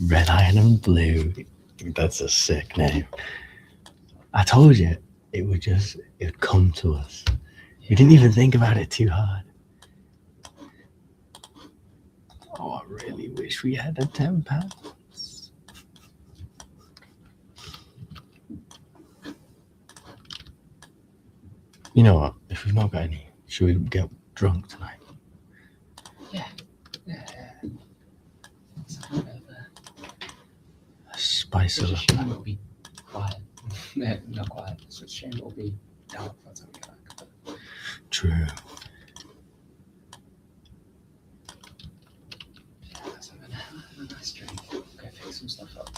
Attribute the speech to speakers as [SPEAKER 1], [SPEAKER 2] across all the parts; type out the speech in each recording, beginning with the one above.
[SPEAKER 1] Red Iron and Blue. That's a sick name. I told you it would come to us. We didn't even think about it too hard. Oh, I really wish we had a £10. You know what? If we've not got any, should we get drunk tonight?
[SPEAKER 2] Yeah. It's a bit of
[SPEAKER 1] Spice
[SPEAKER 2] a
[SPEAKER 1] it
[SPEAKER 2] shame
[SPEAKER 1] up.
[SPEAKER 2] it'll be quiet. No, not quiet. It's a shame it'll be dark by the time we get back. But
[SPEAKER 1] True.
[SPEAKER 2] yeah, let's have a nice drink. Go fix some stuff up.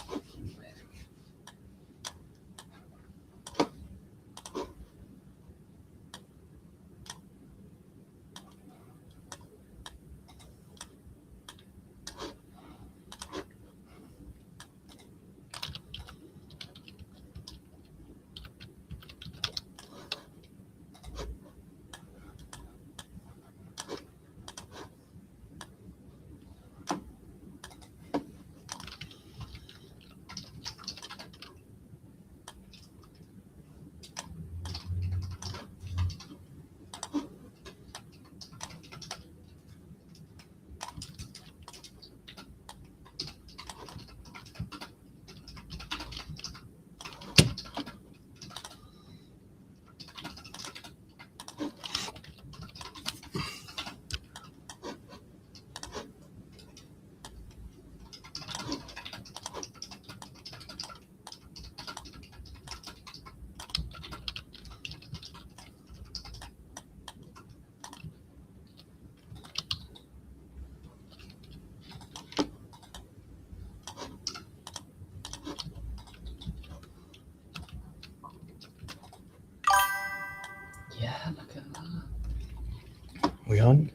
[SPEAKER 2] Yeah, look at that.
[SPEAKER 1] We on?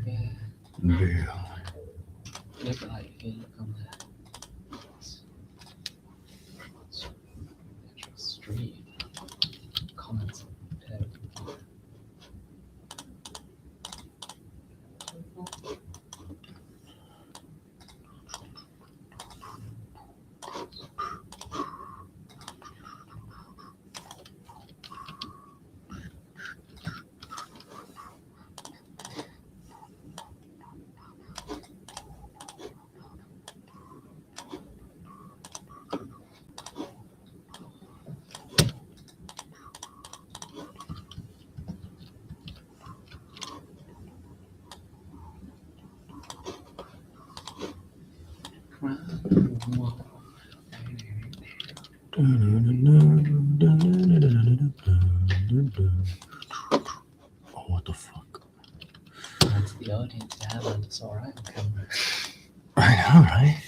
[SPEAKER 2] Yeah.
[SPEAKER 1] Yeah.
[SPEAKER 2] Look like if you look on the actual stream comments there.
[SPEAKER 1] Oh, what the fuck?
[SPEAKER 2] That's the audience to have on. It's alright on camera.
[SPEAKER 1] I know, right?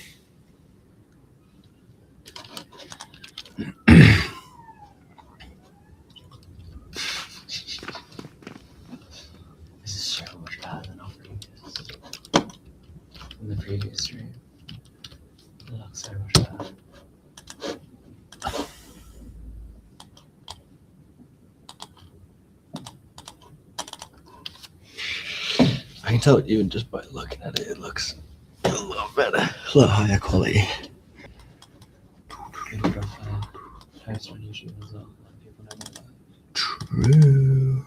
[SPEAKER 2] This is so much better than our previous. From the previous stream. It looks so much better.
[SPEAKER 1] I can tell even just by looking at it, it looks a lot better, a lot higher quality.
[SPEAKER 2] Maybe drop a post on YouTube as well, let people know about it.
[SPEAKER 1] True.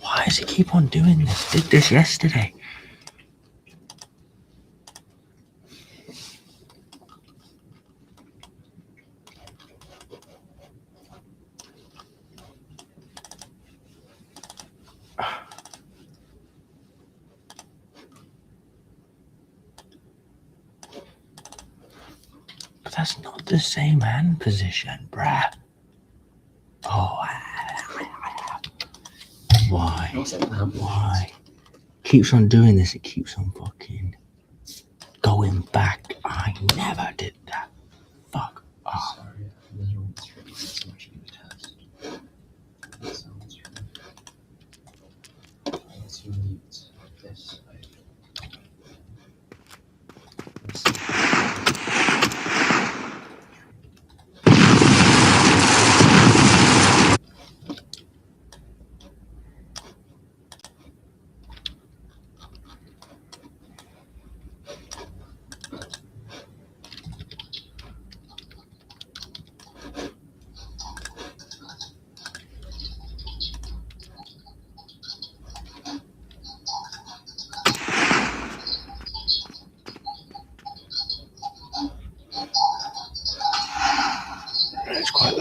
[SPEAKER 1] Why does it keep on doing this? Did this yesterday. But that's not the same hand position, bruh. Oh, why? Why? Keeps on doing this, it keeps on fucking going back. I never did that. Fuck off.
[SPEAKER 2] Sorry, the little stream is so much in the test. That sounds true. Let's mute this.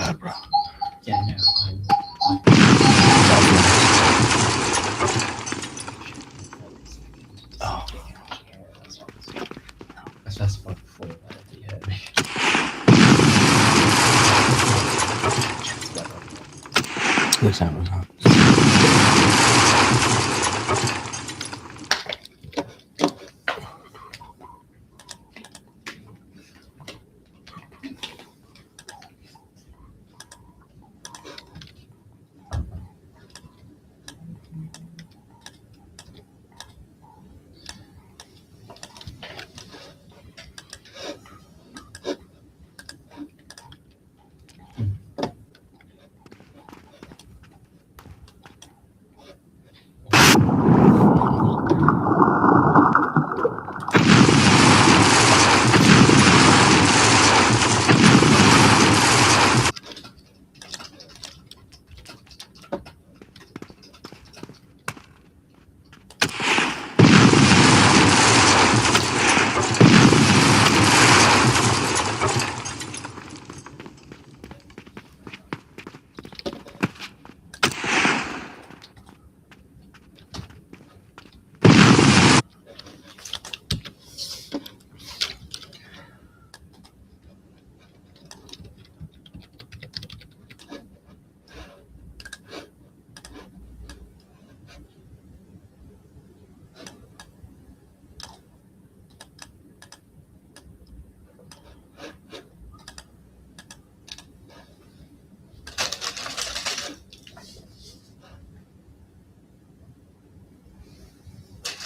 [SPEAKER 1] bad, bro.
[SPEAKER 2] Yeah, no,
[SPEAKER 1] Oh.
[SPEAKER 2] I specified before that you heard me.
[SPEAKER 1] What's that? What's that?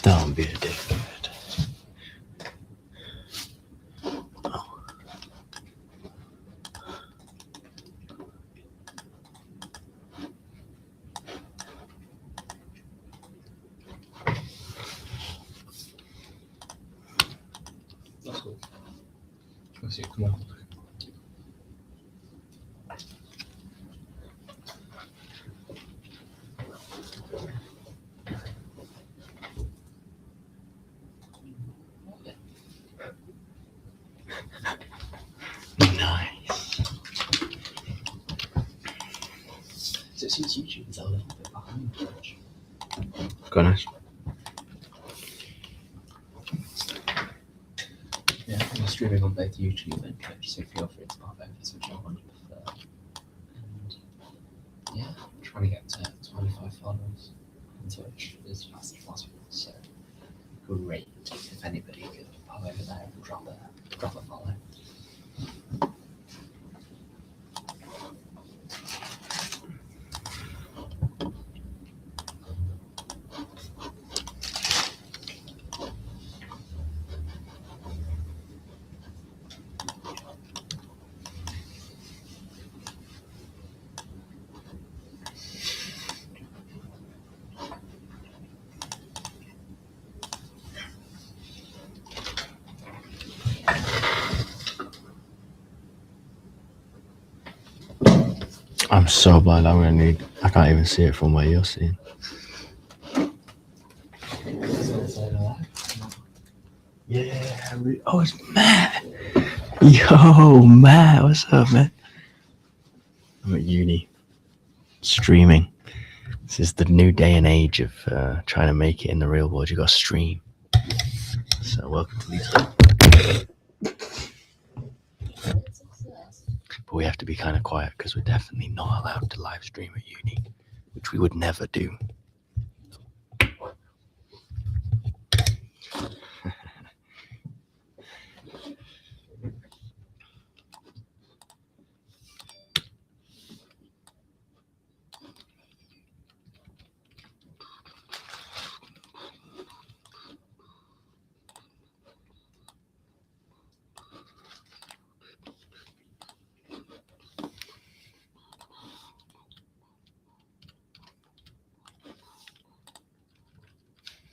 [SPEAKER 1] Don't be a dickhead.
[SPEAKER 2] That's cool. Let's see, come on.
[SPEAKER 1] Nice.
[SPEAKER 2] So it seems YouTube is a little bit behind Twitch.
[SPEAKER 1] Go nice.
[SPEAKER 2] Yeah, I'm streaming on both YouTube and Twitch, so feel free to pop over to whichever one you prefer. And yeah, I'm trying to get to 25 followers on Twitch as fast as possible. So great if anybody could pop over there and drop a follow.
[SPEAKER 1] I'm so bad. I'm gonna need. I can't even see it from where you're seeing. Yeah. Oh, it's Matt. Yo, Matt. What's up, man? I'm at uni, streaming. This is the new day and age of trying to make it in the real world. You got to stream. So welcome to these. But we have to be kind of quiet because we're definitely not allowed to live stream at uni, which we would never do.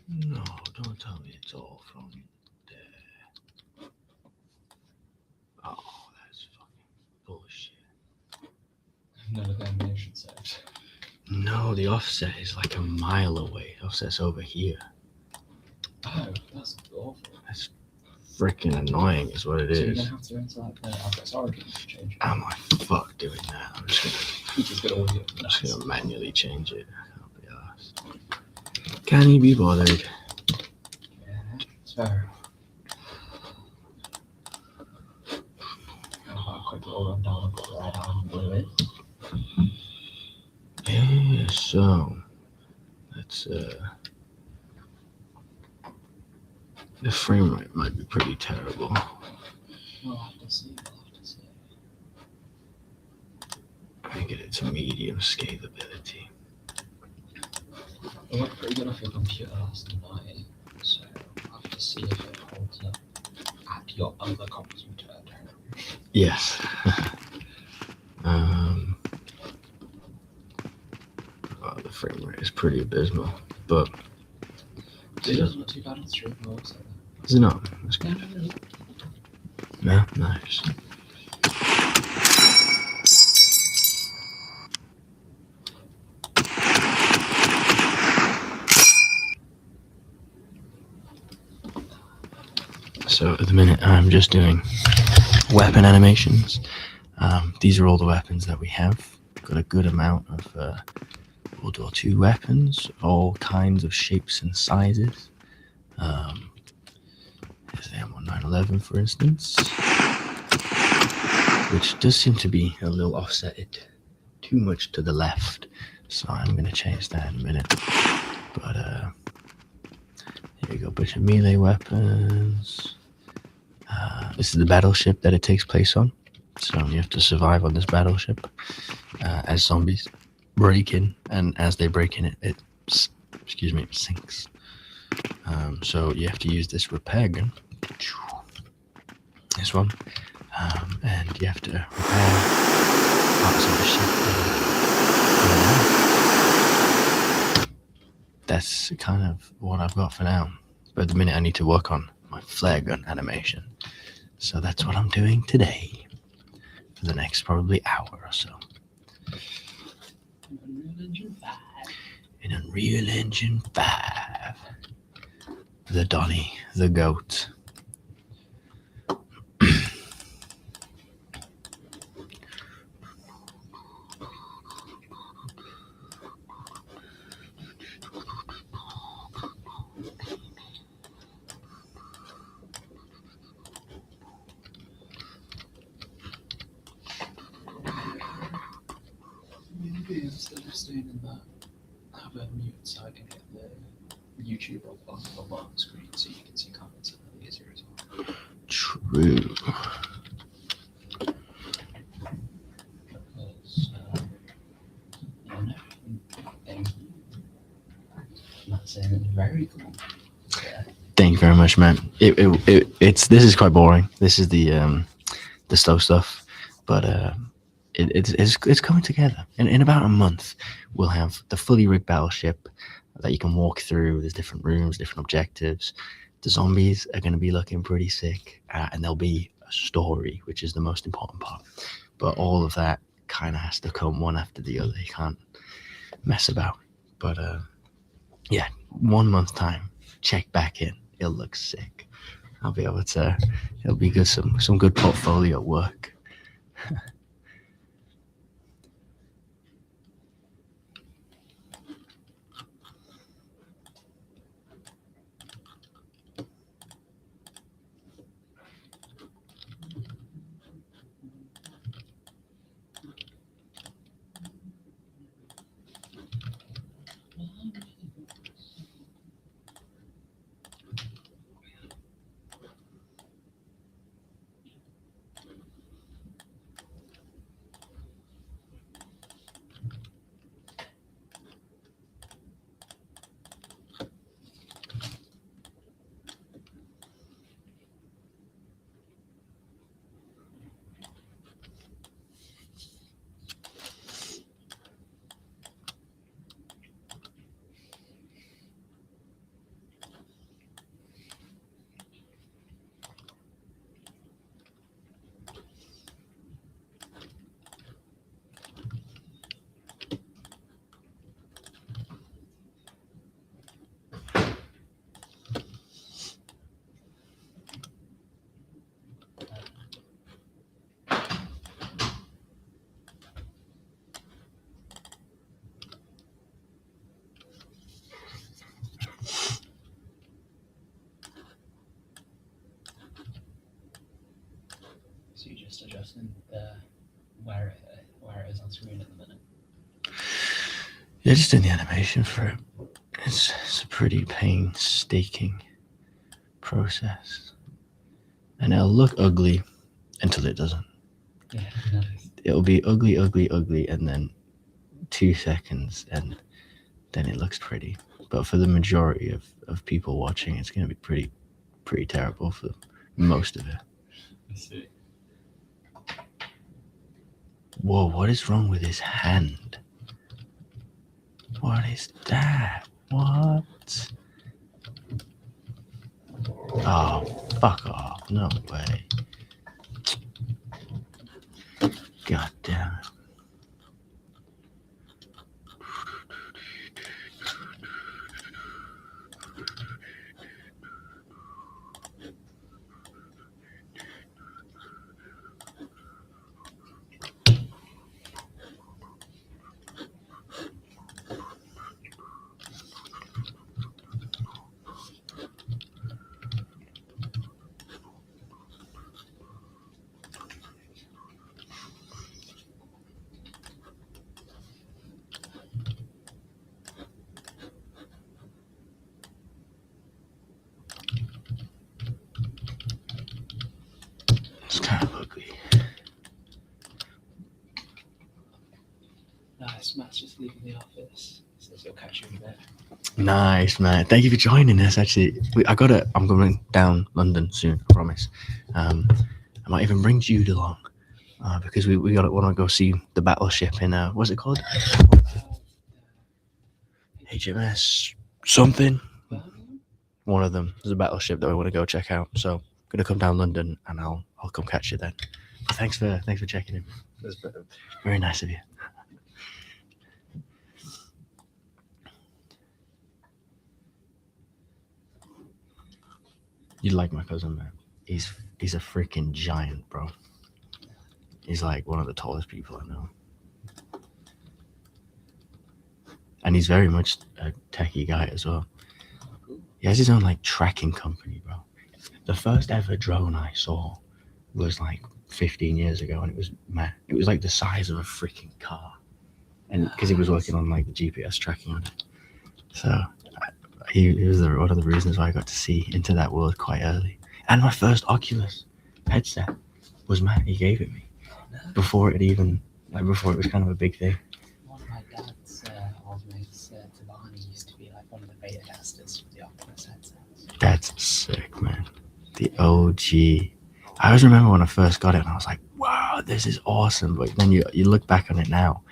[SPEAKER 1] No, don't tell me it's all from there. Oh, that's fucking bullshit.
[SPEAKER 2] None of the animation saved.
[SPEAKER 1] No, the offset is like a mile away. The offset's over here.
[SPEAKER 2] Oh, that's awful.
[SPEAKER 1] That's freaking annoying is what it
[SPEAKER 2] So you're
[SPEAKER 1] is.
[SPEAKER 2] gonna have to enter like the Office Origin to change it.
[SPEAKER 1] Am I fucked? doing that. I'm just
[SPEAKER 2] You're just
[SPEAKER 1] gonna manually change it. I'll be asked. Can he be bothered?
[SPEAKER 2] Yeah, it's fair. I'll have a quick little rundown of what red and blue is.
[SPEAKER 1] Yeah, so that's the frame rate might be pretty terrible.
[SPEAKER 2] We'll have to see.
[SPEAKER 1] I get it to medium scalability.
[SPEAKER 2] It went pretty good off your computer last night, so I'll have to see if it holds up at your other computer.
[SPEAKER 1] Yes. The frame rate is pretty abysmal, but
[SPEAKER 2] It's not too bad on stream.
[SPEAKER 1] is it not? That's good. Yeah, nice. So at the minute, I'm just doing weapon animations. These are all the weapons that we have. Got a good amount of World War II weapons, all kinds of shapes and sizes. Here's the M1911, for instance, which does seem to be a little offsetted too much to the left, so I'm going to change that in a minute. But here we go, a bunch of melee weapons. This is the battleship that it takes place on, so you have to survive on this battleship as zombies break in, and as they break in, it sinks. So you have to use this repair gun, this one, and you have to repair parts of the ship. That's kind of what I've got for now. But at the minute I need to work on my flare gun animation. So that's what I'm doing today for the next probably hour or so. In Unreal Engine 5. The Donny, the goat.
[SPEAKER 2] Maybe instead of staying in that, have a mute so I can get the YouTube on the bottom screen so you can see comments a little easier as well.
[SPEAKER 1] True.
[SPEAKER 2] Because, thank you. I'm not saying it's very cool. Yeah.
[SPEAKER 1] Thank you very much, man. This is quite boring. This is the slow stuff, but it's coming together. In about a month, we'll have the fully rigged battleship that you can walk through. There's different rooms, different objectives. The zombies are going to be looking pretty sick, and there'll be a story, which is the most important part. But all of that kind of has to come one after the other. You can't mess about. But yeah, 1 month time, check back in. It'll look sick. I'll be able to. It'll be good. Some good portfolio work.
[SPEAKER 2] you just adjusting where it is on screen at the minute?
[SPEAKER 1] Yeah, just doing the animation for it. It's a pretty painstaking process. And it'll look ugly until it doesn't.
[SPEAKER 2] Yeah, nice.
[SPEAKER 1] It'll be ugly, and then 2 seconds, and then it looks pretty. But for the majority of people watching, it's going to be pretty terrible for most of it.
[SPEAKER 2] I see.
[SPEAKER 1] Whoa, what is wrong with his hand? What is that? What? Oh, fuck off. No way. God damn it. It's kind of ugly.
[SPEAKER 2] Nice, Matt's just leaving the office. Says he'll catch you in a bit.
[SPEAKER 1] Nice, man. Thank you for joining us. Actually, I'm going down London soon. I promise. I might even bring Jude along because we want to go see the battleship in what's it called? HMS something. One of them. There's a battleship that we want to go check out. So I'm gonna come down London and I'll come catch you then. But thanks for checking in. That's very nice of you. You like my cousin, man. He's a freaking giant, bro. He's like one of the tallest people I know. And he's very much a techie guy as well. He has his own like tracking company, bro. The first ever drone I saw was like 15 years ago, and it was like the size of a freaking car. And because he was working on like the GPS tracking on it. So he was one of the reasons why I got to see into that world quite early. And my first Oculus headset was Matt. He gave it me before it was kind of a big thing.
[SPEAKER 2] One of my dad's old mates, Tabani, used to be like one of the beta testers for the Oculus headsets.
[SPEAKER 1] That's sick, man. The OG. I always remember when I first got it and I was like, wow, this is awesome. But then you look back on it now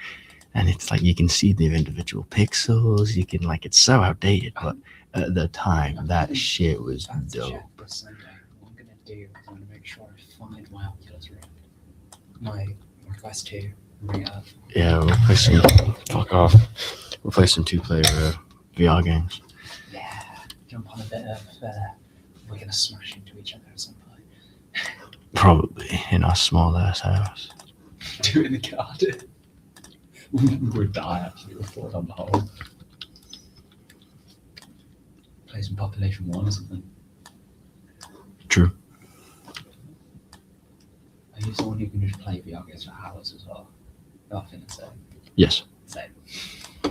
[SPEAKER 1] and it's like you can see the individual pixels. You can it's so outdated. But at the time, that shit was dope.
[SPEAKER 2] This Sunday, what I'm going to do is I'm going to make sure I find my Oculus Rift. My Quest 2. Bring it up.
[SPEAKER 1] Yeah, we'll play some. Fuck off. We'll play some 2-player VR games.
[SPEAKER 2] Yeah, jump on a bit of. We're going to smash into each other at some point.
[SPEAKER 1] Probably in our small ass house.
[SPEAKER 2] Do it in the garden. We'll die actually. We'll fall down the hole. Play some Population 1 or something.
[SPEAKER 1] True.
[SPEAKER 2] Are you someone who can just play VR games for hours as well? Nothing the same.
[SPEAKER 1] Yes.
[SPEAKER 2] Same. I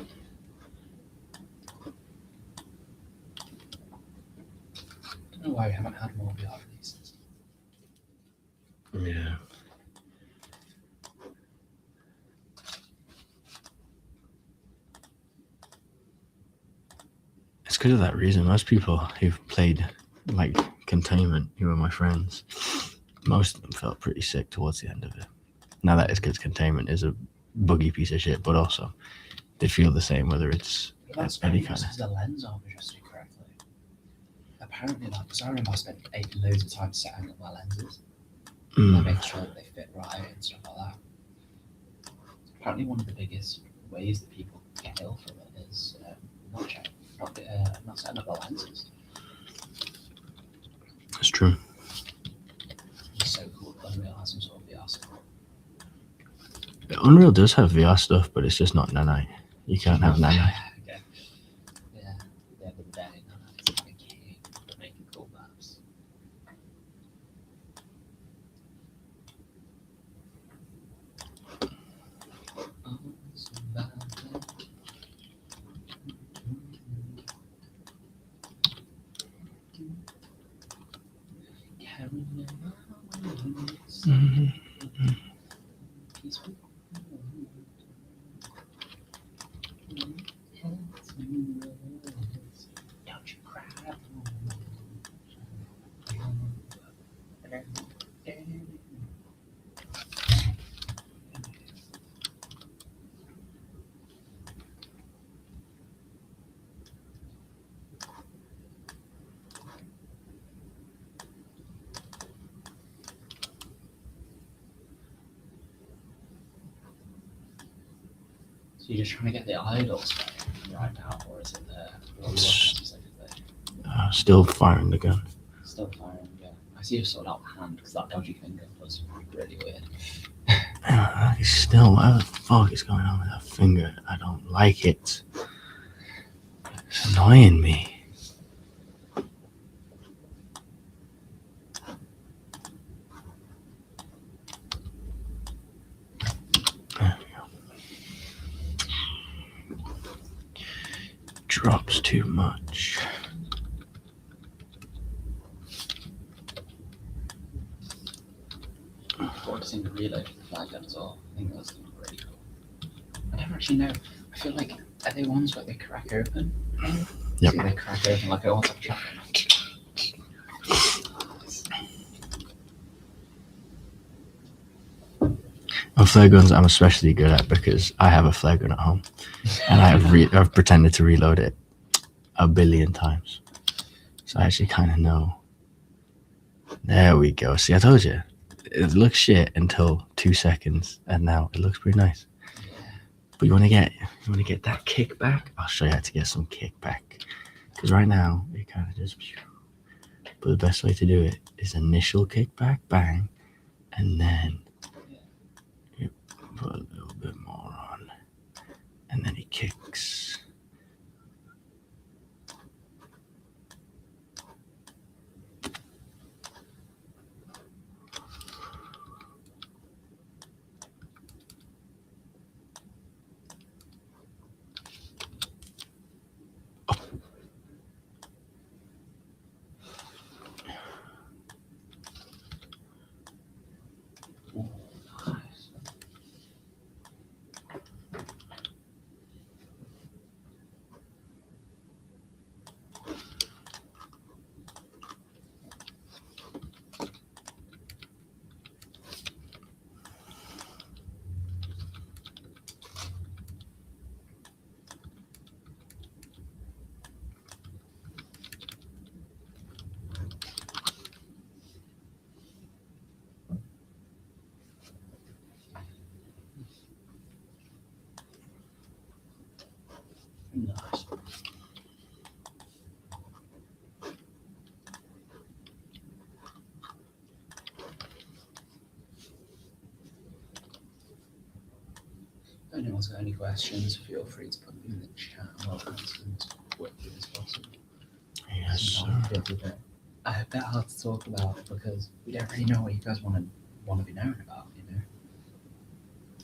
[SPEAKER 2] don't know why we haven't had more VR releases.
[SPEAKER 1] Yeah. It's because of that reason. Most people who've played like Containment, who are my friends, most of them felt pretty sick towards the end of it. Now that is because Containment is a buggy piece of shit, but also they feel the same whether it's
[SPEAKER 2] That's
[SPEAKER 1] any
[SPEAKER 2] very
[SPEAKER 1] kind
[SPEAKER 2] much
[SPEAKER 1] of.
[SPEAKER 2] the lens aren't adjusted correctly. Apparently, because I remember I spent loads of time setting up my lenses, making sure that they fit right and stuff like that. Apparently, one of the biggest ways that people get ill from it is not setting up the lenses.
[SPEAKER 1] It's true.
[SPEAKER 2] It's so cool that Unreal has some sort of VR support.
[SPEAKER 1] Unreal does have VR stuff, but it's just not nanite. You can't have nanite.
[SPEAKER 2] Okay. Yeah, the other day, nanite is like king for making cool maps. peaceful. Don't you cry. So you're just trying to get the idols right now, or is it there? Or are you looking specifically?
[SPEAKER 1] Still firing the gun.
[SPEAKER 2] Still firing, yeah. I see you sort out the hand because that dodgy finger was really weird.
[SPEAKER 1] Still, what the fuck is going on with that finger? I don't like it. It's annoying me. There we go. Drops too much.
[SPEAKER 2] Forward to seeing the reload for the flag gun as well. I think that's really cool. I never actually know. I feel like, are they ones where they crack open?
[SPEAKER 1] Yep.
[SPEAKER 2] See, they crack open like I want to shotgun.
[SPEAKER 1] And flare guns I'm especially good at because I have a flare gun at home. And I've pretended to reload it a billion times. So I actually kind of know. There we go. See, I told you. It looks shit until 2 seconds, and now it looks pretty nice. But you want to get that kickback? I'll show you how to get some kickback. Because right now it kind of just. But the best way to do it is initial kickback, bang, and then you put a little bit more on, and then he kicks.
[SPEAKER 2] Nice. If anyone's got any questions, feel free to put them in the chat and I'll answer them as quickly as possible.
[SPEAKER 1] Yes, sir.
[SPEAKER 2] A bit hard to talk about because we don't really know what you guys want to be known about, you know.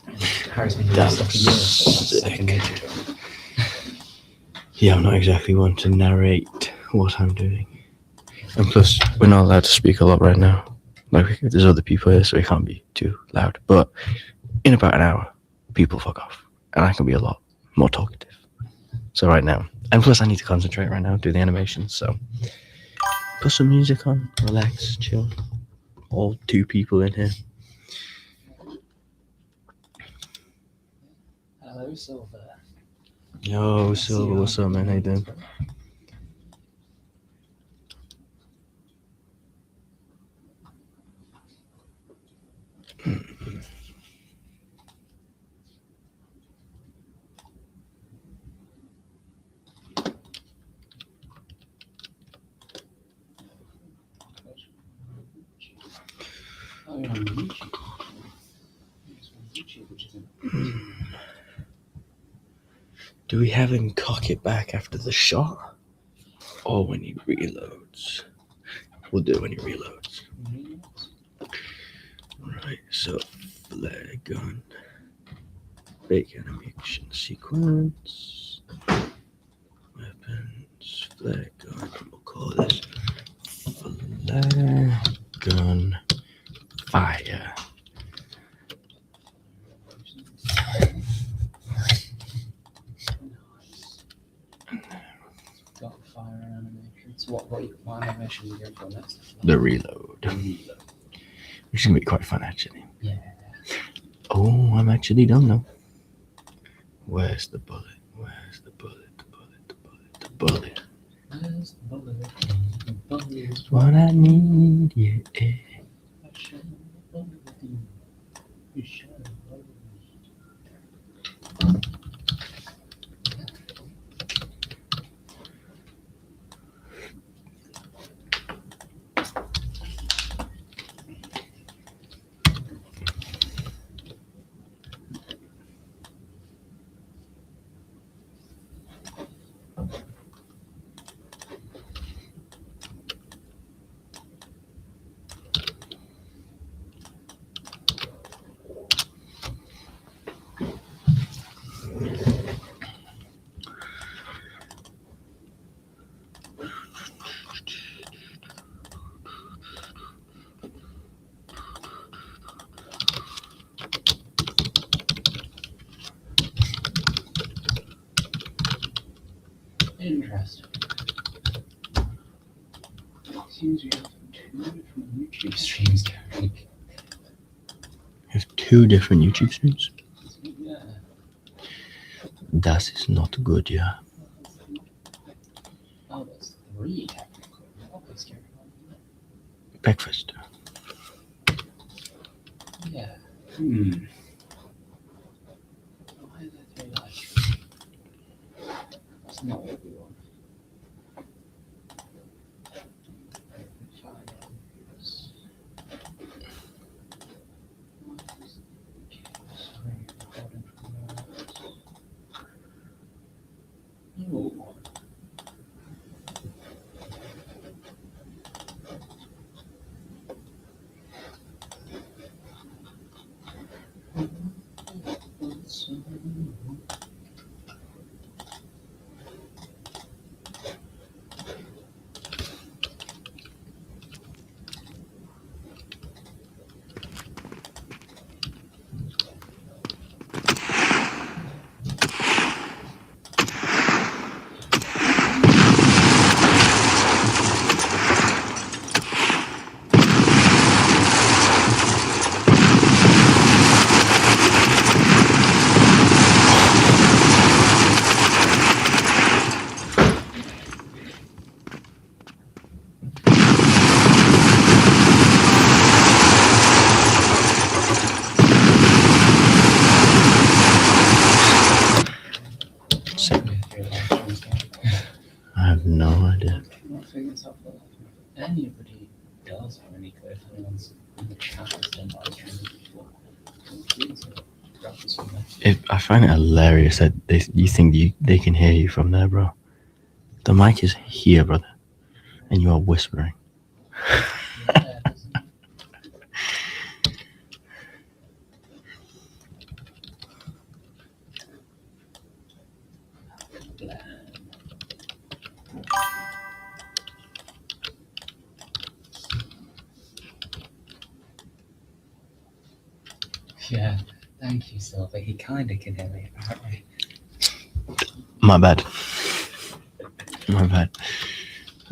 [SPEAKER 2] And Harry's been doing stuff for years, so that's second nature to him.
[SPEAKER 1] Yeah, I'm not exactly one to narrate what I'm doing. And plus, we're not allowed to speak a lot right now. Like, there's other people here, so we can't be too loud. But in about an hour, people fuck off. And I can be a lot more talkative. So right now, and plus I need to concentrate right now, do the animations, so put some music on, relax, chill. All 2 people in here.
[SPEAKER 2] Hello, Silver.
[SPEAKER 1] Yo, Silver, what's up, man? How you doing?
[SPEAKER 2] Oh, you're on YouTube. It's on YouTube, which isn't.
[SPEAKER 1] Do we have him cock it back after the shot? Or when he reloads? We'll do it when he reloads. Right, so flare gun. Big animation sequence. Weapons, flare gun. We'll call this flare gun fire.
[SPEAKER 2] So what animation are you going for next?
[SPEAKER 1] The reload.
[SPEAKER 2] Reload.
[SPEAKER 1] Which is gonna be quite fun, actually.
[SPEAKER 2] Yeah.
[SPEAKER 1] Oh, I'm actually done now. Where's the bullet? Where's the bullet? The bullet, the bullet, the bullet.
[SPEAKER 2] Where's the bullet? The bullet is
[SPEAKER 1] What I need, yeah.
[SPEAKER 2] I share the bullet with you. You share the bullet with me. Interesting. Seems you have 2 different YouTube streams going.
[SPEAKER 1] There's 2 different YouTube streams.
[SPEAKER 2] Yeah.
[SPEAKER 1] Das is not good, yeah.
[SPEAKER 2] Oh, there's 3 technically. Always carry on.
[SPEAKER 1] Breakfast.
[SPEAKER 2] Yeah. Why are there 3 live streams? That's not what we want. Oh.
[SPEAKER 1] I have no idea.
[SPEAKER 2] Anybody does have any clue if anyone's in the chat has done live streams before, please drop us in there.
[SPEAKER 1] I find it hilarious that you think they can hear you from there, bro. The mic is here, brother, and you are whispering.
[SPEAKER 2] Yeah, yeah, thank you, Silver. He kind of can hear me, apparently.
[SPEAKER 1] My bad. My bad.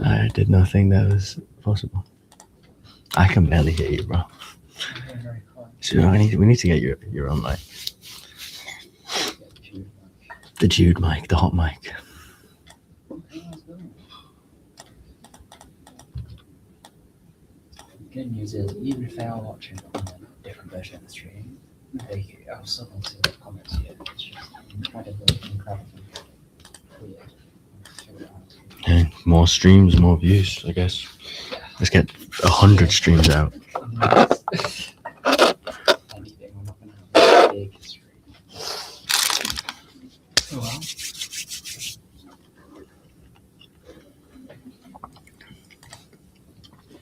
[SPEAKER 1] I did not think that was possible. I can barely hear you, bro.
[SPEAKER 2] Very quiet.
[SPEAKER 1] So we need to get your own mic. The Jude mic, the hot mic.
[SPEAKER 2] Good news is, even if they are watching on a different version of the stream, I'll still not see the comments here. It's just incredibly weird.
[SPEAKER 1] Yeah, more streams, more views, I guess.
[SPEAKER 2] Yeah.
[SPEAKER 1] Let's get 100 streams out.
[SPEAKER 2] Anything, I'm not going to have a big stream. Oh well.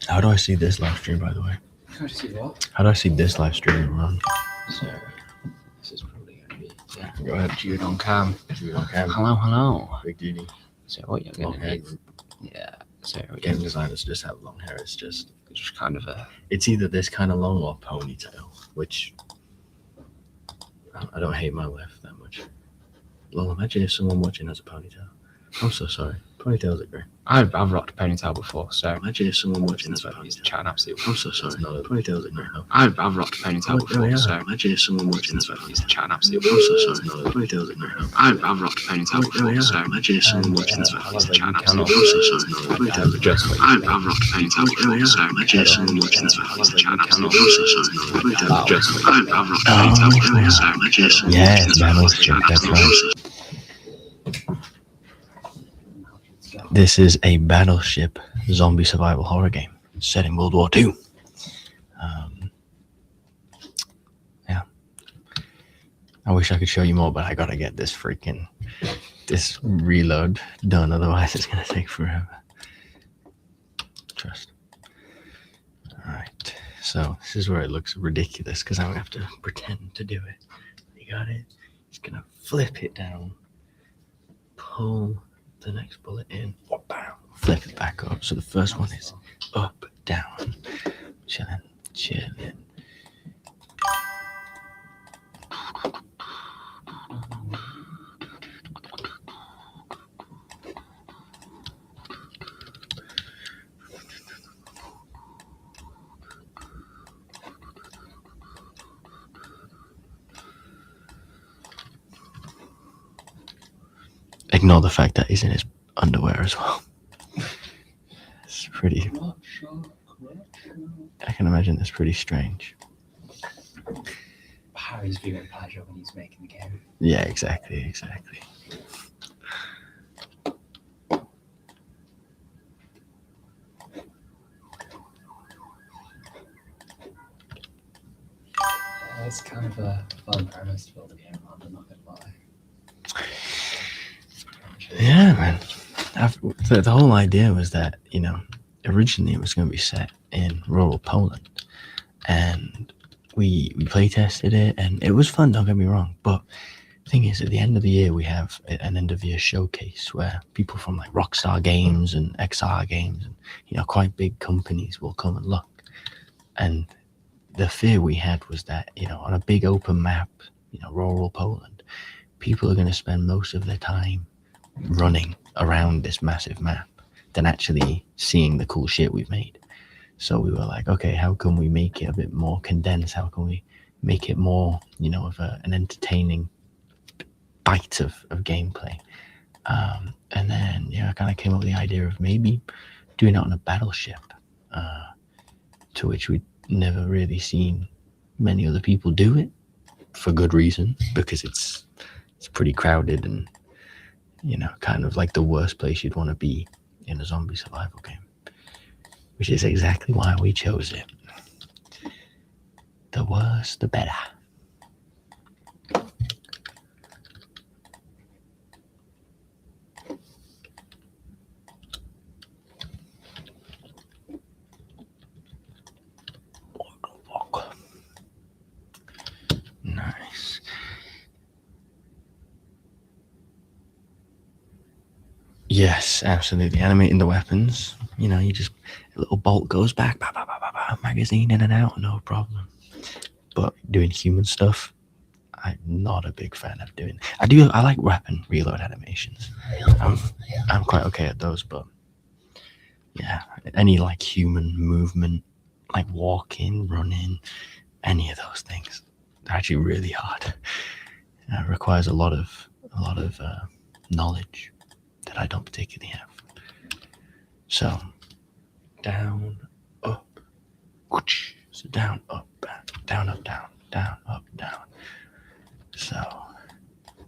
[SPEAKER 1] How do I see this live stream, by the way?
[SPEAKER 2] How do you see what?
[SPEAKER 1] How do I see this live stream run?
[SPEAKER 2] So, this is probably going to be
[SPEAKER 1] Go ahead.
[SPEAKER 2] Jude on cam.
[SPEAKER 1] Jude on camera.
[SPEAKER 2] Hello.
[SPEAKER 1] Big duty.
[SPEAKER 2] So what you're
[SPEAKER 1] Long
[SPEAKER 2] going to
[SPEAKER 1] hair
[SPEAKER 2] need?
[SPEAKER 1] group.
[SPEAKER 2] Yeah. So
[SPEAKER 1] Game designers just have long hair. It's just
[SPEAKER 2] kind of a.
[SPEAKER 1] it's either this kind of long or ponytail, which I don't hate my life that much. Well, imagine if someone watching has a ponytail. I'm so sorry. Ponytails are great.
[SPEAKER 2] I've rocked a ponytail before, so
[SPEAKER 1] Imagine if someone watching this
[SPEAKER 2] he's chatting absolutely.
[SPEAKER 1] I'm so sorry. Ponytails are great.
[SPEAKER 2] I've rocked a ponytail before, so
[SPEAKER 1] Imagine if someone watching this
[SPEAKER 2] he's chatting absolutely.
[SPEAKER 1] I'm so sorry. Ponytails are great.
[SPEAKER 2] I've rocked a ponytail before, so
[SPEAKER 1] Imagine if someone watching this
[SPEAKER 2] he's chatting absolutely.
[SPEAKER 1] I'm so sorry. Ponytails are great.
[SPEAKER 2] I've rocked a ponytail before, so
[SPEAKER 1] Imagine if someone watching this
[SPEAKER 2] he's chatting absolutely.
[SPEAKER 1] I'm so sorry. Ponytails are great.
[SPEAKER 2] I've rocked a ponytail before, so
[SPEAKER 1] Imagine if someone
[SPEAKER 3] Yeah,
[SPEAKER 1] watching this
[SPEAKER 3] Battleship, that's right.
[SPEAKER 1] This is a Battleship zombie survival horror game set in World War II. Yeah. I wish I could show you more, but I gotta get this reload done, otherwise it's gonna take forever. Trust. Alright, so this is where it looks ridiculous because I'm gonna have to pretend to do it. You got it? Just gonna flip it down, pull the next bullet in, bam, flip it back up. So the first one is up, down, chilling. Ignore the fact that he's in his underwear as well. It's pretty. I can imagine it's pretty strange.
[SPEAKER 2] Harry's viewing pleasure when he's making the game.
[SPEAKER 1] Yeah, exactly.
[SPEAKER 2] It's kind of a fun premise to build a game around, I'm not gonna lie.
[SPEAKER 1] Yeah, man. The whole idea was that, originally it was going to be set in rural Poland. And we play tested it, and it was fun, don't get me wrong. But the thing is, at the end of the year, we have an end of year showcase where people from like Rockstar Games and XR Games and, quite big companies will come and look. And the fear we had was that, on a big open map, rural Poland, people are going to spend most of their time running around this massive map than actually seeing the cool shit we've made. So we were like, okay, how can we make it a bit more condensed? How can we make it more, of an entertaining bite of gameplay? And then, I kind of came up with the idea of maybe doing it on a battleship, to which we'd never really seen many other people do it, for good reason, because it's pretty crowded and, kind of like the worst place you'd want to be in a zombie survival game, which is exactly why we chose it. The worse, the better. Nice. Yes, absolutely. Animating the weapons, you just, a little bolt goes back, magazine in and out, no problem. But doing human stuff, I'm not a big fan of doing. I like weapon reload animations. I'm quite okay at those, but yeah, any like human movement, like walking, running, any of those things, they're actually really hard. It requires a lot of knowledge that I don't particularly have. So down, up, so down, up, down, up, down, down, up, down. So I'm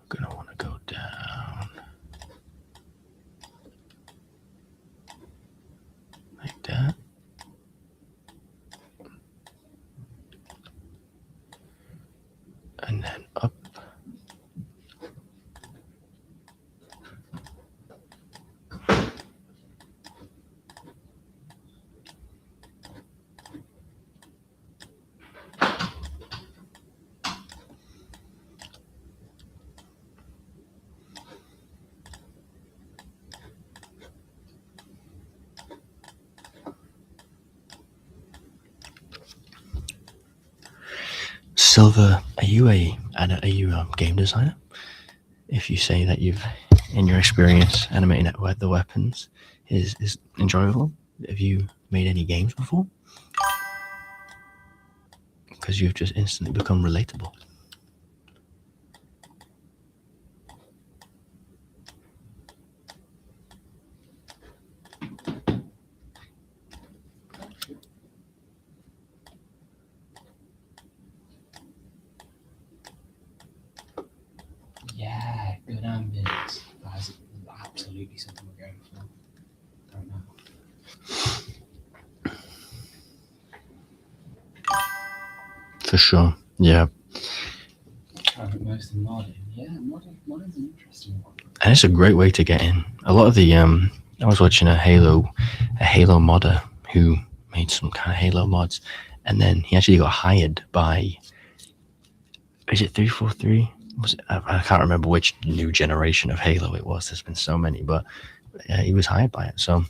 [SPEAKER 1] gonna want to go down like that. And then up. Silver, are you a game designer? If you say that you've in your experience animating the weapons is enjoyable? Have you made any games before? Because you've just instantly become relatable.
[SPEAKER 2] Yeah, good ambience. That is absolutely something we're going for. Don't know.
[SPEAKER 1] For sure. Yeah.
[SPEAKER 2] Most of modding. Yeah, modding's an interesting one.
[SPEAKER 1] And it's a great way to get in. A lot of the I was watching a Halo modder who made some kind of Halo mods, and then he actually got hired by, is it 343? Was it, I can't remember which new generation of Halo it was. There's been so many, but he was hired by it. So,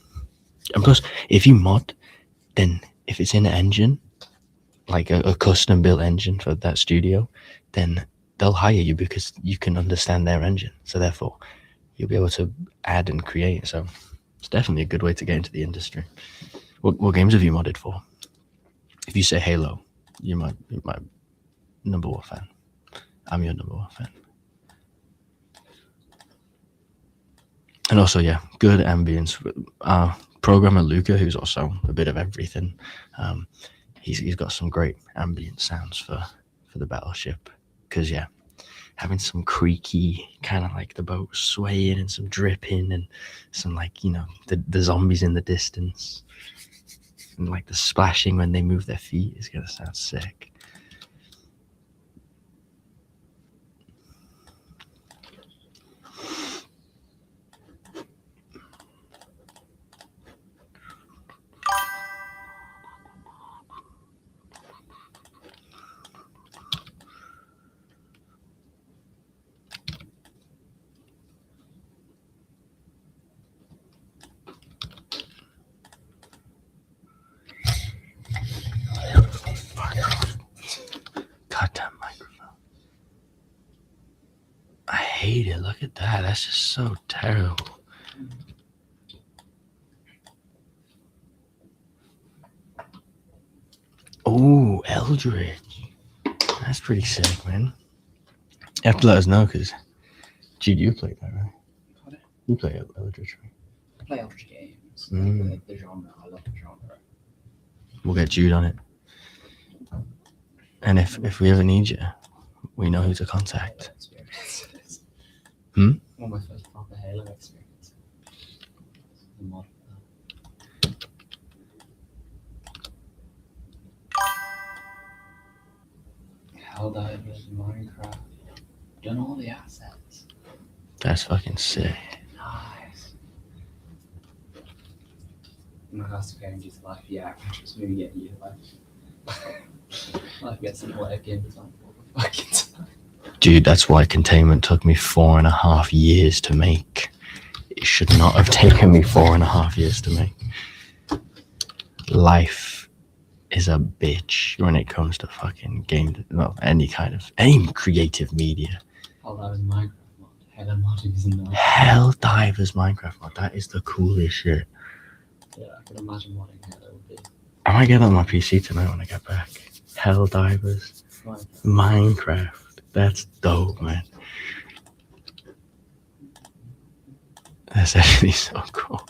[SPEAKER 1] and plus, if you mod, then if it's in an engine, like a custom built engine for that studio, then they'll hire you because you can understand their engine. So therefore, you'll be able to add and create. So it's definitely a good way to get into the industry. What games have you modded for? If you say Halo, you're my number one fan. I'm your number one fan. And also, yeah, good ambience. Programmer Luca, who's also a bit of everything, he's got some great ambient sounds for the battleship. Because, yeah, having some creaky, kind of like the boat swaying and some dripping and some, like, you know, the zombies in the distance. And, like, the splashing when they move their feet is going to sound sick. Goddamn microphone. I hate it. Look at that. That's just so terrible. Oh, Eldritch. That's pretty sick, man. You have to let us know, because Jude, you played that, right?
[SPEAKER 2] Pardon?
[SPEAKER 1] You play Eldritch, right?
[SPEAKER 2] I play Eldritch games.
[SPEAKER 1] Mm.
[SPEAKER 2] The genre. I love the genre.
[SPEAKER 1] We'll get Jude on it. And if we ever need you, we know who to contact. Hmm?
[SPEAKER 2] One of my first proper Halo experiences. The mod. Helldivers, Minecraft. Done all the assets.
[SPEAKER 1] That's fucking sick.
[SPEAKER 2] Nice. My last game is life, yeah. Just maybe get you life. Life gets in the way of game design all the fucking time.
[SPEAKER 1] Dude, that's why Containment took me 4.5 years to make. It should not have taken me 4.5 years to make. Life is a bitch when it comes to fucking game, well, any creative media.
[SPEAKER 2] Helldivers Minecraft mod. Halo modding is nice.
[SPEAKER 1] Helldivers Minecraft mod, that is the coolest shit.
[SPEAKER 2] Yeah, I can imagine modding Halo would be.
[SPEAKER 1] I might get that on my PC tonight when I get back. Helldivers Minecraft. That's dope, man. That's actually so cool.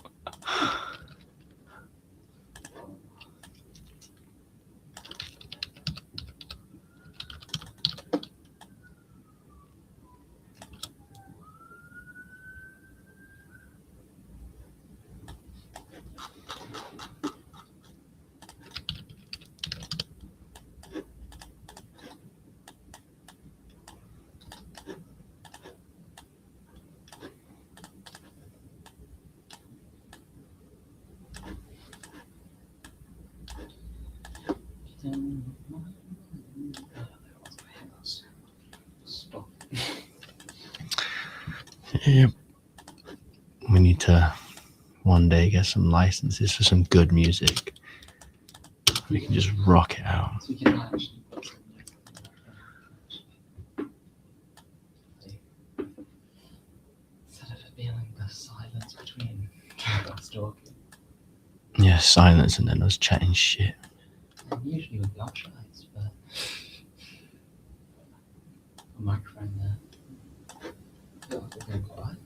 [SPEAKER 2] Stop.
[SPEAKER 1] Yep. We need to one day get some licenses for some good music. We can just rock it out.
[SPEAKER 2] So we can actually put some instead of it being stalking.
[SPEAKER 1] Yeah, silence and then us chatting shit.
[SPEAKER 2] And usually with the options, but a microphone there. I feel like we're going quiet.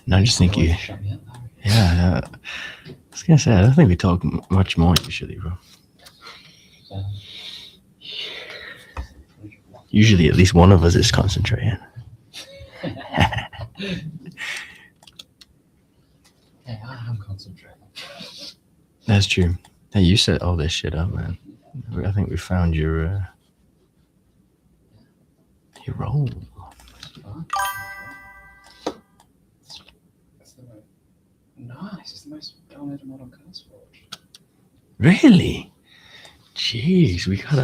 [SPEAKER 1] No, I just think
[SPEAKER 2] Always
[SPEAKER 1] you.
[SPEAKER 2] shut me up, Harry.
[SPEAKER 1] Yeah, I was gonna say I don't think we talk much more usually, bro.
[SPEAKER 2] So,
[SPEAKER 1] Usually, at least one of us is concentrating.
[SPEAKER 2] hey, I am concentrating.
[SPEAKER 1] That's true. Hey, you set all this shit up, man. I think we found your role.
[SPEAKER 2] Fine. It's the most nice. It's the most downloaded mod on CurseForge.
[SPEAKER 1] Really? Jeez, we got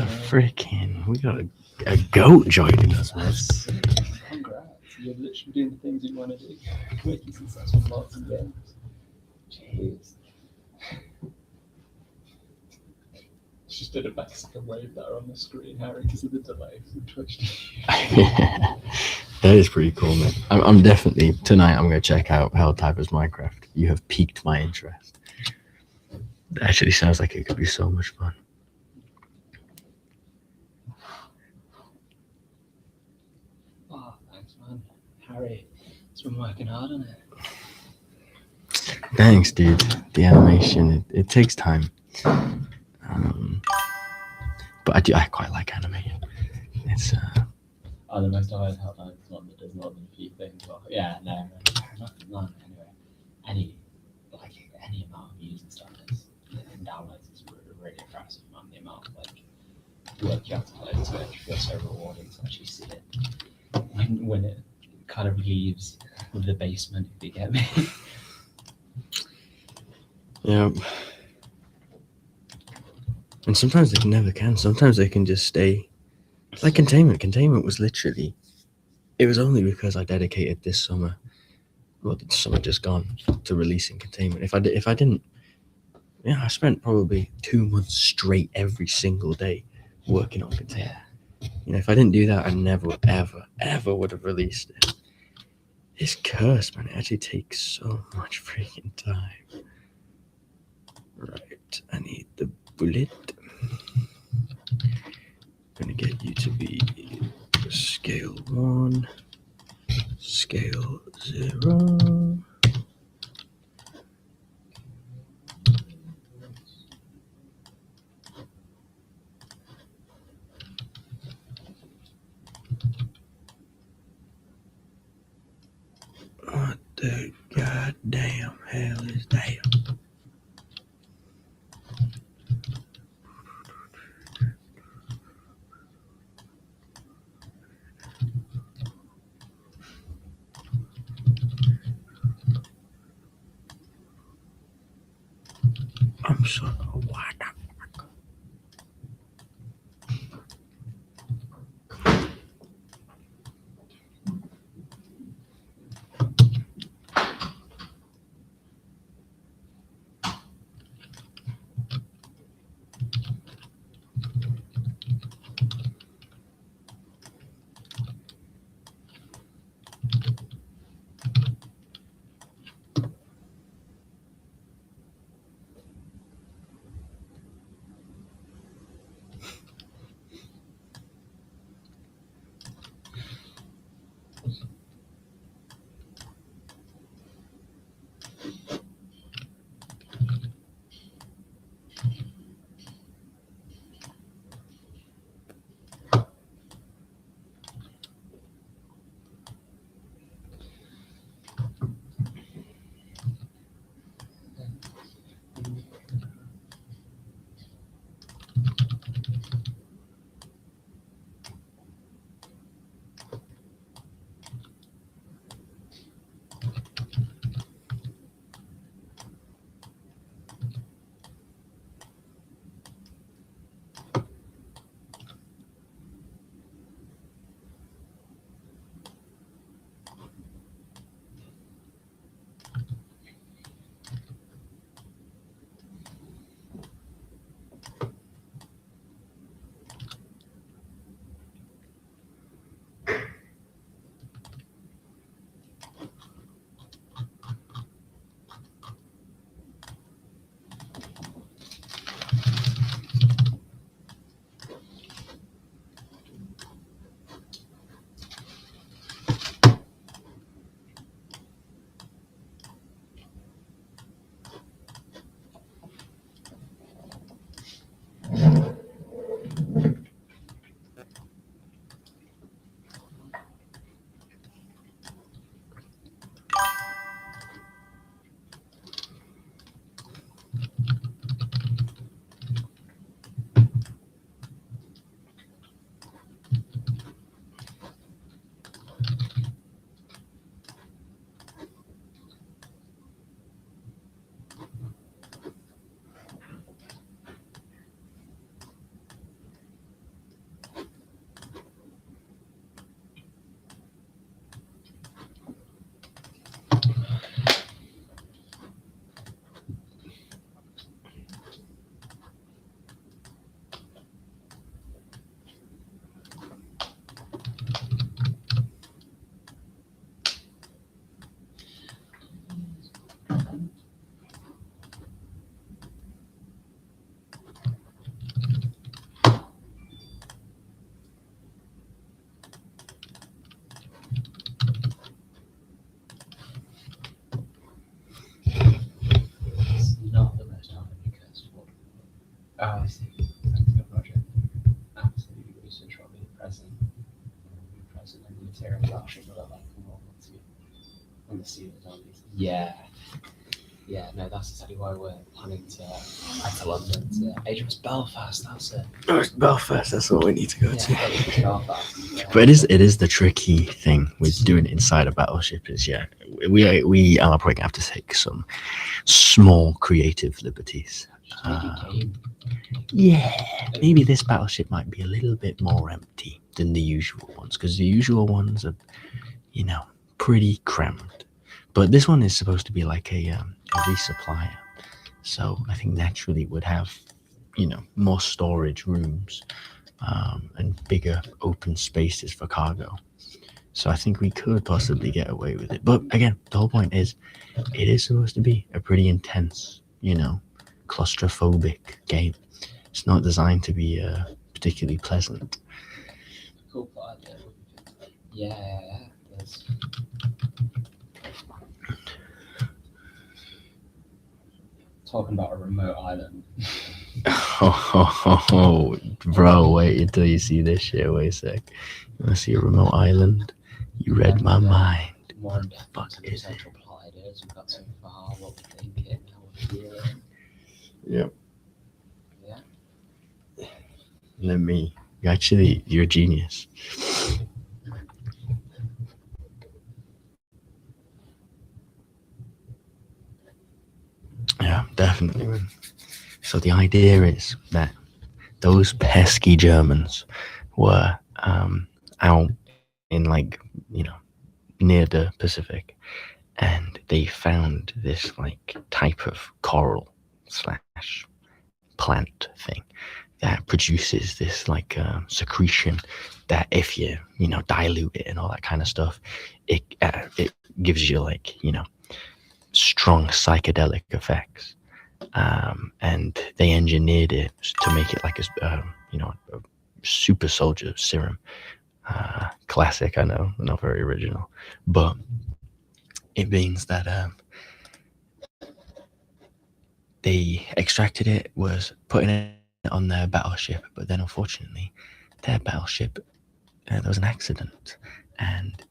[SPEAKER 1] a goat joining us, man.
[SPEAKER 2] Congrats. You're literally doing the things you want to do. Making successful mods and games. Jeez. Just did a Mexican wave there on the screen, Harry, because of the delay from Twitch.
[SPEAKER 1] That is pretty cool, man. I'm definitely tonight. I'm gonna check out Helltypers Minecraft. You have piqued my interest. That actually sounds like it could be so much fun.
[SPEAKER 2] Oh, thanks, man. Harry, has been working hard on it.
[SPEAKER 1] Thanks, dude. The animation, it takes time. But I quite like animating. It's
[SPEAKER 2] Oh, the most I've held on is one that does more than a few things. Well, yeah, no, anyway, any amount of views and stuff and downloads is really impressive, man. The amount of work you have to put into it feels so rewarding to actually see it when it kind of leaves the basement, if you get me.
[SPEAKER 1] yeah. And sometimes they never can. Sometimes they can just stay. Like Containment. Containment was literally. It was only because I dedicated this summer, well, the summer just gone, to releasing Containment. If I didn't, I spent probably 2 months straight every single day working on Containment. If I didn't do that, I never, ever would have released it. It's cursed, man. It actually takes so much freaking time. Right, I need the bullet. I'm gonna get you to be scale 1, scale 0. What the goddamn hell is that? I'm so what the fuck?
[SPEAKER 2] see. Thanks for Roger. Absolutely research what being present. Being present and the material battleship will look like and what wants to be on the sea of zombies. Yeah. Yeah, no, that's exactly why we're planning to head to London to HMS Belfast, that's it.
[SPEAKER 1] Oh, it's Belfast. That's what we need to go to.
[SPEAKER 2] Yeah, HMS Belfast. Yeah.
[SPEAKER 1] But it is the tricky thing with doing it inside a battleship is we are probably gonna have to take some small creative liberties.
[SPEAKER 2] Just make it game.
[SPEAKER 1] Yeah, maybe this battleship might be a little bit more empty than the usual ones because the usual ones are, pretty crammed. But this one is supposed to be like a resupplier, so I think naturally would have, more storage rooms and bigger open spaces for cargo. So I think we could possibly get away with it. But again, the whole point is, it is supposed to be a pretty intense, claustrophobic game. It's not designed to be particularly pleasant.
[SPEAKER 2] Cool plot idea. Yeah, there's... Talking about a remote island.
[SPEAKER 1] Oh, bro, wait until you see this shit. Wait a sec. You want to see a remote island? You read my mind.
[SPEAKER 2] More in depth
[SPEAKER 1] Fuck
[SPEAKER 2] into the
[SPEAKER 1] is it?
[SPEAKER 2] central plot ideas we've got so far, what we're thinking, how we're feeling.
[SPEAKER 1] Yep.
[SPEAKER 2] Yeah.
[SPEAKER 1] Let me. You're a genius. Yeah, definitely, man. So the idea is that those pesky Germans were out in near the Pacific, and they found this type of coral slash plant thing that produces this secretion that if you dilute it and all that kind of stuff, it gives you strong psychedelic effects. And they engineered it to make it like a super soldier serum. Classic, I know, not very original, but it means that they extracted it, was putting it on their battleship, but then unfortunately their battleship, there was an accident, and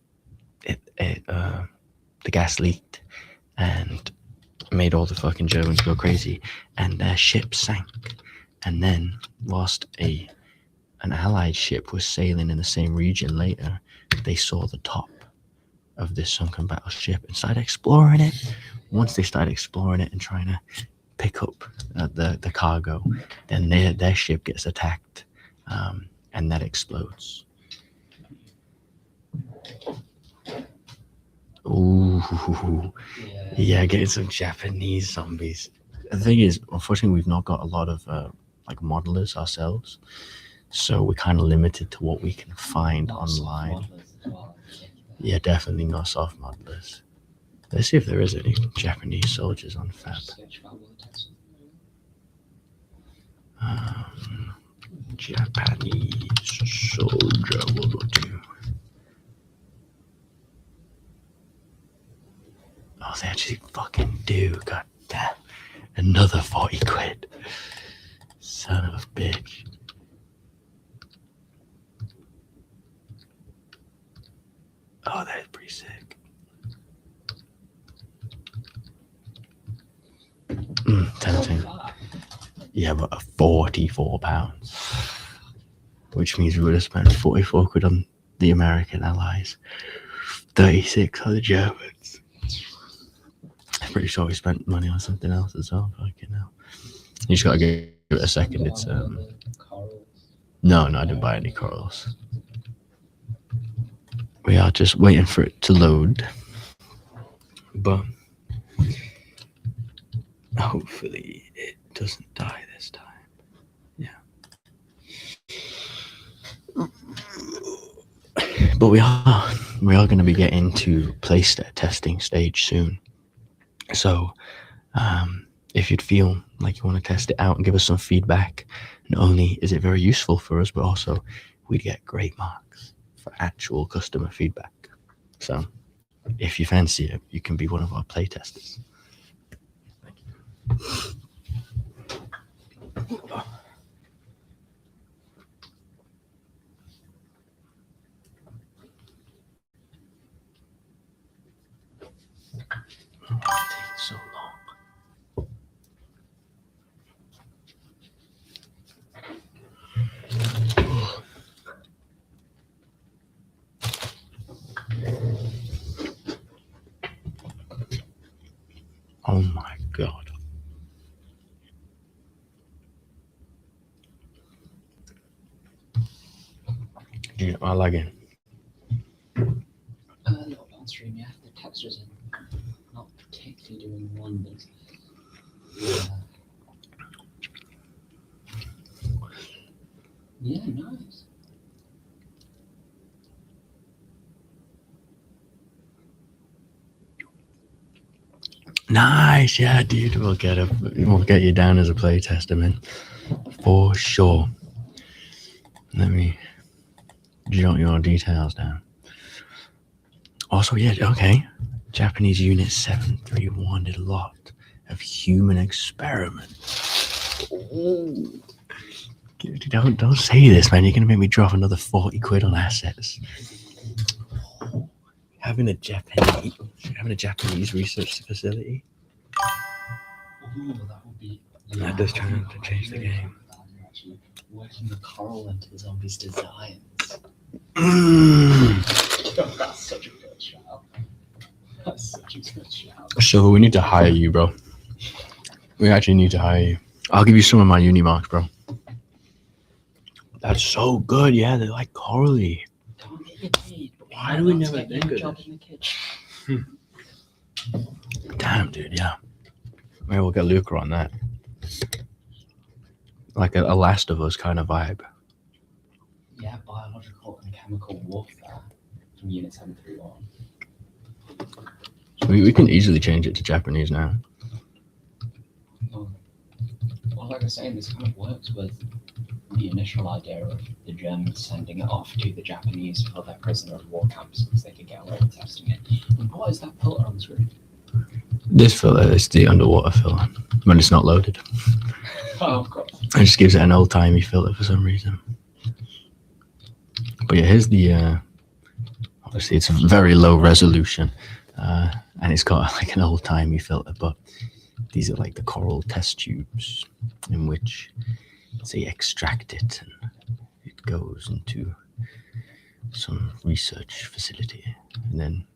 [SPEAKER 1] the gas leaked and made all the fucking Germans go crazy, and their ship sank. And then whilst an allied ship was sailing in the same region later, they saw the top of this sunken battleship and started exploring it. Once they started exploring it and trying to pick up the cargo, then their ship gets attacked, and that explodes. Ooh, yeah, getting some Japanese zombies. The thing is, unfortunately, we've not got a lot of modelers ourselves, so we're kind of limited to what we can find
[SPEAKER 2] Not
[SPEAKER 1] online.
[SPEAKER 2] soft modelers as well.
[SPEAKER 1] Yeah, definitely not soft modelers. Let's see if there is any Japanese soldiers on Fab.
[SPEAKER 2] Sketch file will attach something.
[SPEAKER 1] Japanese soldier World War II. Oh, they actually fucking do. God damn. Another 40 quid. Son of a bitch. Oh, that is pretty sick. 10. Yeah, but £44. Which means we would have spent 44 quid on the American allies. 36 on the Germans. I'm pretty sure we spent money on something else as well. Fucking hell. You just gotta give it a second. It's No, I didn't buy any corals. We are just waiting for it to load. But hopefully it doesn't die this time. Yeah. But we are going to be getting to playset testing stage soon. So if you'd feel like you want to test it out and give us some feedback, not only is it very useful for us, but also we'd get great marks for actual customer feedback. So if you fancy it, you can be one of our play testers. Thank you. Am I lagging?
[SPEAKER 2] A little downstream, yeah. The textures are not particularly doing wonders. Yeah, nice.
[SPEAKER 1] Nice, yeah, dude. We'll get you down as a playtester, man, for sure. Let me jot your details down. Also, yeah, okay. Japanese Unit 731 did a lot of human experiments. Ooh. Don't say this, man. You're gonna make me drop another 40 quid on assets. Having a Japanese research facility.
[SPEAKER 2] Ooh, that would be.
[SPEAKER 1] That does turn to change the game.
[SPEAKER 2] Actually working the coral into the zombies' designs. That's such a good shout. That's such a good shout.
[SPEAKER 1] So we need to hire you, bro. We actually need to hire you. I'll give you some of my uni marks, bro. That's so good. Yeah, they're like corally.
[SPEAKER 2] Don't get paid.
[SPEAKER 1] Why do we never
[SPEAKER 2] get
[SPEAKER 1] think
[SPEAKER 2] you a
[SPEAKER 1] of
[SPEAKER 2] job
[SPEAKER 1] this?
[SPEAKER 2] in the kitchen?
[SPEAKER 1] Damn, dude. Yeah. Maybe we'll get Luca on that. Like a Last of Us kind of vibe.
[SPEAKER 2] Yeah, biological and chemical warfare from Unit 731.
[SPEAKER 1] We can easily change it to Japanese now.
[SPEAKER 2] Well, like I was saying, this kind of works with the initial idea of the Germans sending it off to the Japanese for their prisoner of war camps because they could get away with testing it. And what is that filter on the screen?
[SPEAKER 1] This filler is the underwater filler when it's not loaded.
[SPEAKER 2] Oh, of course.
[SPEAKER 1] It just gives it an old-timey filter for some reason. But yeah, here's the... obviously, it's a very low resolution. And it's got like an old-timey filter, but these are like the coral test tubes in which they extract it and it goes into some research facility. And then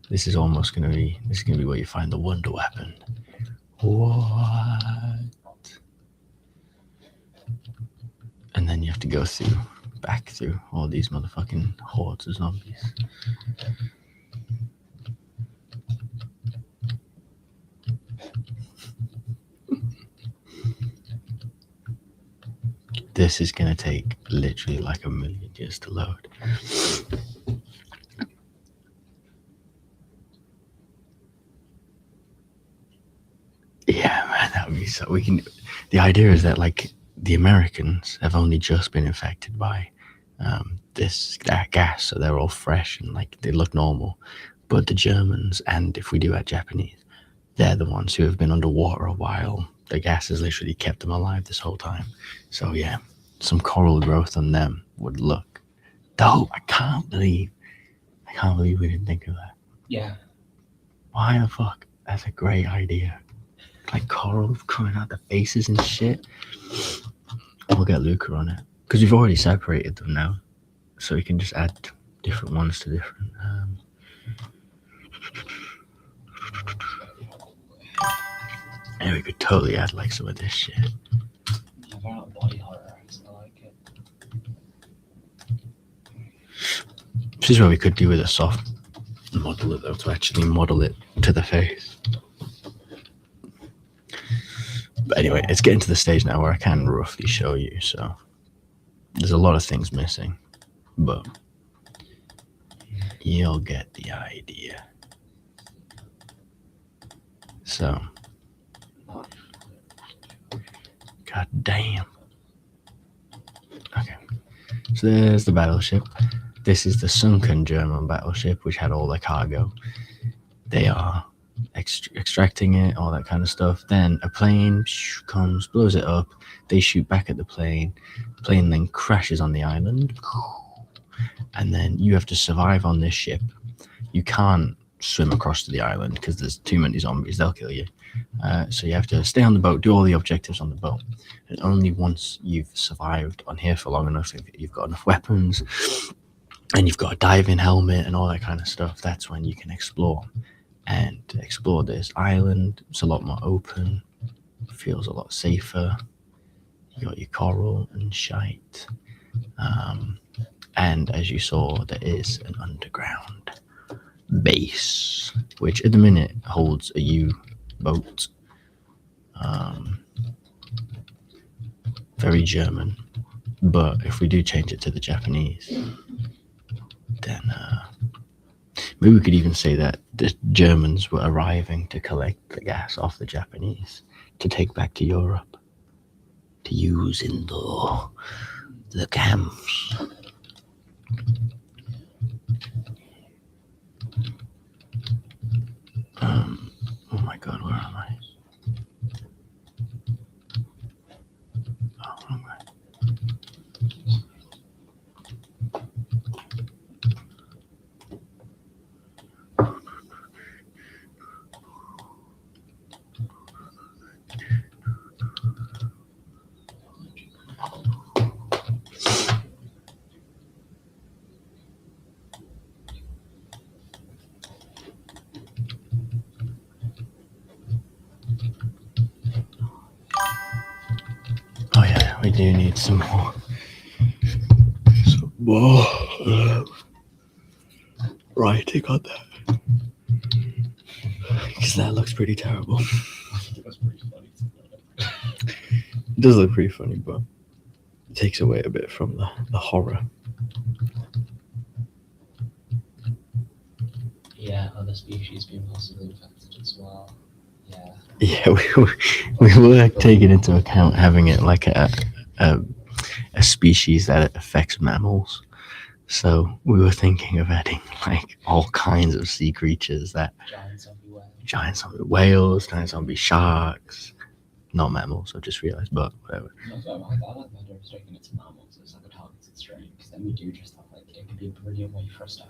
[SPEAKER 1] this is going to be where you find the wonder weapon. What? And then you have to go back through all these motherfucking hordes of zombies. This is going to take literally like a million years to load. Yeah, man, that would be so. The idea is that like the Americans have only just been infected by that gas, so they're all fresh and like they look normal. But the Germans, and if we do add Japanese, they're the ones who have been underwater a while. The gas has literally kept them alive this whole time. So yeah, some coral growth on them would look dope. I can't believe we didn't think of that.
[SPEAKER 2] Yeah.
[SPEAKER 1] Why the fuck? That's a great idea. Like coral coming out the faces and shit. We'll get Luca on it because we've already separated them now, so we can just add different ones to different. And we could totally add like some of this shit.
[SPEAKER 2] Yeah, they're not body horror, so I like it.
[SPEAKER 1] This is what we could do with a soft model it though, to actually model it to the face. But anyway, it's getting to the stage now where I can roughly show you, so there's a lot of things missing, but you'll get the idea. So, god damn. Okay, so there's the battleship. This is the sunken German battleship, which had all the cargo. They are extracting it, all that kind of stuff. Then a plane comes, blows it up. They shoot back at the plane. The plane then crashes on the island. And then you have to survive on this ship. You can't swim across to the island because there's too many zombies. They'll kill you. So you have to stay on the boat, do all the objectives on the boat. And only once you've survived on here for long enough, if you've got enough weapons and you've got a diving helmet and all that kind of stuff, that's when you can explore. And to explore this island, it's a lot more open, feels a lot safer. You got your coral and shite. And And as you saw, there is an underground base, which at the minute holds a U-boat. Very German. But if we do change it to the Japanese, then maybe we could even say that the Germans were arriving to collect the gas off the Japanese to take back to Europe to use in the camps. Oh my God, where am I? Oh, wrong way. Oh yeah, we do need some more. Writing on that. Because that looks pretty terrible.
[SPEAKER 2] It was pretty funny.
[SPEAKER 1] It does look pretty funny, but it takes away a bit from the horror.
[SPEAKER 2] Yeah, other species being possibly infected as well. Yeah.
[SPEAKER 1] Yeah, we were taking into account having it like a species that affects mammals. So we were thinking of adding like all kinds of sea creatures that giant zombie whales, giant zombie sharks, not mammals. I just realized, but whatever.
[SPEAKER 2] No, so I like the idea of taking it to mammals as like a targeted strain, because then we do just have like it could be a brilliant way for us to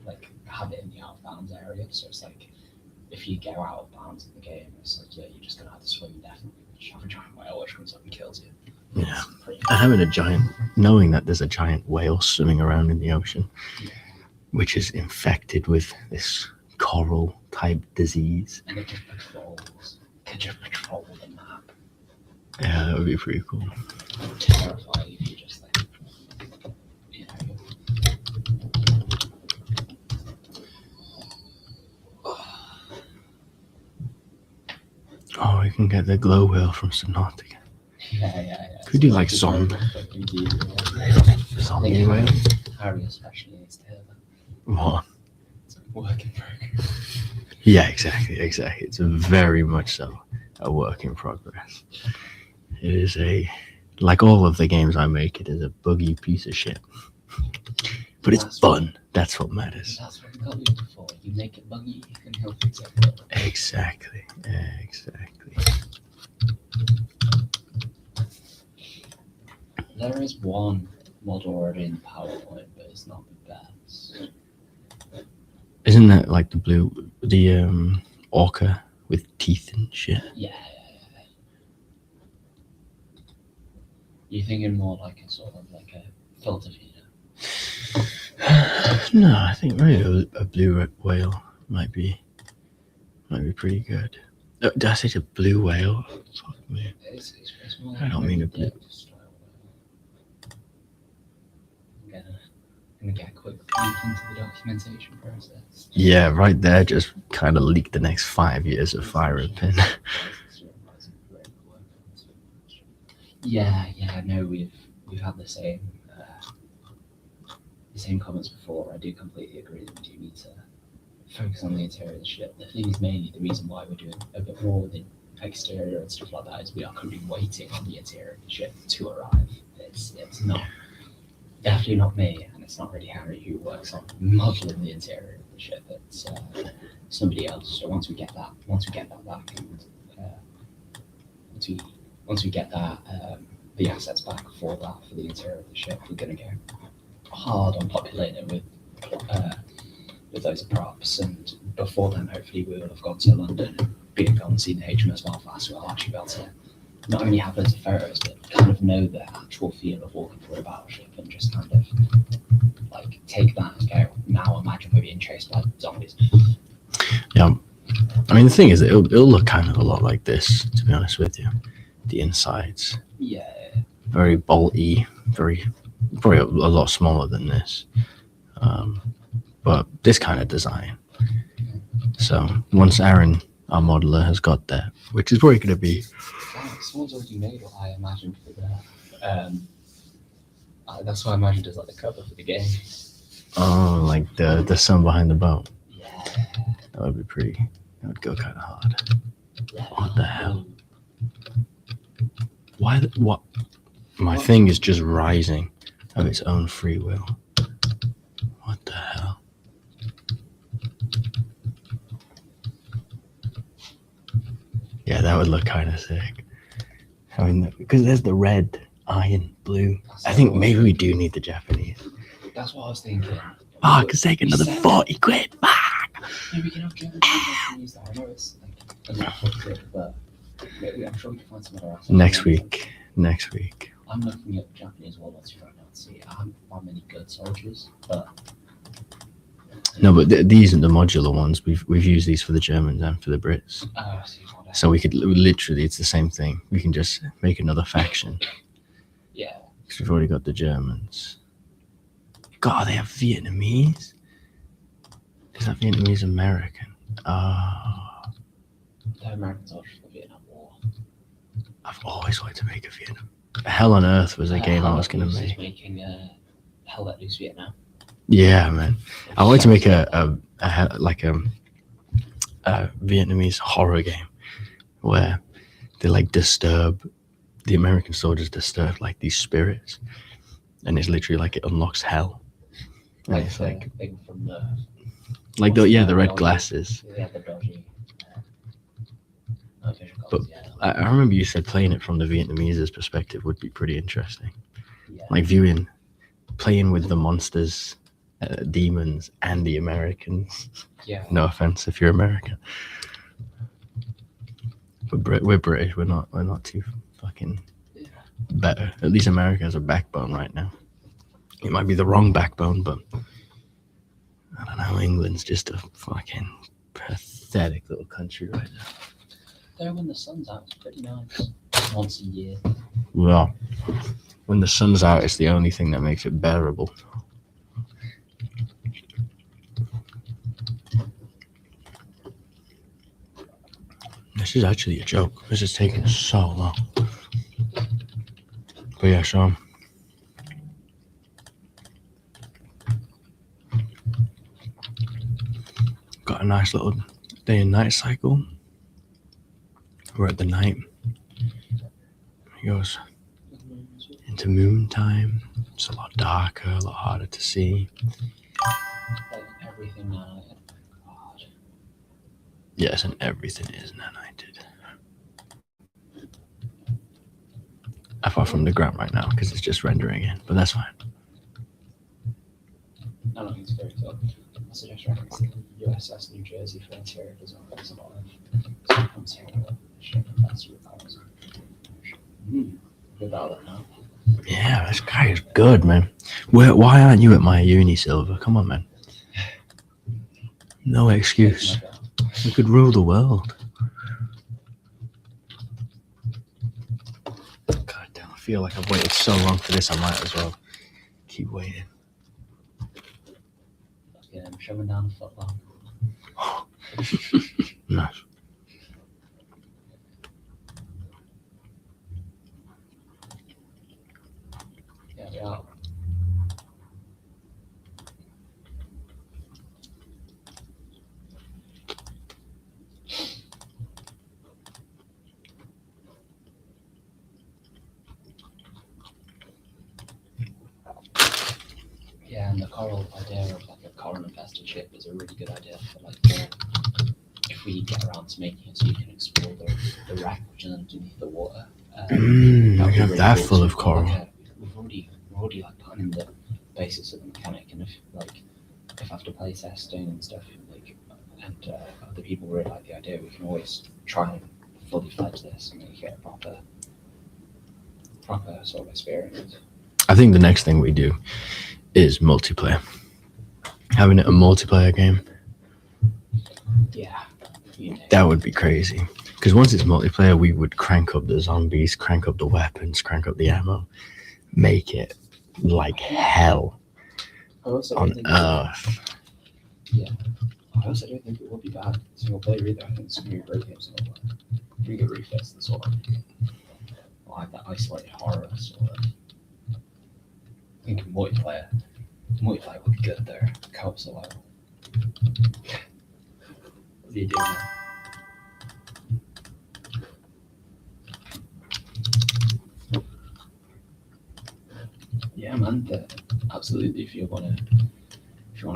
[SPEAKER 2] like have it in the out of bounds area. So it's like if you go out of bounds in the game, it's like yeah, you're just gonna have to swim indefinitely. You have a giant whale which comes up and kills you.
[SPEAKER 1] Yeah, and knowing that there's a giant whale swimming around in the ocean, which is infected with this coral type disease.
[SPEAKER 2] And it just patrol the map.
[SPEAKER 1] Yeah, that would be pretty cool.
[SPEAKER 2] Terrifying if you just like, you know.
[SPEAKER 1] Oh, we can get the glow whale from Subnautica.
[SPEAKER 2] Yeah.
[SPEAKER 1] Could do like zombie whale.
[SPEAKER 2] Harry especially needs to hear that.
[SPEAKER 1] What?
[SPEAKER 2] It's a work in progress.
[SPEAKER 1] Yeah, exactly. It's very much so a work in progress. It is like all of the games I make, it is a buggy piece of shit. But it's fun. That's what matters.
[SPEAKER 2] That's what we got you before. You make it buggy, you can help fix it.
[SPEAKER 1] Exactly.
[SPEAKER 2] There is one mod already in PowerPoint, but it's not the best.
[SPEAKER 1] Isn't that like the orca with teeth and shit?
[SPEAKER 2] Yeah. You're thinking more like a sort of like a filter feeder?
[SPEAKER 1] No, I think maybe a blue whale might be pretty good. Did I say a blue whale? Fuck me.
[SPEAKER 2] It's more
[SPEAKER 1] I don't mean a blue.
[SPEAKER 2] I'm gonna get a quick peek into the documentation process.
[SPEAKER 1] Yeah, right there just kind of leaked the next 5 years of FiringPin.
[SPEAKER 2] Yeah, no, we've had the same comments before. I do completely agree that we do need to focus on the interior of the ship. The thing is mainly the reason why we're doing a bit more with the exterior and stuff like that is we are currently waiting on the interior of the ship to arrive. It's not definitely not me, and it's not really Harry who works on modeling the interior of the ship. It's somebody else. So once we get that back, and once we get that the assets back for the interior of the ship, we're gonna go hard on populating it with those props. And before then, hopefully, we will have gone to London and gone and seen the HMS Belfast. We'll actually be able to not only have loads of photos, but kind of know the actual feel of walking through a battleship and just kind of like take that and go, now imagine we're being chased by zombies.
[SPEAKER 1] Yeah. I mean, the thing is, it'll look kind of a lot like this, to be honest with you. The insides.
[SPEAKER 2] Yeah.
[SPEAKER 1] Very bolty, very probably a lot smaller than this, but this kind of design. So once Aaron, our modeler, has got that, which is probably going to be
[SPEAKER 2] Someone's already made what I imagined for the. That's what I imagined as like the cover for the game.
[SPEAKER 1] like the sun behind the boat.
[SPEAKER 2] Yeah.
[SPEAKER 1] That would be pretty. That would go kind of hard. What the hell? Why? What? My thing is just rising of its own free will. What the hell? Yeah, that would look kind of sick. I mean, because there's the red, iron, blue. I think maybe we do need the Japanese.
[SPEAKER 2] That's what I was thinking.
[SPEAKER 1] Oh, I could take another 40 quid.
[SPEAKER 2] Maybe we can have German Japanese though. I know it's like a lot of quid, but maybe I'm sure we can find some other else.
[SPEAKER 1] Next week.
[SPEAKER 2] I'm looking at Japanese warlords right now to see. I haven't found many good soldiers, but
[SPEAKER 1] No, but these are the modular ones. We've used these for the Germans and for the Brits. So we could literally, it's the same thing. We can just make another faction.
[SPEAKER 2] Yeah.
[SPEAKER 1] Because we've already got the Germans. God, they have Vietnamese? Is that Vietnamese American? Oh.
[SPEAKER 2] The American soldiers for the Vietnam War.
[SPEAKER 1] I've always wanted to make a Vietnam. Hell on Earth was a game I was going to make.
[SPEAKER 2] Making Hell Let Loose Vietnam.
[SPEAKER 1] Yeah, man. I wanted to make a Vietnamese horror game where they like disturb, the American soldiers disturb like these spirits, and it's literally like it unlocks hell. And
[SPEAKER 2] Like
[SPEAKER 1] it's
[SPEAKER 2] the
[SPEAKER 1] like
[SPEAKER 2] thing from the
[SPEAKER 1] the red glasses.
[SPEAKER 2] Yeah, the dodgy.
[SPEAKER 1] But I remember you said playing it from the Vietnamese's perspective would be pretty interesting.
[SPEAKER 2] Yeah.
[SPEAKER 1] Like playing with the monsters, demons, and the Americans.
[SPEAKER 2] Yeah.
[SPEAKER 1] No offense if you're American. We're British. We're not too fucking better. At least America has a backbone right now. It might be the wrong backbone, but I don't know. England's just a fucking pathetic little country right now.
[SPEAKER 2] There when the sun's out, it's pretty nice. Once a year.
[SPEAKER 1] Well, when the sun's out, it's the only thing that makes it bearable. This is actually a joke. This is taking so long. But yeah, so got a nice little day and night cycle. We're at the night. It goes into moon time. It's a lot darker, a lot harder to see.
[SPEAKER 2] Like everything now. God.
[SPEAKER 1] Yes, and everything is nanited. Apart from the ground right now, because it's just rendering in, but that's fine.
[SPEAKER 2] No, it's very cool. I suggest referencing the USS New Jersey frontier as well. There's a lot of comes here. Without it now.
[SPEAKER 1] Yeah, this guy is good, man. Why aren't you at my uni, Silver? Come on, man. No excuse. We could rule the world. God damn, I feel like I've waited so long for this, I might as well keep waiting.
[SPEAKER 2] Yeah, I'm shoving down a foot long.
[SPEAKER 1] Nice.
[SPEAKER 2] Yeah, we are. Yeah, and the coral idea of like a coral infested ship is a really good idea for like if we get around to making it so you can explore the wreck which is underneath the water.
[SPEAKER 1] We have really that full of coral.
[SPEAKER 2] We've already like put in the basis of the mechanic, and if after play testing and stuff like and other people really like the idea, we can always try and fully fledge this and make it a proper sort of experience.
[SPEAKER 1] I think the next thing we do is multiplayer. Having it a multiplayer game.
[SPEAKER 2] Yeah.
[SPEAKER 1] That would be crazy. Because once it's multiplayer, we would crank up the zombies, crank up the weapons, crank up the ammo, make it like hell
[SPEAKER 2] I also
[SPEAKER 1] on
[SPEAKER 2] don't think
[SPEAKER 1] earth.
[SPEAKER 2] I also don't think it will be bad single player either. I think it's gonna be a great game single player. You get refits as well. I like that isolated horror sort of. I think multiplayer would be good there. Co-op survival. What do you do now? Yeah, man. Absolutely. If you wanna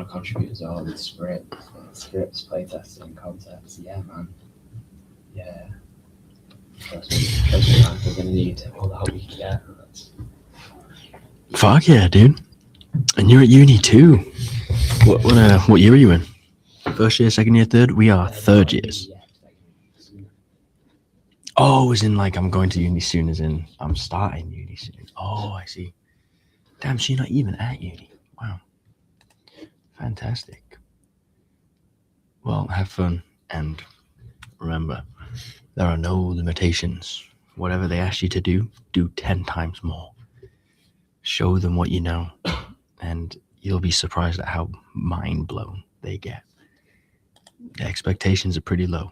[SPEAKER 2] contribute as well with scripts, playtesting, concepts, yeah, man. Yeah. Trust me, man. We're gonna need all the help we can get.
[SPEAKER 1] Fuck yeah, dude. And you're at uni too. What year are you in? First year, second year, third? We are third years. Oh, as in like I'm going to uni soon, as in I'm starting uni soon. Oh, I see. Damn, so you're not even at uni. Wow. Fantastic. Well, have fun and remember, there are no limitations. Whatever they ask you to do 10 times more. Show them what you know, and you'll be surprised at how mind blown they get. The expectations are pretty low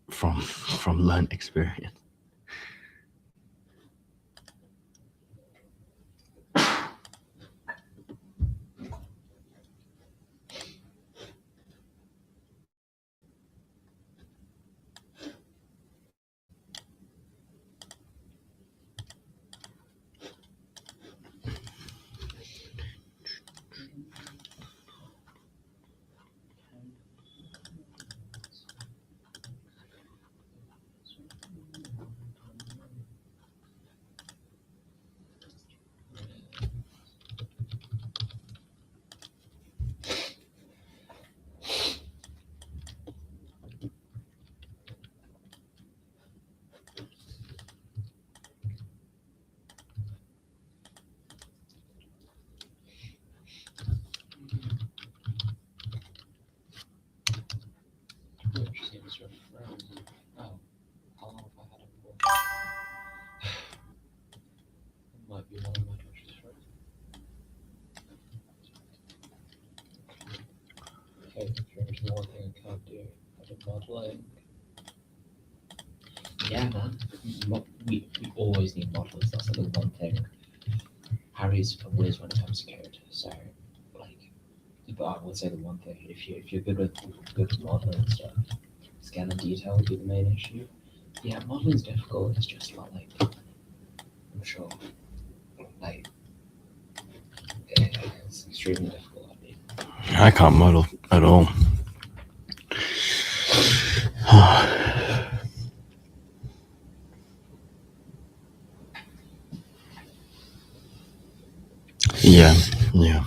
[SPEAKER 1] from learned experience.
[SPEAKER 2] Might be one of my Twitch's friends. Okay, there's one thing I can't do. I did modeling. Yeah, man. We always need models. That's like the one thing. Harry's a whiz when it comes to code. So, like, but I would say the one thing, if you're good with modeling and stuff, scan and detail would be the main issue. Yeah, modeling's difficult. It's just not like I'm sure, like it's extremely difficult. I mean,
[SPEAKER 1] I can't model at all. Yeah.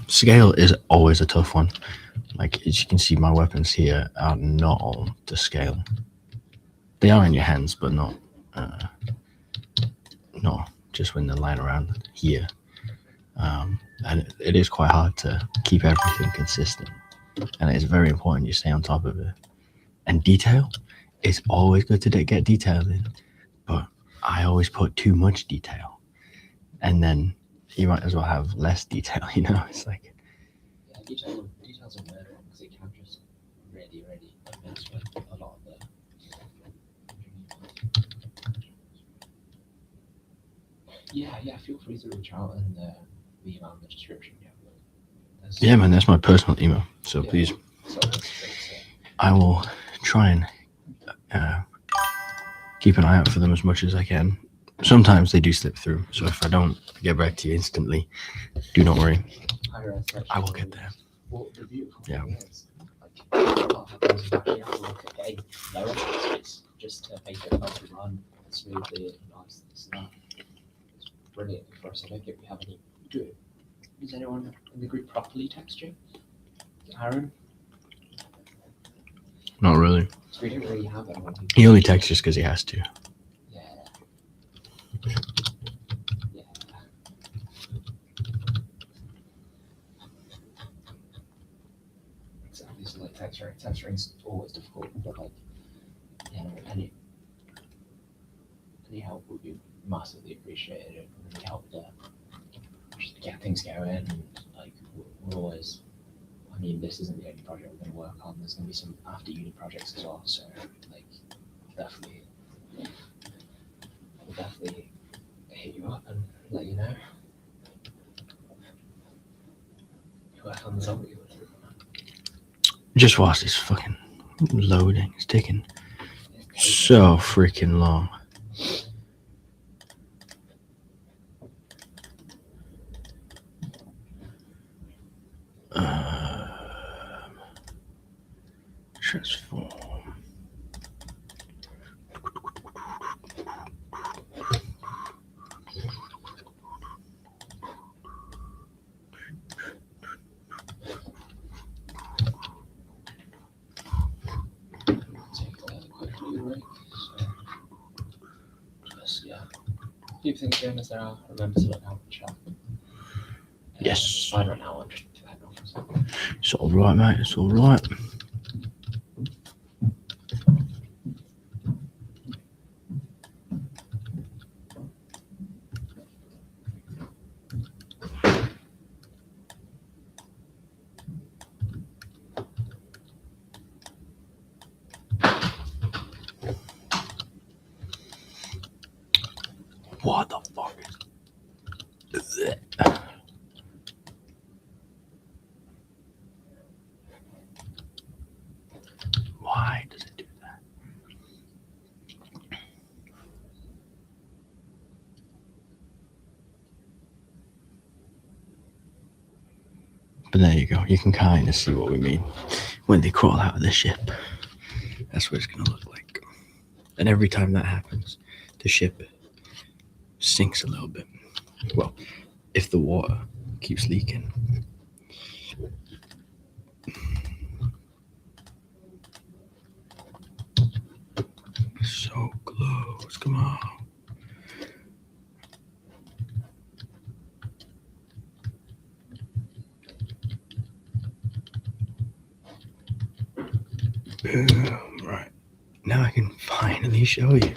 [SPEAKER 1] Scale is always a tough one. Like, as you can see, my weapons here are not all to scale. They are in your hands, but not just when they're lying around here. And it is quite hard to keep everything consistent. And it's very important you stay on top of it. And detail, it's always good to get detail in, but I always put too much detail. And then you might as well have less detail, It's like,
[SPEAKER 2] yeah, details are weird one because it can just really mess with a lot of the. Yeah. Feel free to reach out and the email in the description.
[SPEAKER 1] yeah, man, that's my personal email. So
[SPEAKER 2] Yeah.
[SPEAKER 1] please,
[SPEAKER 2] So that's great.
[SPEAKER 1] I will try and keep an eye out for them as much as I can. Sometimes they do slip through, so if I don't get back to you instantly, do not worry. I will get there.
[SPEAKER 2] Well, the beautiful
[SPEAKER 1] Yeah.
[SPEAKER 2] thing is, like, a lot of times you actually have to look at getting lower space just to make it help you run smoothly and nice. It's brilliant for us. I don't think we have any. Does anyone in the group properly text you? Aaron?
[SPEAKER 1] Not really.
[SPEAKER 2] So we don't really have anyone.
[SPEAKER 1] He only texts just because he has to.
[SPEAKER 2] Yeah. Exactly. So like texturing's always difficult, but like, any help would be massively appreciated. It would really help to just get things going. And like we're always, I mean, this isn't the only project we're going to work on. There's going to be some after uni projects as well. So like we'll definitely hit you up and let you know. Work on the zombie.
[SPEAKER 1] Just whilst it's fucking loading, it's taking so freaking long. Transform.
[SPEAKER 2] Keep things going as they are. Remember to look out the chat.
[SPEAKER 1] Yes.
[SPEAKER 2] It's fine right now. I'm just heading off for a second.
[SPEAKER 1] It's all right, mate. It's all right. What the fuck is it? Why does it do that? But there you go. You can kind of see what we mean when they crawl out of the ship. That's what it's going to look like. And every time that happens, the ship sinks a little bit. Well, if the water keeps leaking. So close. Come on. Right. Now I can finally show you.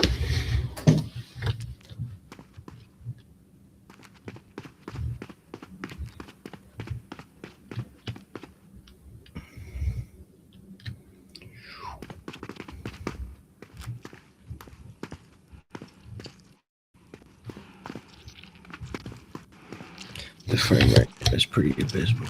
[SPEAKER 1] The frame rate is pretty abysmal.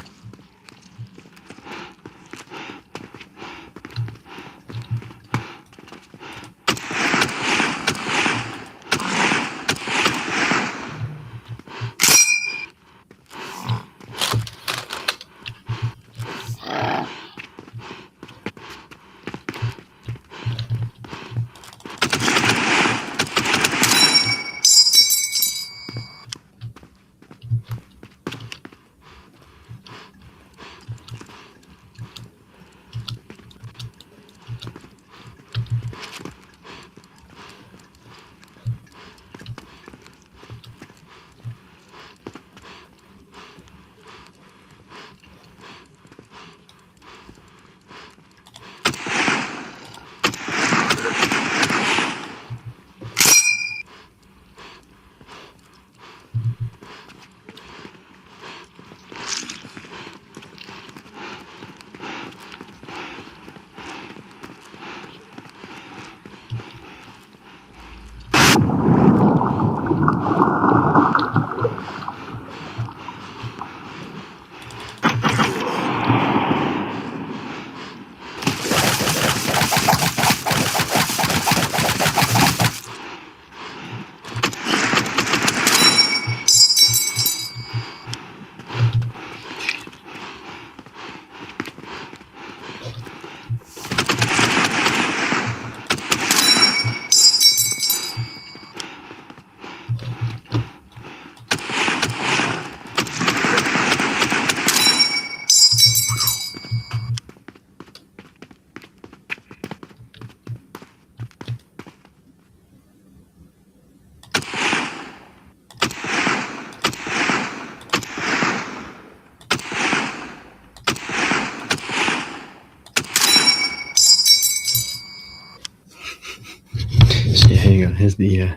[SPEAKER 1] So here you go. Here's the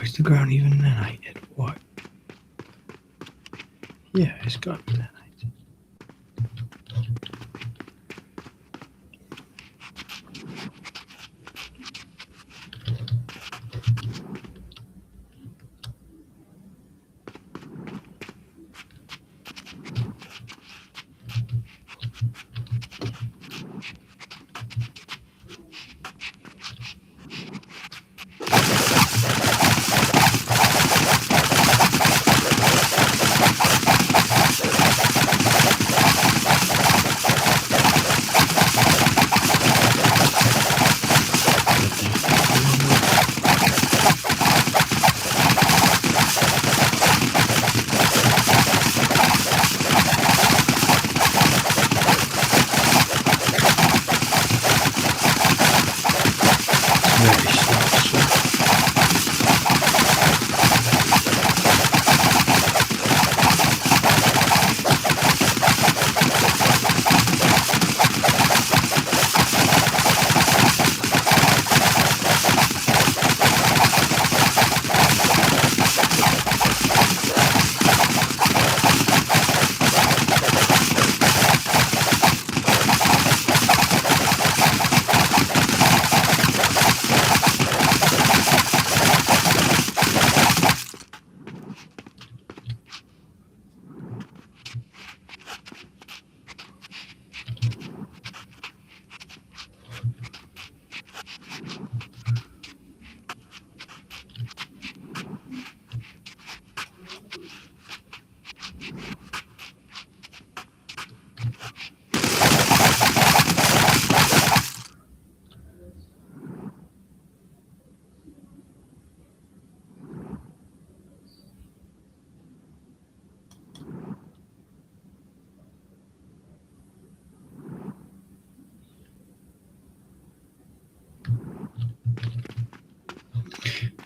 [SPEAKER 1] is the ground even nanited? What? Yeah, it's got to be nanited. Very slow.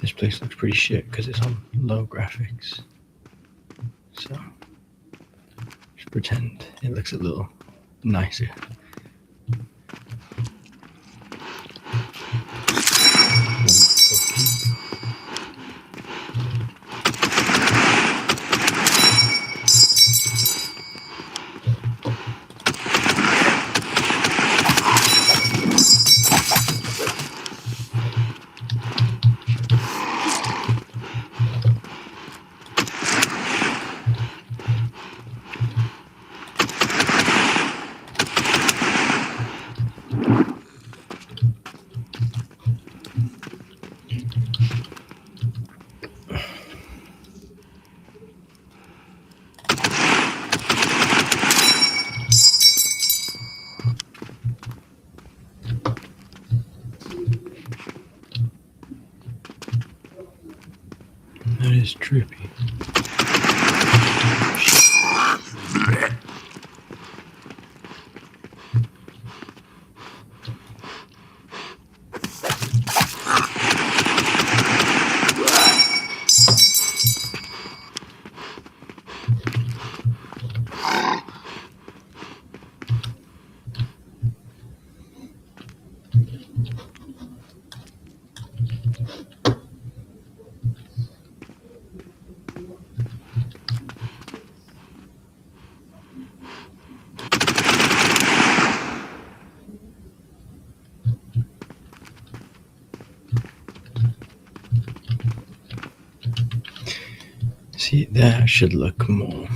[SPEAKER 1] This place looks pretty shit because it's on low graphics. So just pretend it looks a little nicer. That is trippy. See, that should look more.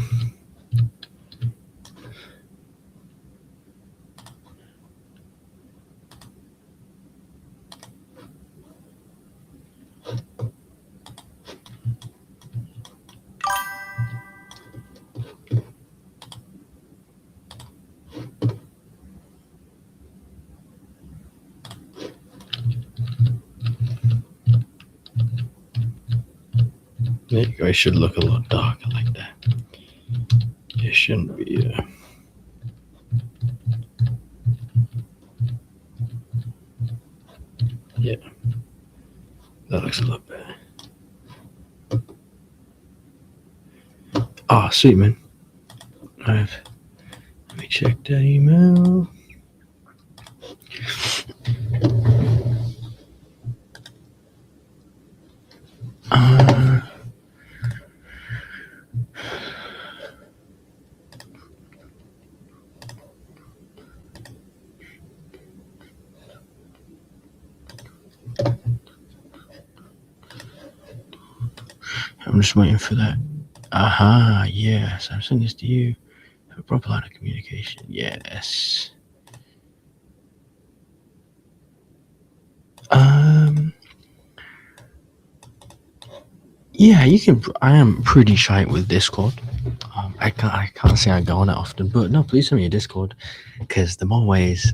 [SPEAKER 1] There you go. It should look a lot darker like that. It shouldn't be. Yeah, that looks a lot better. Ah, sweet man. Let me check that email. I'm just waiting for that. Aha, yes. I'm sending this to you. Have a proper line of communication. Yes. Yeah, you can. I am pretty shy with Discord. I can't say I go on it often, but no, please send me a Discord, because the more ways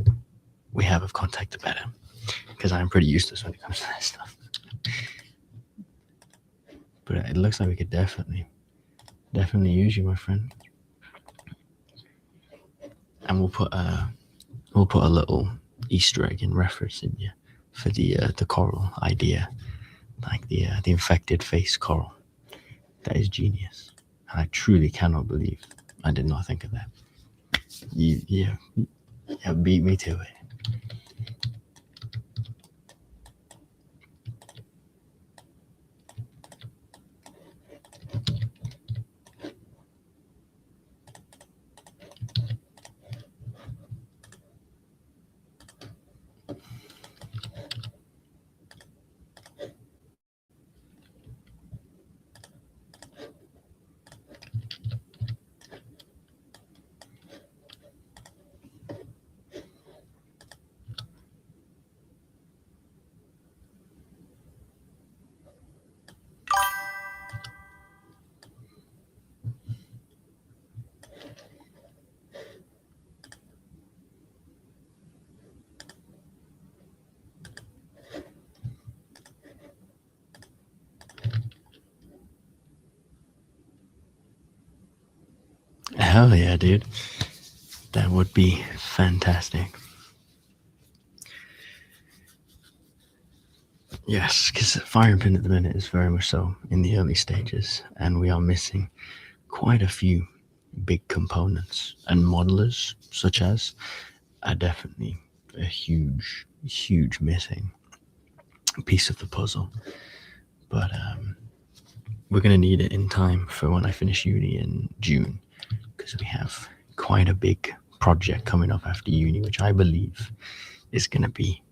[SPEAKER 1] we have of contact, the better. Because I'm pretty useless when it comes to that stuff. But it looks like we could definitely use you, my friend. And we'll put a little Easter egg in reference in you for the coral idea, like the infected face coral. That is genius. And I truly cannot believe I did not think of that. You beat me to it. Hell yeah, dude. That would be fantastic. Yes, because FiringPin at the minute is very much so in the early stages, and we are missing quite a few big components, and modelers such as are definitely a huge missing piece of the puzzle. But we're going to need it in time for when I finish uni in June, because we have quite a big project coming up after uni, which I believe is going to be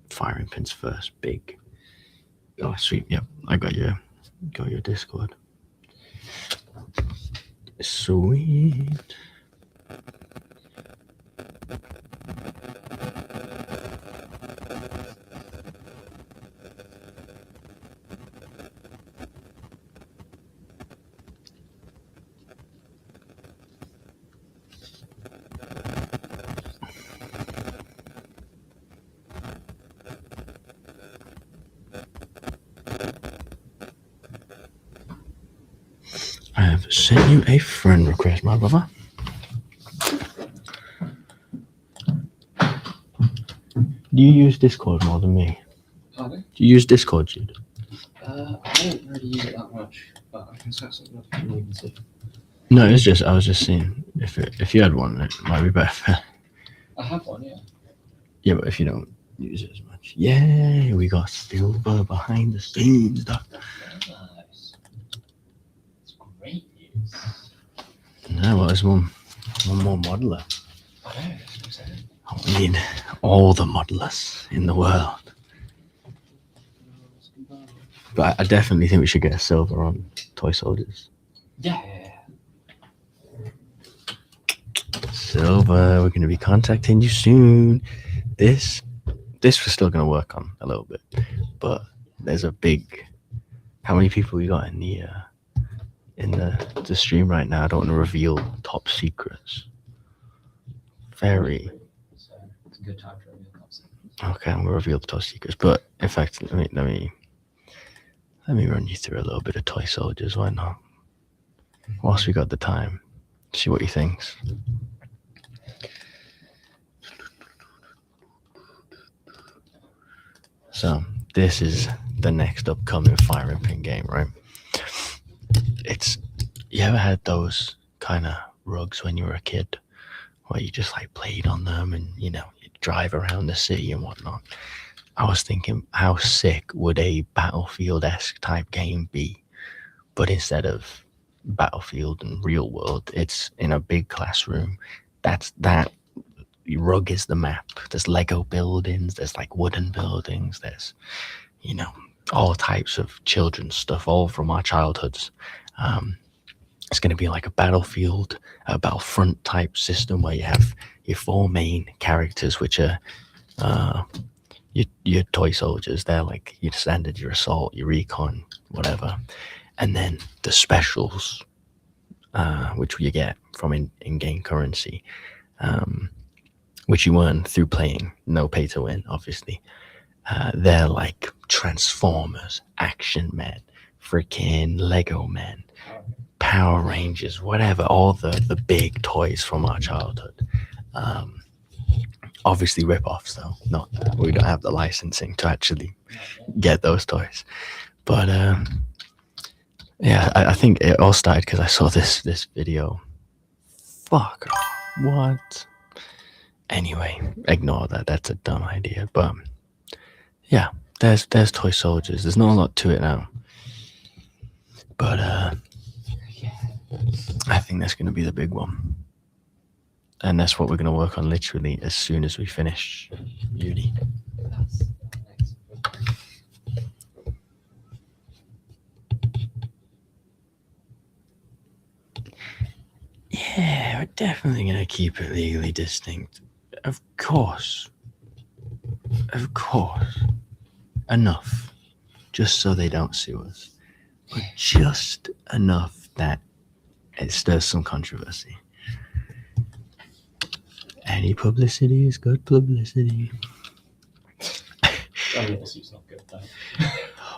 [SPEAKER 1] FiringPin's first big. Oh, sweet. Yep, I got your Discord. Sweet. I have sent you a friend request, my brother. Do you use Discord more than me?
[SPEAKER 2] Pardon?
[SPEAKER 1] Do you use Discord, Jude?
[SPEAKER 2] I don't really use it that much, but I can set something up if you need me to.
[SPEAKER 1] No, it's just I was just seeing if you had one, it might be better.
[SPEAKER 2] I have one, yeah.
[SPEAKER 1] Yeah, but if you don't use it as much, yeah, we got Silver behind the scenes, doc.
[SPEAKER 2] Nice. It's great news.
[SPEAKER 1] No, well, there's one more modeler.
[SPEAKER 2] I know. That's exciting.
[SPEAKER 1] We need all the modelers in the world. But I definitely think we should get a Silver on Toy Soldiers.
[SPEAKER 2] Yeah.
[SPEAKER 1] Silver, we're going to be contacting you soon. This we're still going to work on a little bit, but there's a big. How many people we got in the stream right now? I don't want to reveal top secrets. Very.
[SPEAKER 2] So it's a good time to reveal top secrets.
[SPEAKER 1] Okay, I'm going to reveal the top secrets, but in fact, let me run you through a little bit of Toy Soldiers. Why not? Whilst we got the time, see what he thinks. So this is the next upcoming FiringPin game, right? You ever had those kind of rugs when you were a kid, where you just like played on them and you drive around the city and whatnot? I was thinking, how sick would a Battlefield-esque type game be? But instead of Battlefield and real world, it's in a big classroom. That rug is the map. There's Lego buildings, there's like wooden buildings, there's, you know, all types of children's stuff, all from our childhoods. It's going to be like a Battlefield, a Battlefront type system where you have your four main characters, which are your toy soldiers. They're like your standard, your assault, your recon, whatever. And then the specials, which you get from in-game currency, which you earn through playing, no pay to win, obviously. They're like Transformers, Action Men, freaking Lego Men, Power Rangers, whatever, all the big toys from our childhood. Obviously rip-offs though, not we don't have the licensing to actually get those toys. But yeah, I think it all started because I saw this video. Fuck, what? Anyway, ignore that. That's a dumb idea. But yeah, there's toy soldiers. There's not a lot to it now. But I think that's going to be the big one. And that's what we're going to work on literally as soon as we finish uni.
[SPEAKER 2] That's next.
[SPEAKER 1] Yeah, we're definitely going to keep it legally distinct. Of course. Of course. Enough. Just so they don't sue us. But just enough that it stirs some controversy. Any publicity is good publicity.
[SPEAKER 2] A lawsuit's not good though.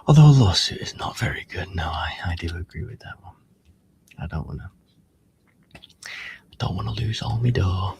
[SPEAKER 1] Although a lawsuit is not very good, no, I do agree with that one. I don't wanna lose all me dough.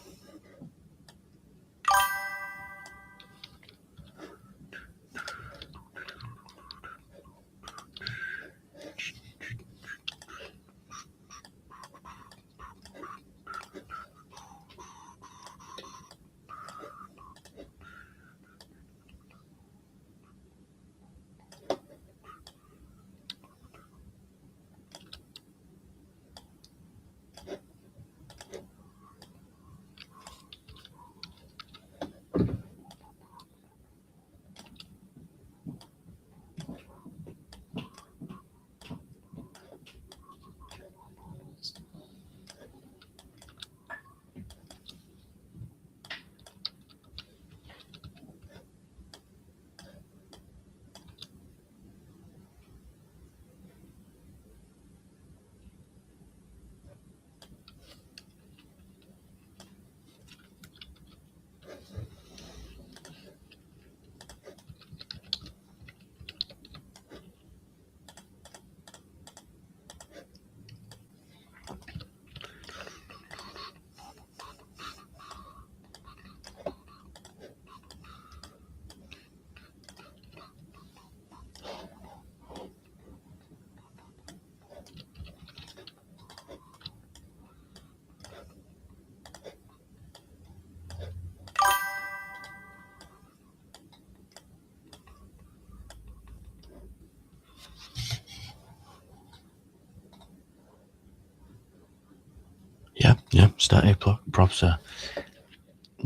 [SPEAKER 1] Yeah, starting props are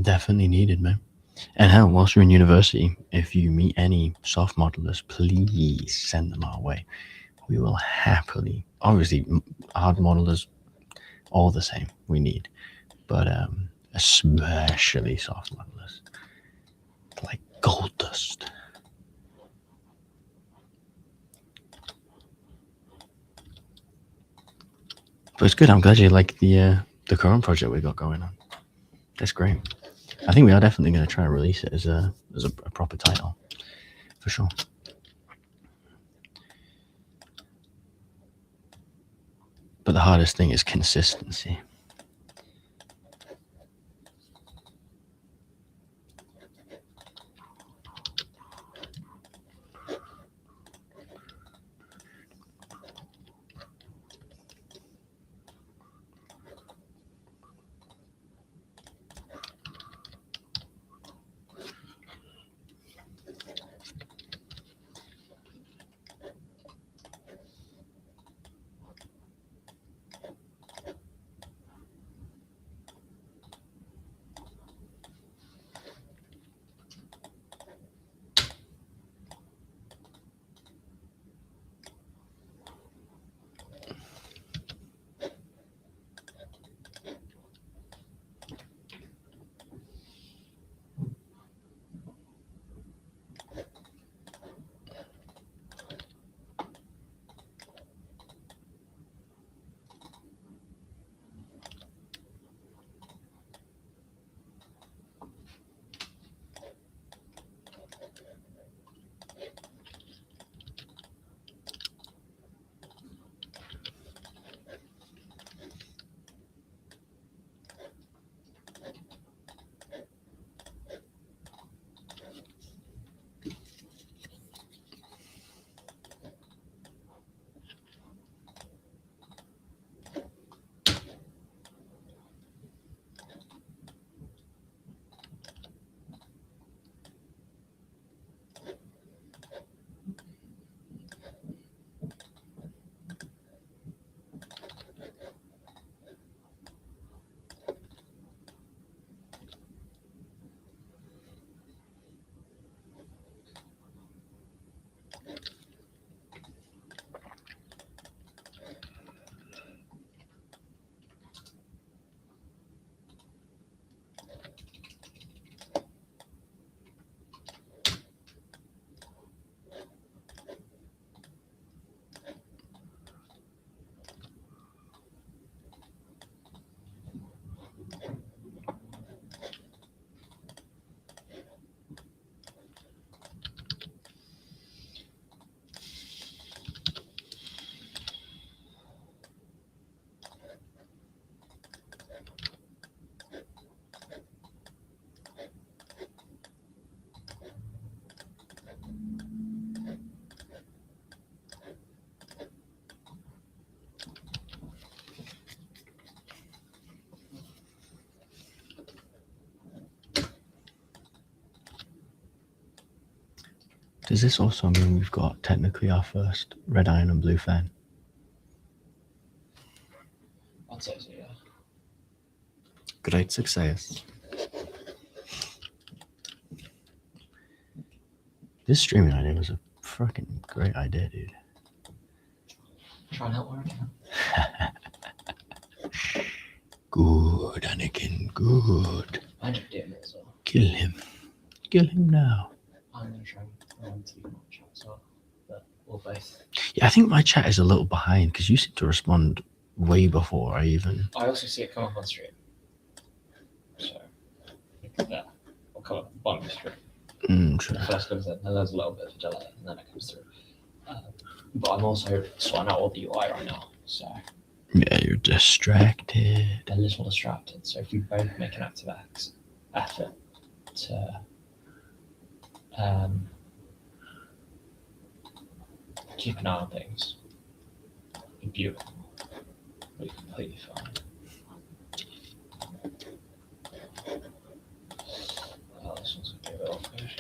[SPEAKER 1] definitely needed, man. And hell, whilst you're in university, if you meet any soft modelers, please send them our way. We will happily, obviously, hard modelers, all the same, we need. But especially soft modelers. Like gold dust. But it's good. I'm glad you like the current project we got going on. That's great. I think we are definitely going to try and release it as a proper title, for sure. But the hardest thing is consistency. Does this also mean we've got technically our first red iron and blue fan?
[SPEAKER 2] I'd say so, yeah.
[SPEAKER 1] Great success. This streaming idea was a fucking great idea, dude.
[SPEAKER 2] Try and help where I can.
[SPEAKER 1] Good, Anakin, good.
[SPEAKER 2] Magic doing it as well.
[SPEAKER 1] Kill him. Kill him now.
[SPEAKER 2] I'm going to try and run to my chat as well. But we'll both.
[SPEAKER 1] Yeah, I think my chat is a little behind because you seem to respond way before I even.
[SPEAKER 2] I also see it come up on stream. So, yeah, it'll come up at the bottom of the stream.
[SPEAKER 1] True.
[SPEAKER 2] It first comes in, and there's a little bit of a delay, and then it comes through. But I'm also sorting out all the UI right now, so.
[SPEAKER 1] Yeah, you're distracted.
[SPEAKER 2] A little distracted. So if we both make an active effort to keep an eye on things, it'd be beautiful. We're completely fine. Oh, this one's gonna be a bit awkward.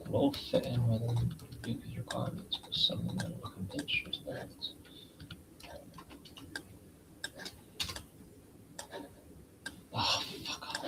[SPEAKER 2] Will fit in within Google's requirements, but something that will look a bit transparent. Oh, fuck off.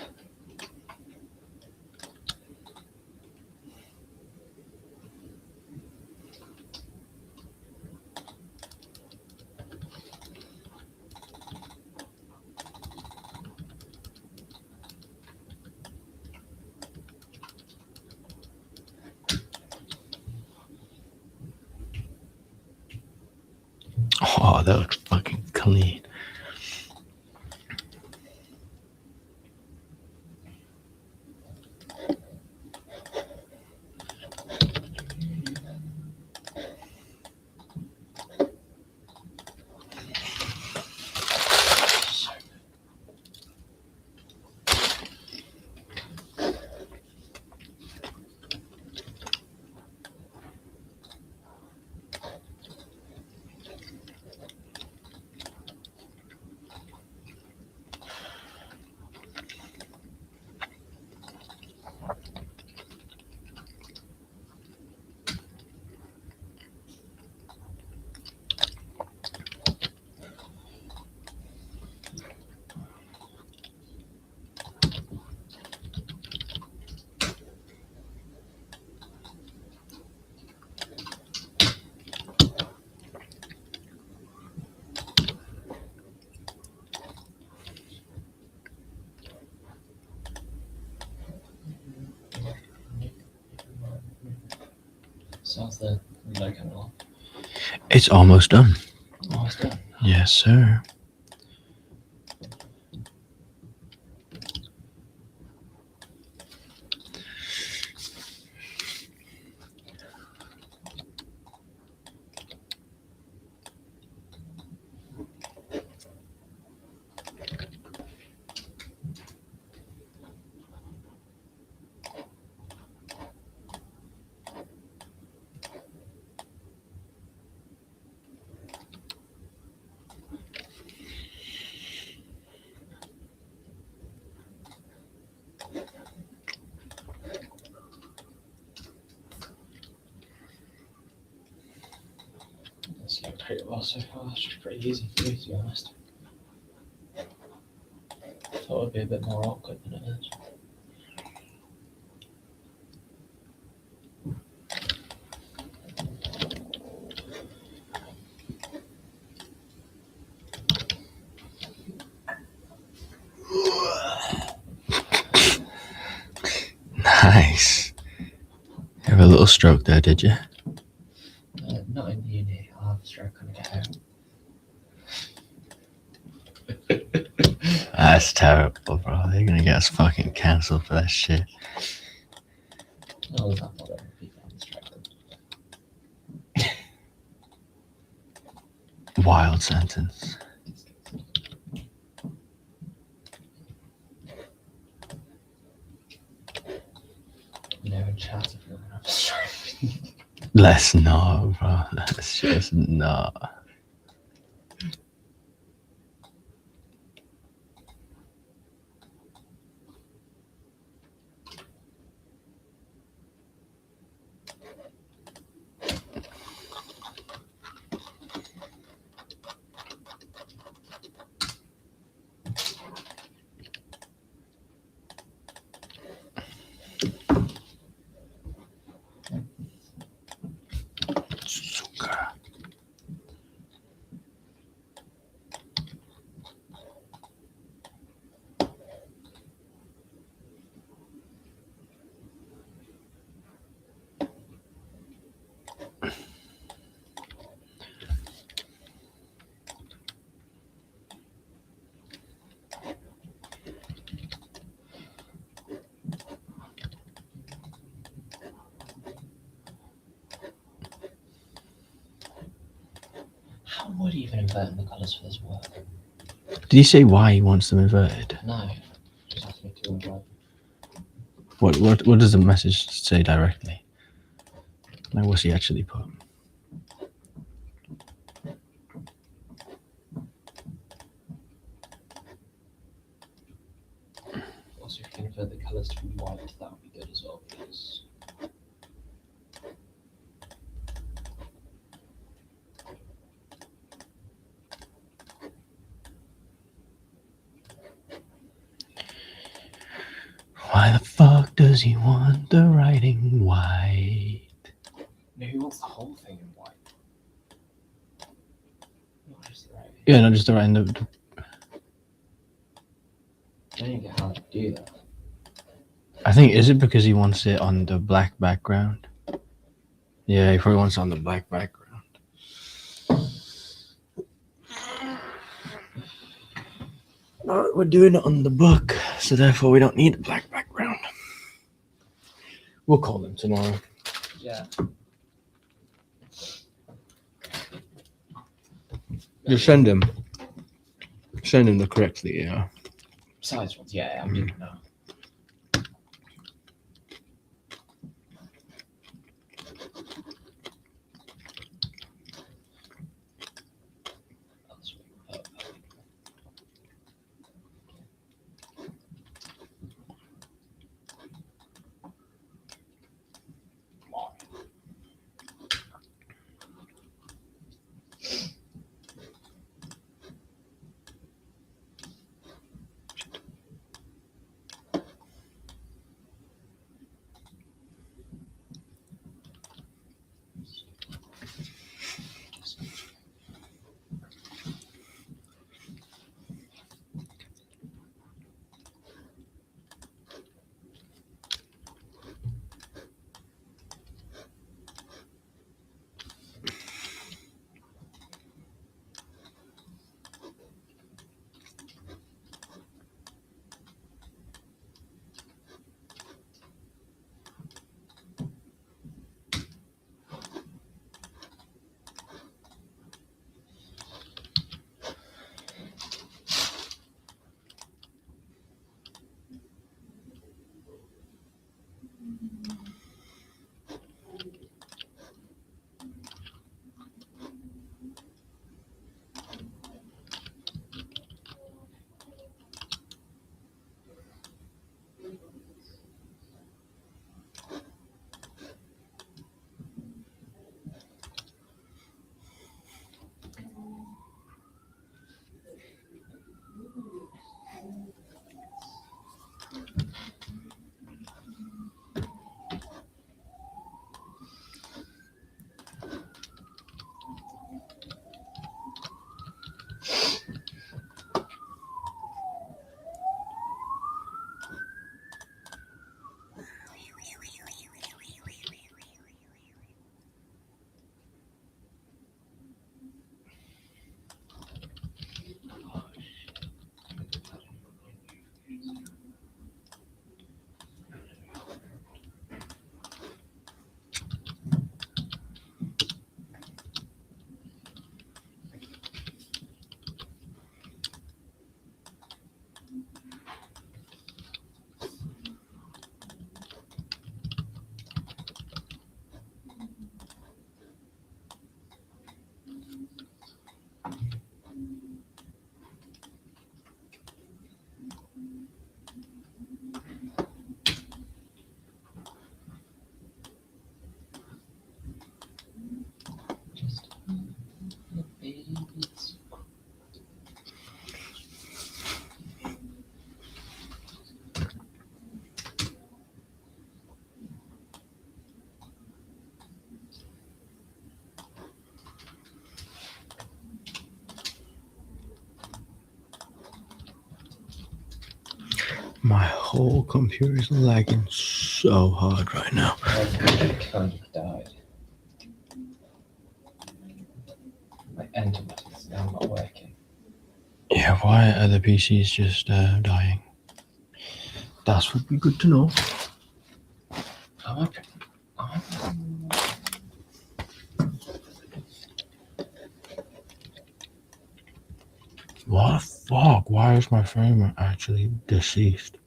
[SPEAKER 1] Oh, that looks fucking clean.
[SPEAKER 2] So how's the logo coming along?
[SPEAKER 1] It's almost done.
[SPEAKER 2] Almost done.
[SPEAKER 1] Yes, sir.
[SPEAKER 2] It's going pretty well so far. It's just pretty easy to do, to be honest. Thought it would be a bit more awkward than it is.
[SPEAKER 1] Nice. You have a little stroke there, did you?
[SPEAKER 2] Not in uni. I'll have a stroke when I get home.
[SPEAKER 1] That's terrible, bro. They're gonna get us fucking cancelled for that shit.
[SPEAKER 2] No, there's not bothering people. I'm distracted.
[SPEAKER 1] Wild sentence.
[SPEAKER 2] in chat if you're gonna have to stream.
[SPEAKER 1] Let's not, bro. Let's just not. Suka.
[SPEAKER 2] How would he even invert the colours for this work?
[SPEAKER 1] Did he say why he wants them inverted?
[SPEAKER 2] No, just asked me to invert.
[SPEAKER 1] What does the message say directly? Like, what's he actually put?
[SPEAKER 2] Also, if you can invert the colours to white, that would be good as well, please.
[SPEAKER 1] Why the fuck does he want the writing white?
[SPEAKER 2] No, who wants the whole thing in white? Not just the writing.
[SPEAKER 1] Yeah, not just the writing.
[SPEAKER 2] I don't even get how to do that.
[SPEAKER 1] I think, is it because he wants it on the black background? Yeah, he probably wants it on the black background. But we're doing it on the book, so therefore we don't need a black background. We'll call him tomorrow.
[SPEAKER 2] Yeah.
[SPEAKER 1] Just send him. Send him the correctly, yeah.
[SPEAKER 2] Size ones, yeah, I'm doing it now. That's really perfect. Wow.
[SPEAKER 1] My whole computer is lagging so hard right now.
[SPEAKER 2] I kind of died. My internet is now not working.
[SPEAKER 1] Yeah, why are the PCs just dying? That would be good to know. What the fuck? Why is my frame rate actually deceased?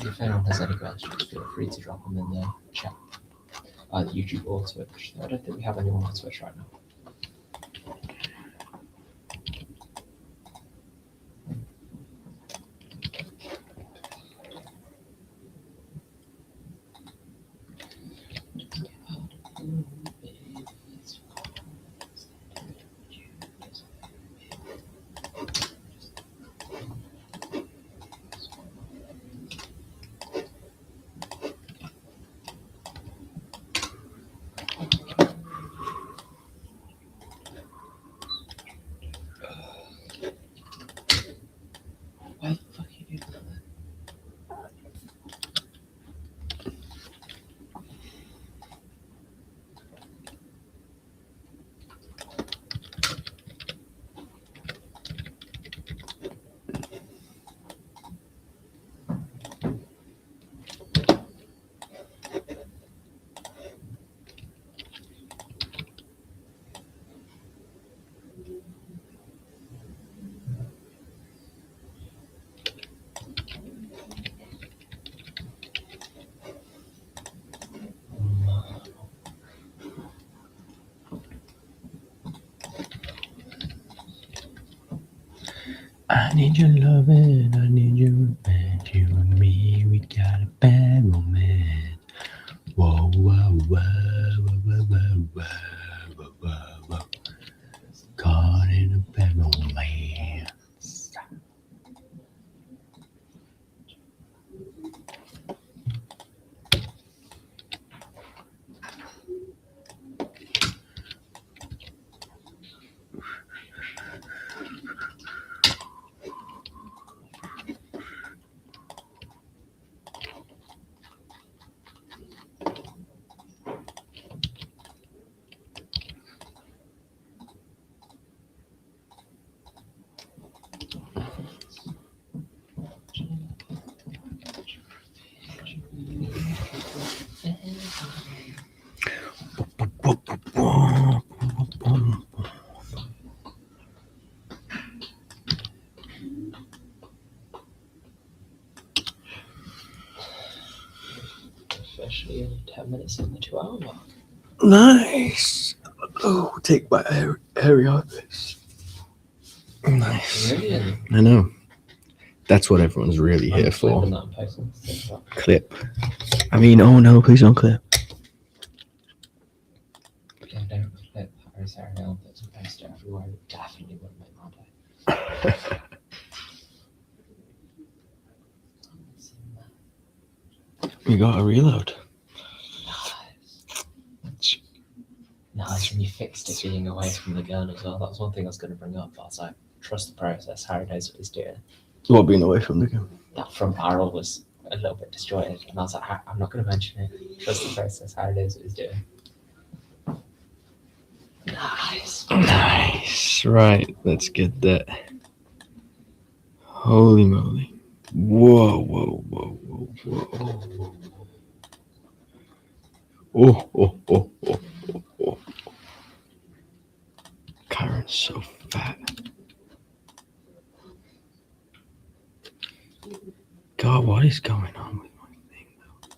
[SPEAKER 2] If anyone has any questions, feel free to drop them in the chat. Either YouTube or Twitch. I don't think we have anyone on Twitch right now. Why the fuck are you doing that?
[SPEAKER 1] I need your loving, I need your romance. You and me, we got a bad romance. Whoa, whoa, whoa, whoa, whoa, whoa, whoa, whoa, whoa. Caught in a bad romance.
[SPEAKER 2] Officially 10 minutes in the 2 hour mark.
[SPEAKER 1] Nice. Oh, take my hairy office. Nice.
[SPEAKER 2] Really?
[SPEAKER 1] I know. That's what everyone's really here for.
[SPEAKER 2] That and posting stuff.
[SPEAKER 1] Clip. I mean, oh no, please don't clip.
[SPEAKER 2] Yeah, don't clip Harry's hair outfits and post it everywhere. It definitely wouldn't make my day.
[SPEAKER 1] You got a reload.
[SPEAKER 2] Nice, and you fixed it being away from the gun as well. That was one thing I was going to bring up. I was like, trust the process. Harry knows what he's doing.
[SPEAKER 1] What, being away from the gun?
[SPEAKER 2] That front barrel was a little bit disjointed, and I was like, I'm not going to mention it. Trust the process, how it is, what it's doing. Nice.
[SPEAKER 1] Nice. Right, let's get that. Holy moly. Whoa, whoa, whoa, whoa, whoa. Oh, oh, oh, oh, oh, oh. Kyron's so fat. God, what is going on with my thing, though?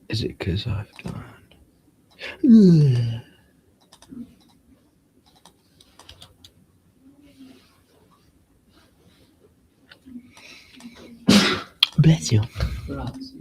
[SPEAKER 1] Is it because I've done... Bless you.
[SPEAKER 2] Relax.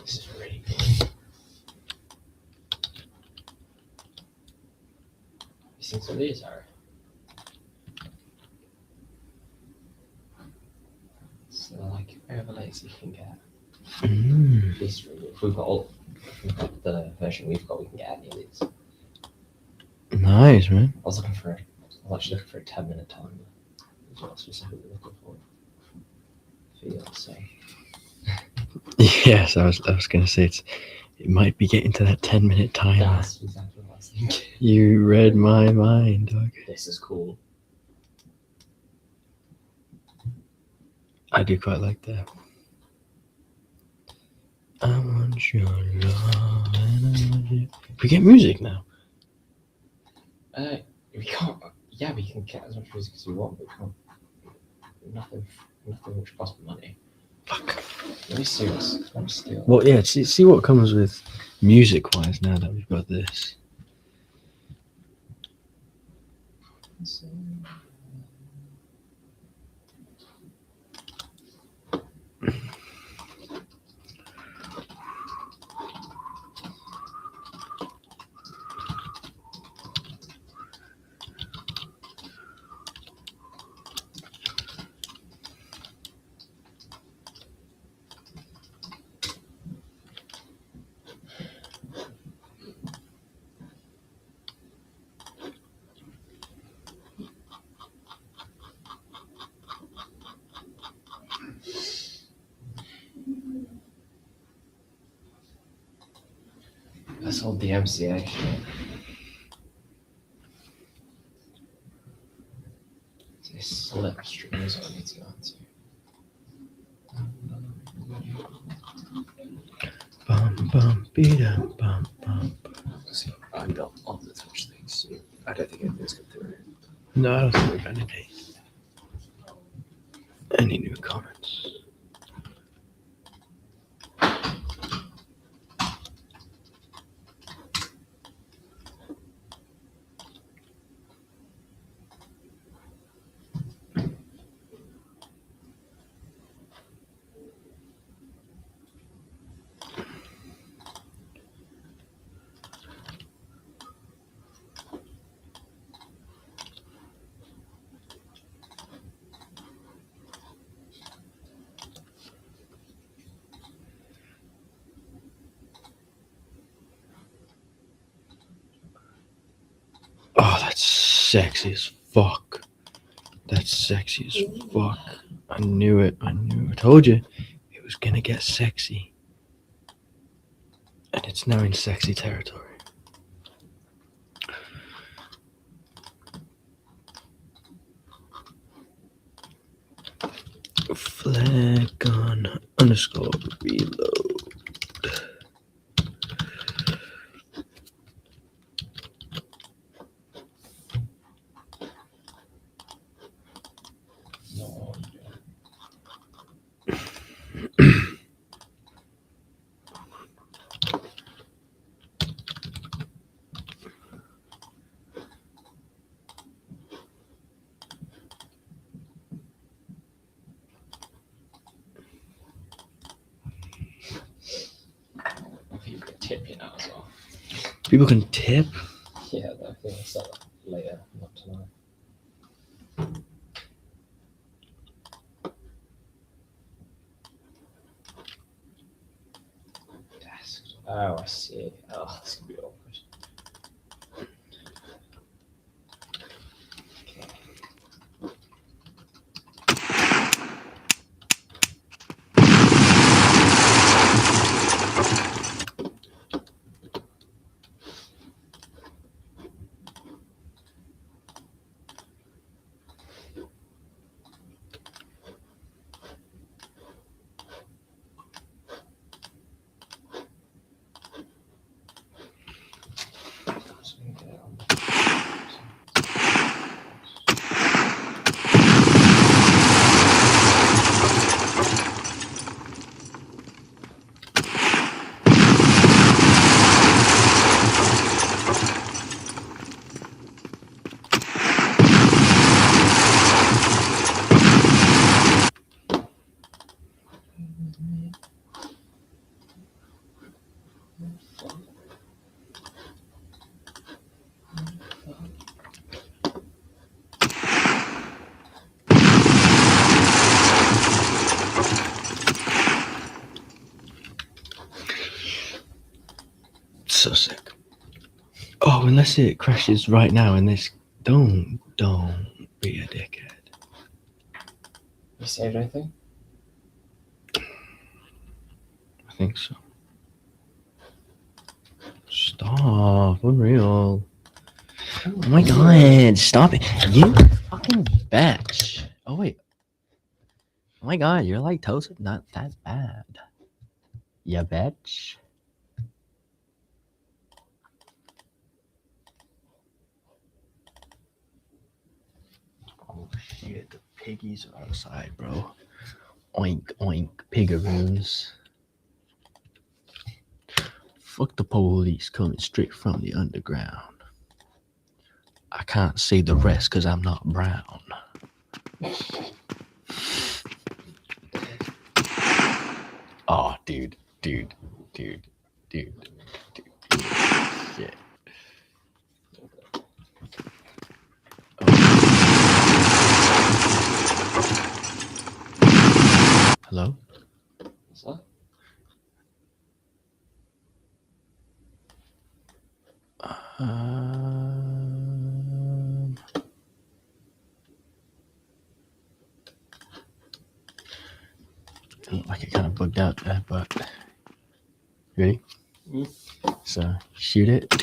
[SPEAKER 2] This is really cool. These things are these are. So like overlays you can get. These if we've got the version we've got, we can get any of these.
[SPEAKER 1] Nice, man.
[SPEAKER 2] I was actually looking for a 10-minute timer. That's what I was specifically looking for. So.
[SPEAKER 1] Yes, I was going to say it might be getting to that 10-minute timer.
[SPEAKER 2] That's exactly what I was thinking.
[SPEAKER 1] You read my mind, dog.
[SPEAKER 2] This is cool.
[SPEAKER 1] I do quite like that. I want your love and I want you. We get music now.
[SPEAKER 2] We can't. Yeah, we can get as much music as we want, but we can't. Nothing which costs money.
[SPEAKER 1] Fuck.
[SPEAKER 2] Let me see what's I'm still.
[SPEAKER 1] Well, yeah. See what comes with music-wise now that we've got this.
[SPEAKER 2] I sold the MCA shit. It's slipstream is what I need to go into.
[SPEAKER 1] Bum bum beat bum bum.
[SPEAKER 2] See, I'm not on the Twitch thing, so I don't think anything's come through.
[SPEAKER 1] No, I don't think we've got any new comments. Oh, that's sexy as fuck. That's sexy as fuck. I knew it. I told you. It was gonna get sexy. And it's now in sexy territory. Flag on underscore reload.
[SPEAKER 2] No. People get tip, you know, as well.
[SPEAKER 1] People can tip.
[SPEAKER 2] Yeah, I think I'll set that later, not tonight. Desk. Oh, I see. Oh, this could be awkward. Okay. Just gonna get it on.
[SPEAKER 1] So sick. Oh, unless it crashes right now and this. Don't be a dickhead.
[SPEAKER 2] You saved anything?
[SPEAKER 1] I think so. Stop. Unreal. Oh my god. Stop it. You fucking bitch. Oh wait. Oh my god, you're like toasted. Not that bad. Ya bitch. Oh shit, the piggies are outside, bro. Oink oink pigaroos. Fuck the police coming straight from the underground. I can't say the rest because I'm not brown. Oh, dude. Shit. Hello?
[SPEAKER 2] What's that?
[SPEAKER 1] It looked like it kind of bugged out there, but ready? So shoot it,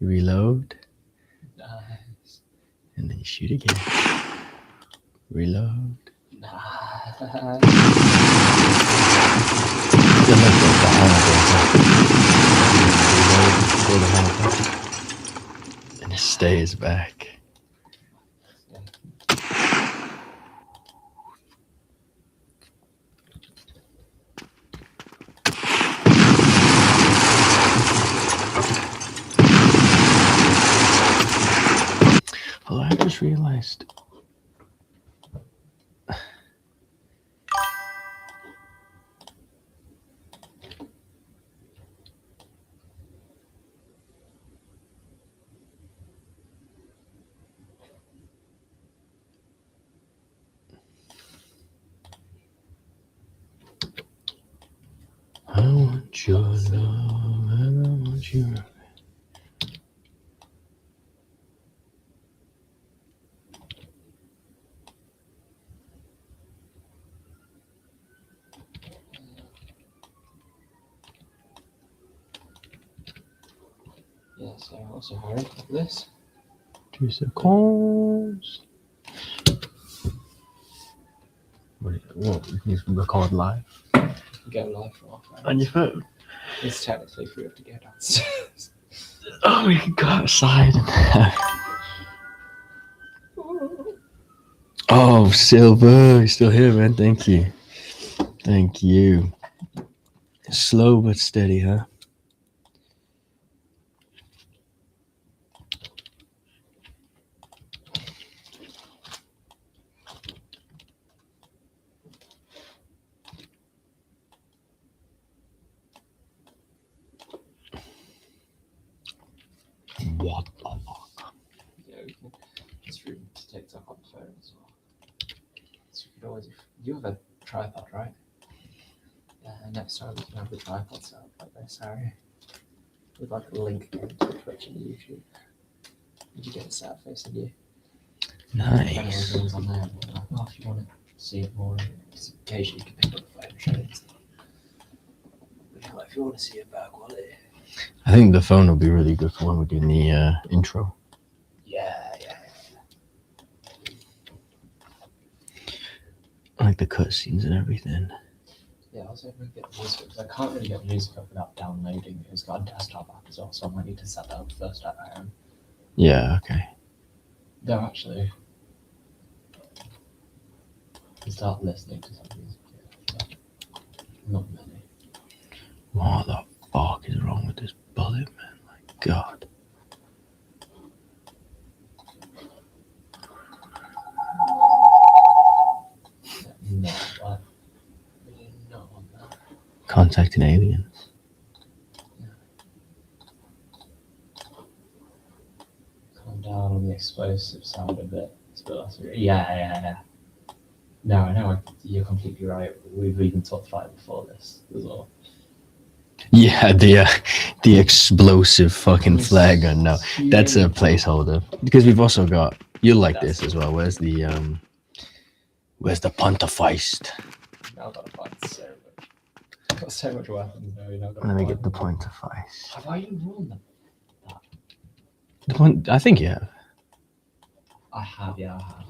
[SPEAKER 1] you reload,
[SPEAKER 2] Nice.
[SPEAKER 1] and then you shoot again. Reload.
[SPEAKER 2] Nice.
[SPEAKER 1] And it stays back. Oh, I just realized. I want your love, I want your love.
[SPEAKER 2] So also hard like this.
[SPEAKER 1] 2 seconds. What? You can record live
[SPEAKER 2] Go live from our phone.
[SPEAKER 1] on your phone.
[SPEAKER 2] It's technically free to go downstairs.
[SPEAKER 1] Oh, we can go outside and have. Oh, Silver, you're still here, man. Thank you. Thank you. Slow but steady, huh? What the fuck?
[SPEAKER 2] Yeah, we can stream to TikTok on the phone as well. So you could always, you have a tripod, right? Next time we can have the tripod set up like this, Harry. With like a link to Twitch and YouTube. Did you get a set facing you?
[SPEAKER 1] Nice.
[SPEAKER 2] Things on there. Like, oh, if you want to see it more, because occasionally you can pick up the phone and show it. Like, if you want to see it better quality.
[SPEAKER 1] I think the phone will be really good for when we're doing the intro.
[SPEAKER 2] Yeah.
[SPEAKER 1] I like the cutscenes and everything.
[SPEAKER 2] Yeah, I was hoping to get the music because I can't really get music up without downloading it. It's got a desktop app as well, so I might need to set that up first at home.
[SPEAKER 1] Yeah, okay.
[SPEAKER 2] Though actually, I start listening to some music, but not many.
[SPEAKER 1] What the fuck is wrong with this bullet, man? My God.
[SPEAKER 2] No, but really not on that.
[SPEAKER 1] Contacting aliens.
[SPEAKER 2] Calm down on the explosive sound of it. Yeah. No, I know you're completely right. We've even talked about it before this as well.
[SPEAKER 1] Yeah, the explosive fucking flare gun. No, that's a placeholder because we've also got. You'll like this as well. Where's the Pontifeist?
[SPEAKER 2] Now I've got to find so much. I've got so much weapons now. You know,
[SPEAKER 1] Let me get the Pontifeist.
[SPEAKER 2] Have I even worn them?
[SPEAKER 1] The one, I think you have.
[SPEAKER 2] I have, yeah, I have.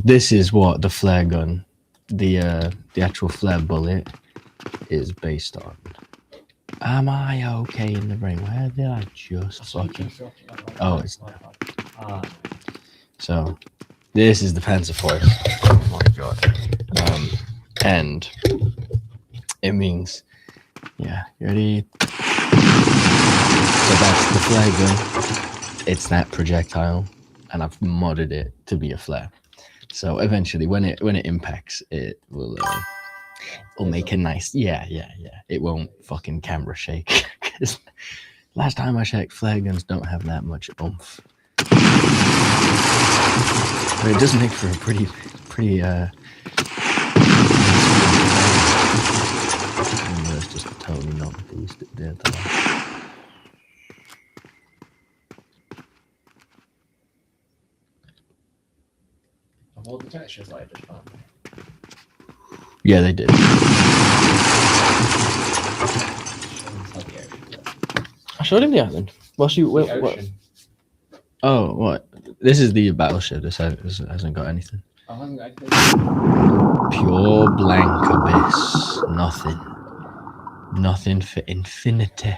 [SPEAKER 1] This is what the flare gun, the actual flare bullet, is based on. Am I okay in the ring? Where did I just fucking? Oh, it's not. So, this is the Panzerfaust. Oh my God. And it means, yeah, you ready? So that's the flare gun. It's that projectile, and I've modded it to be a flare. So eventually, when it impacts, it will make a nice. Yeah. It won't fucking camera shake. Because last time I checked, flare guns don't have that much oomph. But it does make for a pretty. It's just totally not what they used to do.
[SPEAKER 2] Of all the textures I just found.
[SPEAKER 1] Yeah, they did. I showed him the island. Well, what? Oh, what? This is the battleship. This hasn't got anything. Pure blank abyss. Nothing for infinity.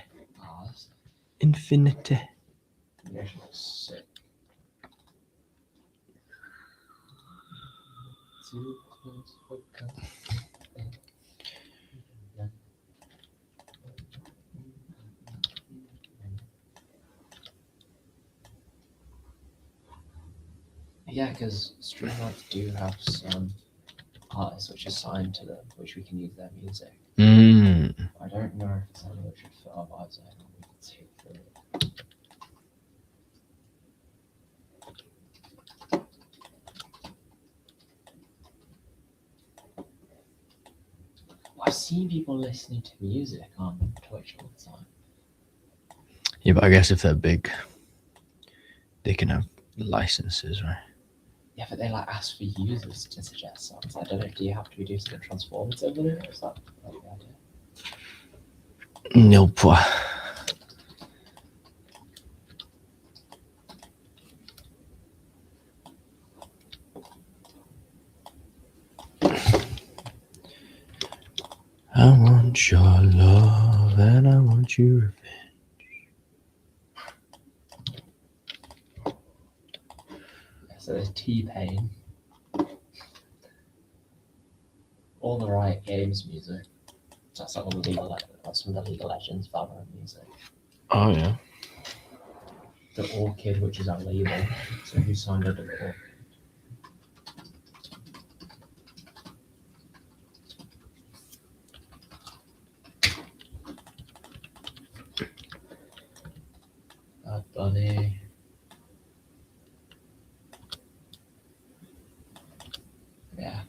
[SPEAKER 1] Infinity.
[SPEAKER 2] The ocean looks sick. Yeah, because Streamlights do have some artists which are signed to them, which we can use their music. I don't know if it's something which should fit our vibes. I think we can see through it. I've seen people listening to music on Twitch all the time.
[SPEAKER 1] Yeah, but I guess if they're big, they can have licenses, right?
[SPEAKER 2] Yeah, but they like ask for users to suggest songs. I don't know. Do you have to be doing something transformative with it, or is that the idea?
[SPEAKER 1] Nope. I want your love and I want your
[SPEAKER 2] So there's T-Pain. All the Riot Games music. So that's like all the some of the League of Legends Valorant music.
[SPEAKER 1] Oh yeah.
[SPEAKER 2] The Orchid, which is our label. So who signed under the Orchid? Bad Bunny. Yeah.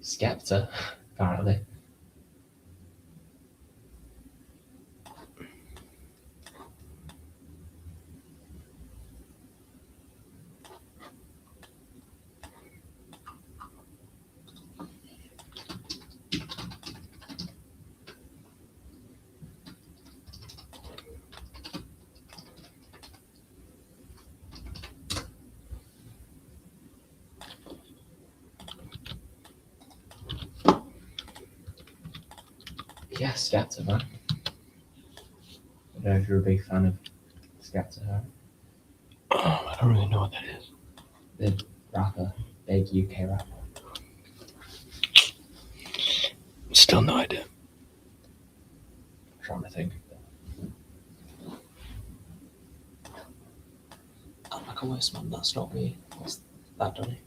[SPEAKER 2] Skepta, apparently. Yeah, Skepta, man. I don't know if you're a big fan of Skepta.
[SPEAKER 1] I don't really know what that is.
[SPEAKER 2] The rapper, big UK rapper.
[SPEAKER 1] Still no idea.
[SPEAKER 2] I'm trying to think. I'm like a worse man, that's not me. What's that, Donny?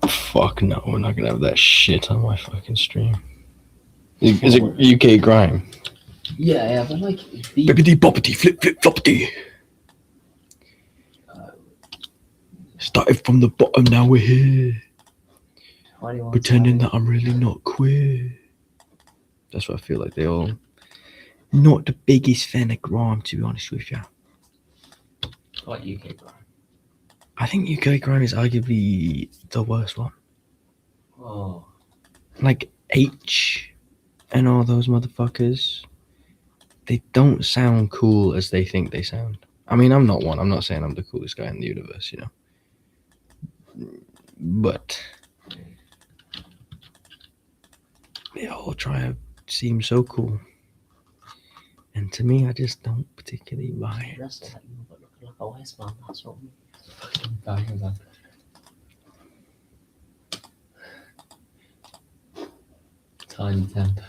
[SPEAKER 1] Fuck no, we're not gonna have that shit on my fucking stream. Is it UK grime?
[SPEAKER 2] Yeah, but like the
[SPEAKER 1] Bippity boppity flip flip floppity. Started from the bottom, now we're here. Pretending that I'm really not queer. That's what I feel like they all. Not the biggest fan of grime, to be honest with you.
[SPEAKER 2] Like UK grime.
[SPEAKER 1] I think UK grime is arguably the worst one.
[SPEAKER 2] Oh.
[SPEAKER 1] Like H and all those motherfuckers, they don't sound cool as they think they sound. I mean, I'm not one. I'm not saying I'm the coolest guy in the universe, you know. But they all try to seem so cool. And to me, I just don't particularly buy it.
[SPEAKER 2] That's like you look like a wise man, that's not me. Fucking bangers up. Tiny temp.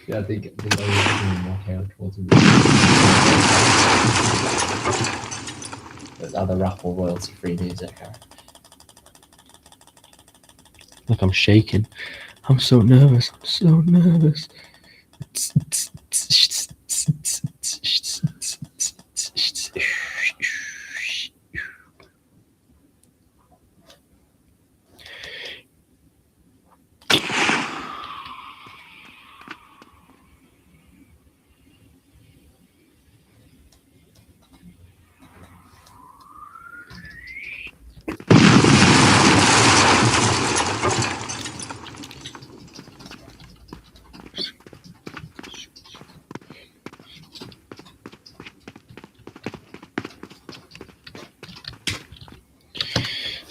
[SPEAKER 2] Yeah, I think the way you're more chaotic towards the There's other rap or royalty free music.
[SPEAKER 1] Like I'm shaking. I'm so nervous. I'm so nervous.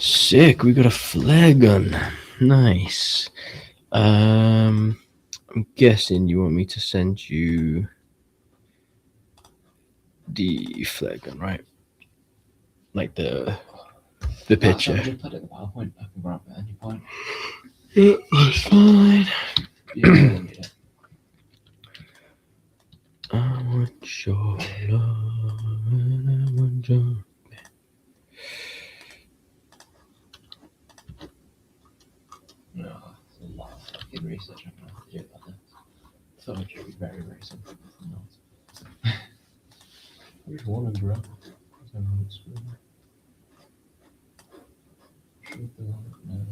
[SPEAKER 1] Sick, we got a flare gun. Nice. I'm guessing you want me to send you the flare gun, right? Like the picture.
[SPEAKER 2] Just put it in the PowerPoint. I can grab it at any point.
[SPEAKER 1] Yeah, that's fine.
[SPEAKER 2] Yeah.
[SPEAKER 1] I want your love and I want your...
[SPEAKER 2] No, it's a lot of fucking research I'm gonna have to do about this. I feel like it should be very, very simple. I just want to grow. I don't know what's good. Should be on it now.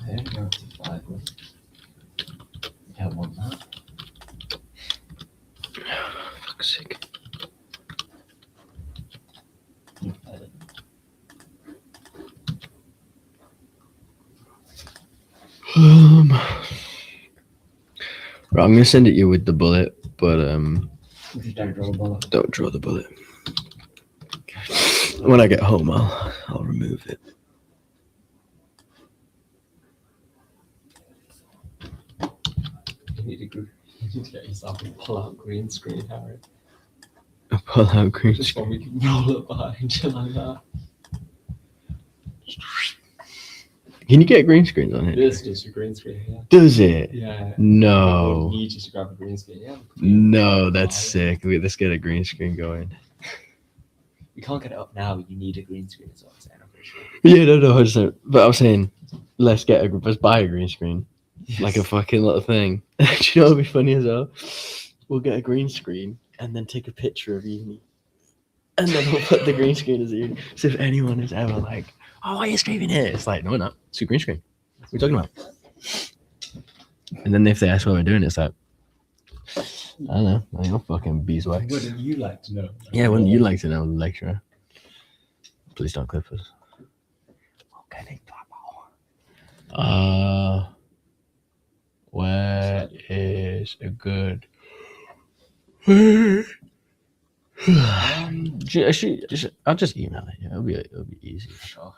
[SPEAKER 2] There, go up to 5. You don't want that.
[SPEAKER 1] Fuck's sake.
[SPEAKER 2] You put it.
[SPEAKER 1] Right, I'm gonna send it you with the bullet, But
[SPEAKER 2] Just don't draw the bullet.
[SPEAKER 1] don't draw the bullet. When I get home, I'll remove it.
[SPEAKER 2] You need to get yourself a pull-out green screen, Harry.
[SPEAKER 1] A pull-out green
[SPEAKER 2] Just
[SPEAKER 1] screen.
[SPEAKER 2] when we can roll it behind you like that.
[SPEAKER 1] Can you get green screens on it?
[SPEAKER 2] This is your green screen, yeah.
[SPEAKER 1] Does it?
[SPEAKER 2] Yeah.
[SPEAKER 1] No.
[SPEAKER 2] We need you to grab a green screen, yeah.
[SPEAKER 1] No, that's sick. Let's get a green screen going.
[SPEAKER 2] We can't get it up now. You need a green screen, is what I'm saying. I'm pretty sure.
[SPEAKER 1] Yeah, no, 100%. But I'm saying, let's buy a green screen.
[SPEAKER 2] Yes.
[SPEAKER 1] Like a fucking little thing. Do you know what would be funny as well? We'll get a green screen and then take a picture of Uni. And then we'll put the green screen as Uni. So if anyone is ever like, oh, why are you streaming here? It's like, no, we're not. It's a green screen. What are you talking about? And then if they ask what we're doing, it's like, I don't know. I don't fucking beeswax.
[SPEAKER 2] Wouldn't you like to know?
[SPEAKER 1] Yeah, wouldn't you like to know, lecturer? Please don't clip us. Okay, where is a good? I'll just email it. Yeah, it'll be easy.
[SPEAKER 2] Sure.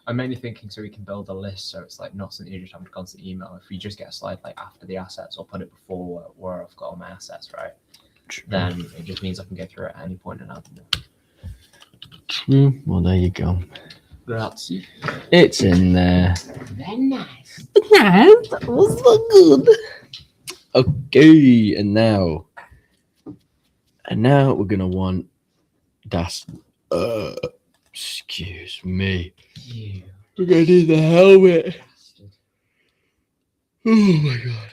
[SPEAKER 2] I'm mainly thinking so we can build a list so it's like not something you just have to constantly email. If we just get a slide like after the assets or put it before where I've got all my assets, right? Then it just means I can go through it at any point and add them.
[SPEAKER 1] True. Well, there you go.
[SPEAKER 2] Grazie.
[SPEAKER 1] It's in there.
[SPEAKER 2] Very nice.
[SPEAKER 1] Nice. That was so good. Okay, and now we're gonna want that's excuse me.
[SPEAKER 2] You
[SPEAKER 1] We're gonna need the helmet.
[SPEAKER 2] bastard.
[SPEAKER 1] Oh my god.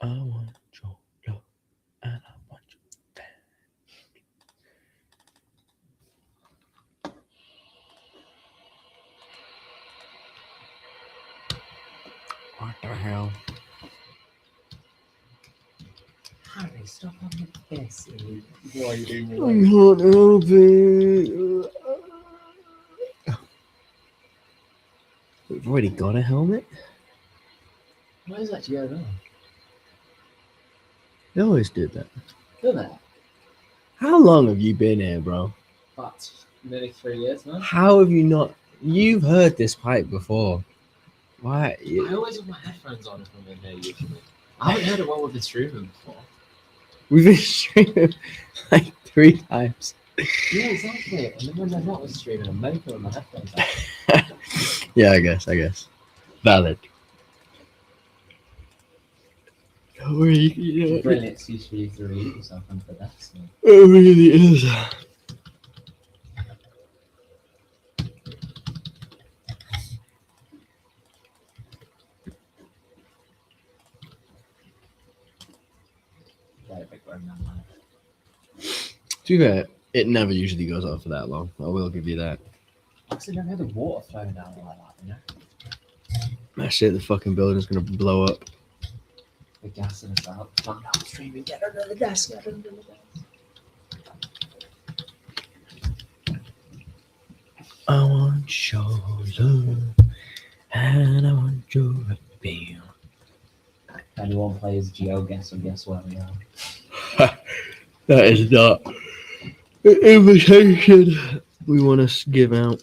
[SPEAKER 1] I want your love and I want your fan. What the hell?
[SPEAKER 2] Harry, stop having a piss. Why are you doing
[SPEAKER 1] I
[SPEAKER 2] your
[SPEAKER 1] can't help it. We've already got a helmet?
[SPEAKER 2] Why is that going on?
[SPEAKER 1] They always did that.
[SPEAKER 2] Look at that.
[SPEAKER 1] How long have you been here, bro?
[SPEAKER 2] What? Nearly 3 years now?
[SPEAKER 1] How have you not? You've heard this pipe before. Why?
[SPEAKER 2] I always have my headphones on if I'm in there usually. I haven't heard it while we've been streaming before.
[SPEAKER 1] We've been streaming like 3 times.
[SPEAKER 2] Yeah, exactly. And then when they're not streaming, I'm making with my headphones on.
[SPEAKER 1] Yeah, I guess. Valid.
[SPEAKER 2] Brilliant excuse for you to read yourself under the desk.
[SPEAKER 1] It really is.
[SPEAKER 2] Very big one, man.
[SPEAKER 1] To be fair, it never usually goes on for that long. I will give you that.
[SPEAKER 2] Actually, never had the water flowing down like that, you know?
[SPEAKER 1] That shit, the fucking building's gonna blow up.
[SPEAKER 2] The gas in the out. Come down streaming, get under the desk, get under the desk.
[SPEAKER 1] I want your love, and I want your appeal.
[SPEAKER 2] Anyone plays GeoGuess and guess where we are.
[SPEAKER 1] That is not an invitation we want to give out.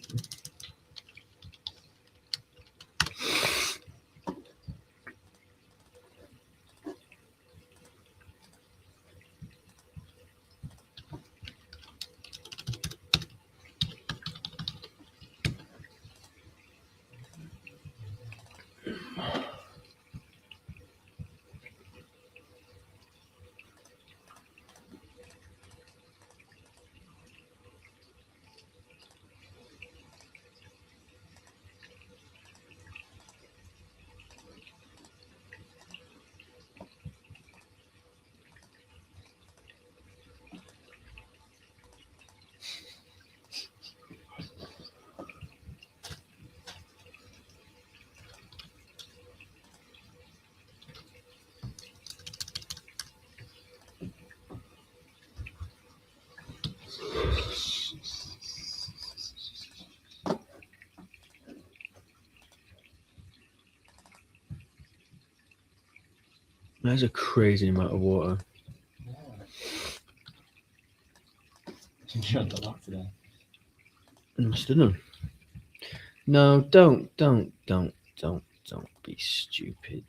[SPEAKER 1] That's a crazy amount of water.
[SPEAKER 2] Yeah. You drank a lot today.
[SPEAKER 1] Understood. No, don't be stupid.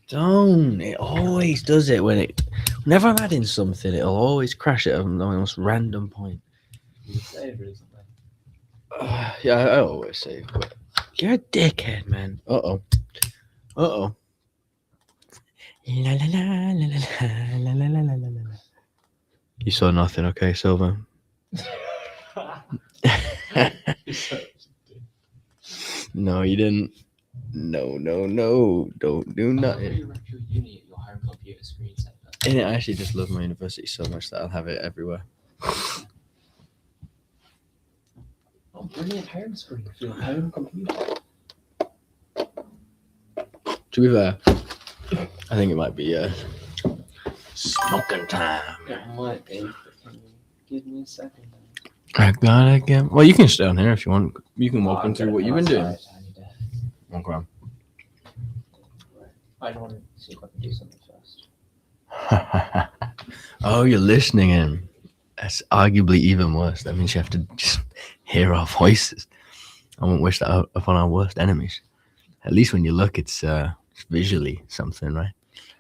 [SPEAKER 1] Don't. It always does it whenever I'm adding something, it'll always crash at the most random point.
[SPEAKER 2] You savour, isn't it?
[SPEAKER 1] Yeah, I always say, but you're a dickhead, man. Uh-oh. La la la la la la la la la la la. You saw nothing, okay, Silver? No, you didn't. No. Don't do nothing.
[SPEAKER 2] You wreck your uni at your home computer screensaver.
[SPEAKER 1] And I actually just love my university so much that I'll have it everywhere.
[SPEAKER 2] Oh, brilliant home screen for your home computer.
[SPEAKER 1] To be fair, I think it might be smoking time.
[SPEAKER 2] It might be. But can you give me a second?
[SPEAKER 1] I gotta get. Well, you can stay on here if you want. You can walk into what you've been doing.
[SPEAKER 2] Right, I need to-
[SPEAKER 1] Okay.
[SPEAKER 2] I want to see if I can do something first.
[SPEAKER 1] Oh, you're listening in. That's arguably even worse. That means you have to just hear our voices. I won't wish that upon our worst enemies. At least when you look, it's visually something, right?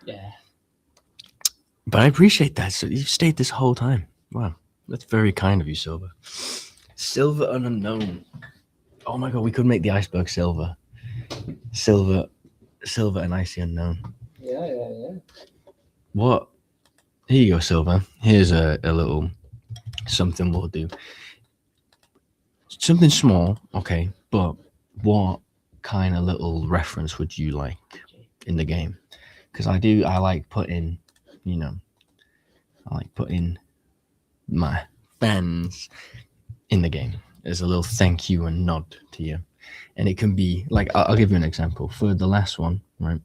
[SPEAKER 2] Yeah.
[SPEAKER 1] But I appreciate that. So you've stayed this whole time. Wow. That's very kind of you, Silver. Silver and unknown. Oh my god, we could make the iceberg silver. Silver and icy unknown.
[SPEAKER 2] Yeah.
[SPEAKER 1] What? Here you go, Silver. Here's a little something we'll do. Something small, okay, but what kind of little reference would you like in the game? Because I like putting, my fans in the game as a little thank you and nod to you. And it can be like, I'll give you an example. For the last one, right?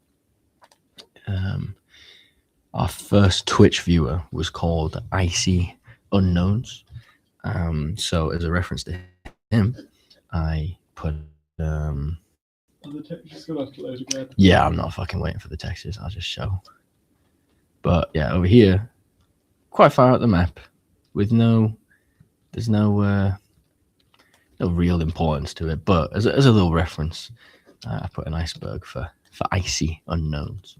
[SPEAKER 1] Our first Twitch viewer was called Icy Unknowns. So as a reference to him, I put
[SPEAKER 2] The texture's gonna have to load again.
[SPEAKER 1] yeah, I'm not fucking waiting for the textures. I'll just show. But yeah, over here, quite far out the map, with there's no real importance to it. But as a little reference, I put an iceberg for icy unknowns.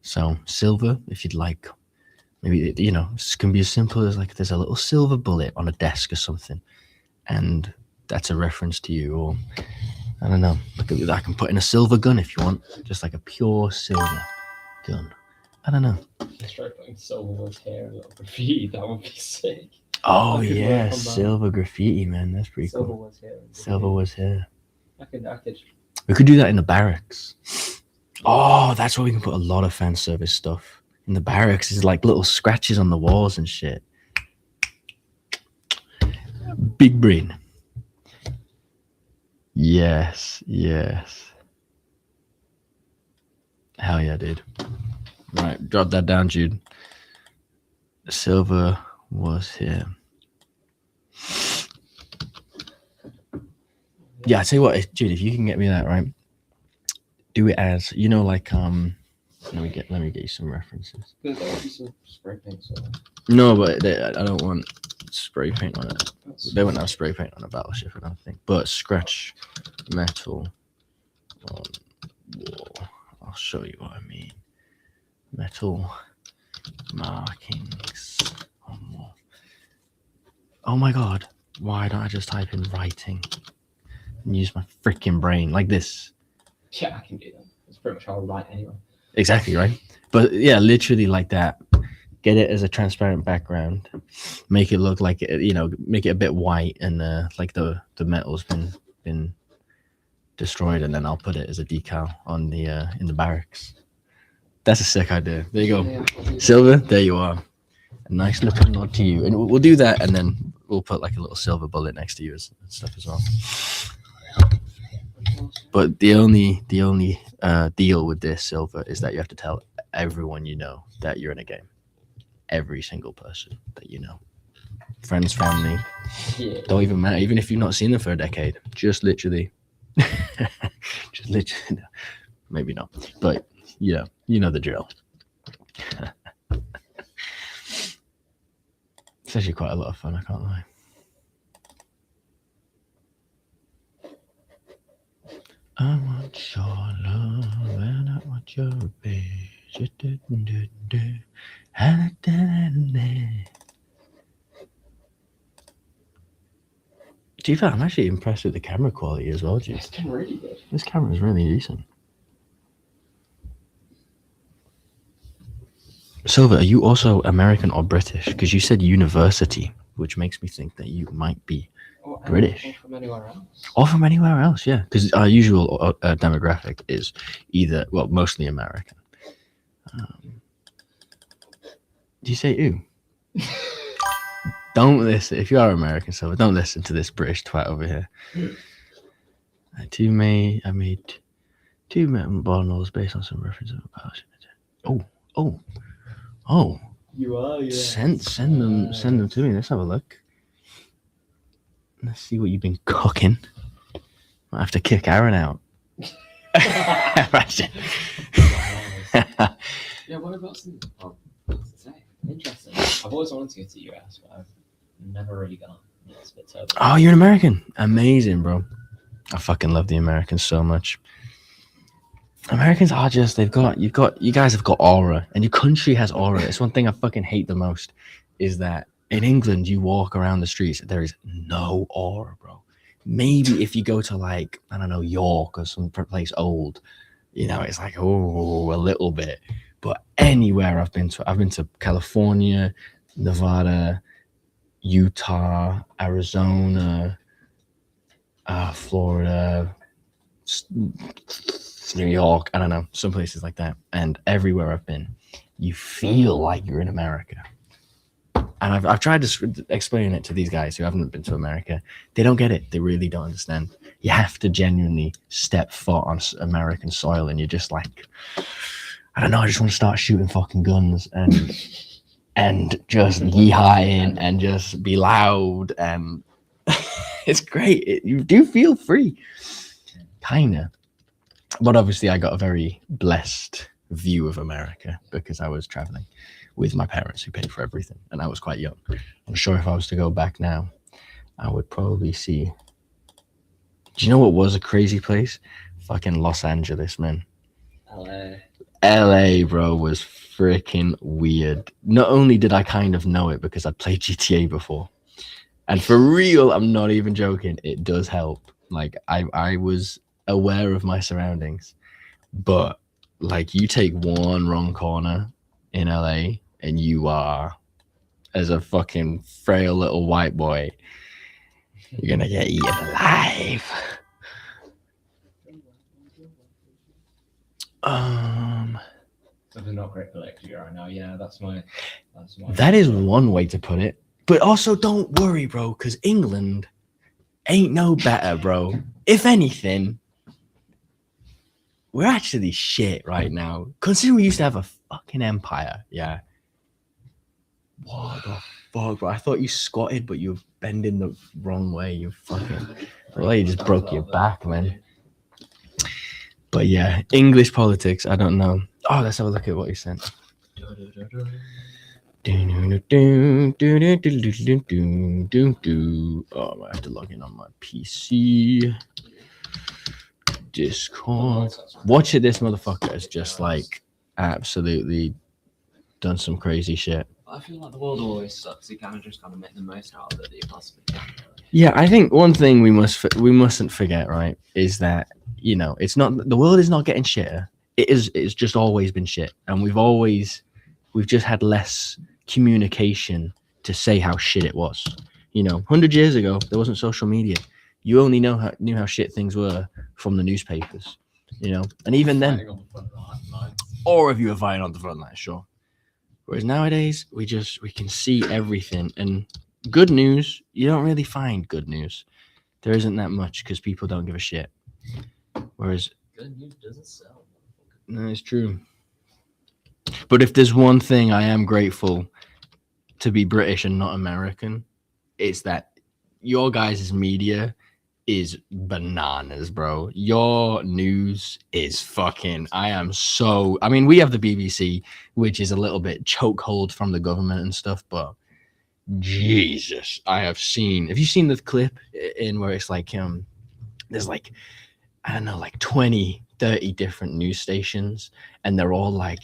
[SPEAKER 1] So Silver, if you'd like, maybe it can be as simple as like there's a little silver bullet on a desk or something, and that's a reference to you. Or I don't know. I can put in a silver gun if you want, just like a pure silver gun. I don't know.
[SPEAKER 2] Let's try putting silver was here and a little graffiti. That would be sick.
[SPEAKER 1] Oh
[SPEAKER 2] I could
[SPEAKER 1] yeah,
[SPEAKER 2] work on that.
[SPEAKER 1] silver graffiti, man. That's pretty
[SPEAKER 2] Silver
[SPEAKER 1] cool.
[SPEAKER 2] was here. and
[SPEAKER 1] Silver was here.
[SPEAKER 2] graffiti. I could.
[SPEAKER 1] We could do that in the barracks. Oh, that's where we can put a lot of fan service stuff. In the barracks, is like little scratches on the walls and shit. Big brain. Yes. Hell yeah, dude. Right, drop that down, Jude. Silver was here. Yeah, I tell you what, Jude, if you can get me that, right? Do it as like let me get you some references.
[SPEAKER 2] There's already some spray paint. So
[SPEAKER 1] No, but I don't want spray paint on it. They wouldn't have spray paint on a battleship, I don't think. But scratch metal on wall. I'll show you what I mean. Metal markings on wall. Oh my god, why don't I just type in writing and use my freaking brain like this?
[SPEAKER 2] yeah, I can do that. That's pretty much how I write anyway.
[SPEAKER 1] Exactly, right? But yeah, literally like that. Get it as a transparent background. Make it look like it, make it a bit white and like the metal's been destroyed, and then I'll put it as a decal on the in the barracks. That's a sick idea. There you go.
[SPEAKER 2] Yeah, I'll do that.
[SPEAKER 1] Silver, there you are. A nice little nod to you. And we'll do that, and then we'll put like a little silver bullet next to you and stuff as well. But the only deal with this, Silver, is that you have to tell everyone you know that you're in a game. Every single person that you know. Friends, family.
[SPEAKER 2] Yeah.
[SPEAKER 1] Don't even matter. Even if you've not seen them for a decade. Just literally. Maybe not. But you know the drill. It's actually quite a lot of fun, I can't lie. I want your love and I want your bitch. To be fair, I'm actually impressed with the camera quality as well, G.
[SPEAKER 2] It's been really good.
[SPEAKER 1] This camera is really decent. Silva, are you also American or British? Because you said university, which makes me think that you might be British.
[SPEAKER 2] Or from anywhere else.
[SPEAKER 1] Or from anywhere else, yeah. Because our usual demographic is either, well, mostly American. Do you say ooh? Don't listen. If you are American, Silva, don't listen to this British twat over here. I made two ball noodles based on some reference of Oh.
[SPEAKER 2] You are, yeah.
[SPEAKER 1] Send them to me. Let's have a look. Let's see what you've been cooking. Might have to kick Aaron out. Imagine.
[SPEAKER 2] Yeah, what about some? Oh, what's to say? Interesting. I've always wanted to go to the US, but I've never really gone. It's a bit terrible.
[SPEAKER 1] Oh, you're an American. Amazing, bro. I fucking love the Americans so much. Americans are just, you guys have got aura, and your country has aura. It's one thing I fucking hate the most, is that in England, you walk around the streets, there is no aura, bro. Maybe if you go to, like, I don't know, York or some place old, you know, it's like, oh, a little bit. But anywhere I've been to California, Nevada, Utah, Arizona, Florida, New York, I don't know, some places like that. And everywhere I've been, you feel like you're in America. And I've tried to explain it to these guys who haven't been to America. They don't get it. They really don't understand. You have to genuinely step foot on American soil, and you're just like, I don't know, I just want to start shooting fucking guns and just yeehaw and just be loud, and it's great. You do feel free, kinda. But obviously, I got a very blessed view of America because I was traveling with my parents who paid for everything, and I was quite young. I'm sure if I was to go back now, I would probably see. Do you know what was a crazy place? Fucking Los Angeles, man. LA, bro, was freaking weird. Not only did I kind of know it because I'd played GTA before, and for real, I'm not even joking, it does help. Like, I was aware of my surroundings, but like, you take one wrong corner in LA and you are, as a fucking frail little white boy, you're gonna get eaten alive.
[SPEAKER 2] Something not great for lecture right now. Yeah, that's my.
[SPEAKER 1] That is one way to put it. But also, don't worry, bro, because England ain't no better, bro. If anything, we're actually shit right now. Considering we used to have a fucking empire, yeah. What the fuck, bro? I thought you squatted, but you were bending the wrong way. You fucking. Well, you just broke your back, man. But yeah, English politics, I don't know. Oh, let's have a look at what he sent. Oh, I have to log in on my PC. Discord. Watch it, this motherfucker has just like absolutely done some crazy shit.
[SPEAKER 2] I feel like the world always sucks. You kind of just gotta make the most out of it that you possibly can.
[SPEAKER 1] Yeah, I think one thing we mustn't forget, right, is that, you know, it's not, the world is not getting shitter. It's just always been shit, and we've just had less communication to say how shit it was. You know, 100 years ago there wasn't social media. You only knew how shit things were from the newspapers, you know, and even then, or if you were fighting on the front line, sure. Whereas nowadays we can see everything, and good news, you don't really find good news. There isn't that much because people don't give a shit. Whereas
[SPEAKER 2] good news doesn't sell.
[SPEAKER 1] No, it's true. But if there's one thing I am grateful to be British and not American, it's that your guys' media is bananas, bro. Your news is fucking. I mean, we have the BBC, which is a little bit chokehold from the government and stuff, but Jesus, have you seen the clip in where it's like there's like, I don't know, like 20, 30 different news stations, and they're all like,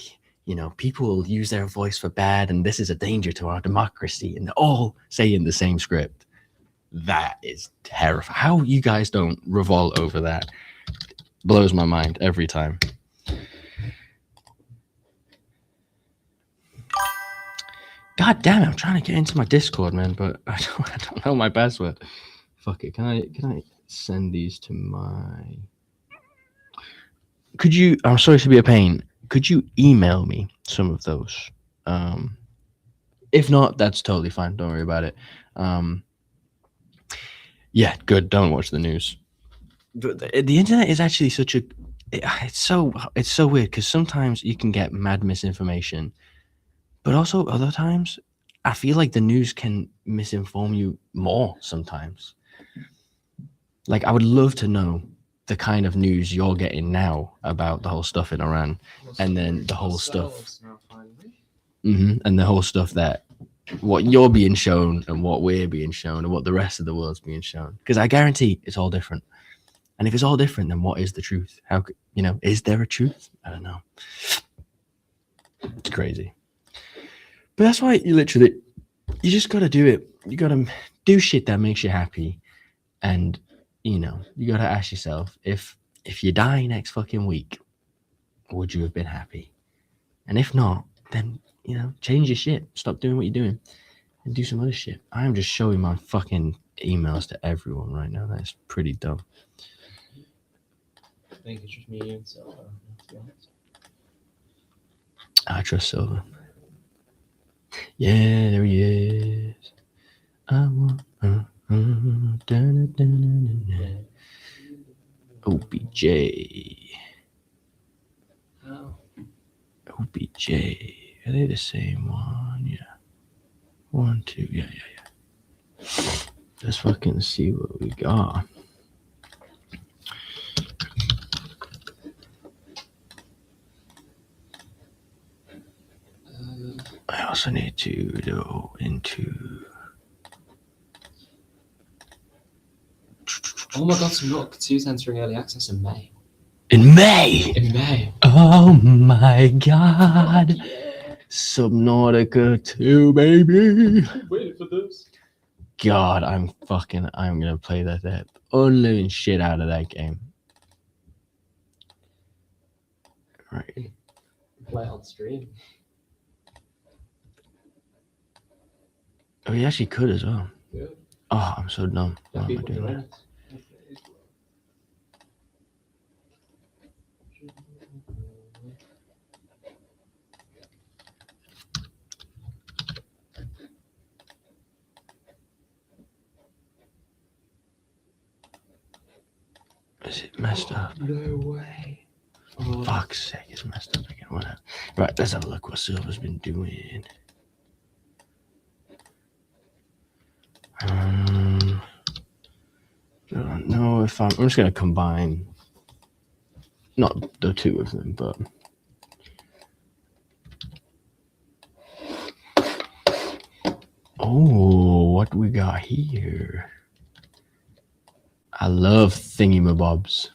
[SPEAKER 1] people will use their voice for bad, and this is a danger to our democracy, and they're all saying the same script. That is terrifying. How you guys don't revolt over that blows my mind every time. God damn it, I'm trying to get into my Discord, man, but I don't know my password. Fuck it. Can I send these to my... Could you... I'm sorry to be a pain. Could you email me some of those? If not, that's totally fine. Don't worry about it. Yeah, good. Don't watch the news. But the internet is actually such a... It's so weird, because sometimes you can get mad misinformation, but also other times I feel like the news can misinform you more sometimes. Like, I would love to know the kind of news you're getting now about the whole stuff in Iran, and then the whole stuff, and the whole stuff that what you're being shown and what we're being shown and what the rest of the world's being shown. Because I guarantee it's all different. And if it's all different, then what is the truth? How, is there a truth? I don't know. It's crazy. But that's why you just got to do it. You got to do shit that makes you happy. And, you got to ask yourself, if you die next fucking week, would you have been happy? And if not, then, change your shit. Stop doing what you're doing and do some other shit. I am just showing my fucking emails to everyone right now. That's pretty dumb.
[SPEAKER 2] I think it's just me and Silver, to be honest.
[SPEAKER 1] I trust Silver. Yeah, there he is. I want OBJ.
[SPEAKER 2] Oh.
[SPEAKER 1] OBJ. Are they the same one? Yeah. 1, 2. Yeah. Let's fucking see what we got. I also need to go into...
[SPEAKER 2] Oh my god, Subnautica 2's entering early access in May.
[SPEAKER 1] In May?
[SPEAKER 2] In May.
[SPEAKER 1] Oh my god.
[SPEAKER 2] Oh, yeah.
[SPEAKER 1] Subnautica 2, baby.
[SPEAKER 2] Waiting for this.
[SPEAKER 1] God, I'm gonna play the unliving shit out of that game. Right.
[SPEAKER 2] Play it on stream.
[SPEAKER 1] Oh, you actually could as well.
[SPEAKER 2] Yeah.
[SPEAKER 1] Oh, I'm so dumb. Why am I
[SPEAKER 2] People
[SPEAKER 1] doing
[SPEAKER 2] doing
[SPEAKER 1] that?
[SPEAKER 2] it.
[SPEAKER 1] Is it messed up?
[SPEAKER 2] No way. Oh,
[SPEAKER 1] Fuck's sake, it's messed up again. Whatever. Right, let's have a look what Silver's been doing. I don't know if I'm just gonna combine not the two of them, but oh, what we got here? I love thingy-mabobs.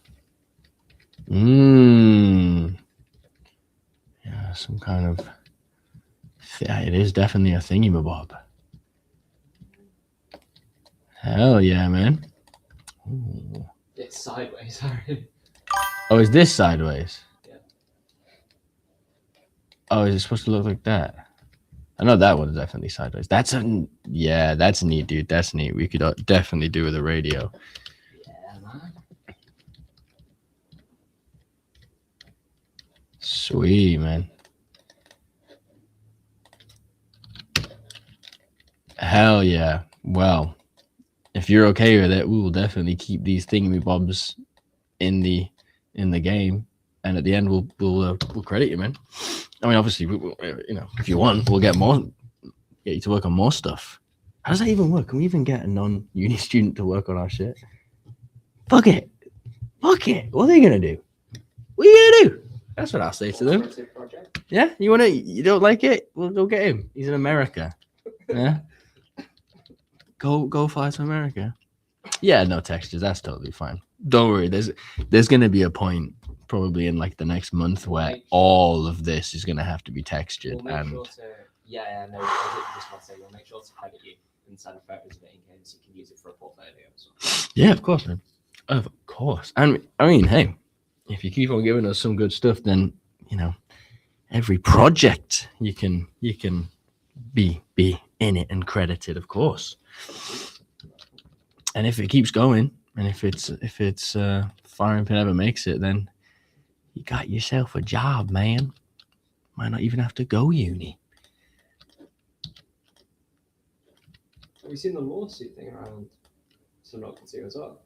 [SPEAKER 1] Yeah, some kind of... it is definitely a thingy-mabob. Hell yeah, man. Ooh.
[SPEAKER 2] it's sideways, sorry.
[SPEAKER 1] Oh, is this sideways?
[SPEAKER 2] Yeah.
[SPEAKER 1] Oh, is it supposed to look like that? I know that one's definitely sideways. That's neat, dude. That's neat. We could definitely do with a radio.
[SPEAKER 2] Yeah, man.
[SPEAKER 1] Sweet, man. Hell yeah. Well, if you're okay with it, we will definitely keep these thingamybobs in the game, and at the end we'll credit you, man. I mean, obviously, if you want, we'll get you to work on more stuff. How does that even work? Can we even get a non-uni student to work on our shit? Fuck it. Fuck it. What are they gonna do? What are you gonna do? That's what I'll say to them.
[SPEAKER 2] Project.
[SPEAKER 1] Yeah, you don't like it? Well, go get him. He's in America. Yeah. Go fly to America. Yeah, no textures. That's totally fine. Don't worry. There's gonna be a point probably in like the next month where all of this is gonna have to be textured.
[SPEAKER 2] We'll make
[SPEAKER 1] And
[SPEAKER 2] sure to, yeah, no, I did just want to say we'll make sure to credit you and send photos of it in case you can use it for a portfolio as well.
[SPEAKER 1] yeah, of course, man. Of course. And I mean, hey, if you keep on giving us some good stuff, then you know every project you can be in it and credited, of course. And if it keeps going, and if it's Firing Pin ever makes it, then you got yourself a job, man. Might not even have to go uni.
[SPEAKER 2] Have you seen the lawsuit thing around Subnautica 2 as well?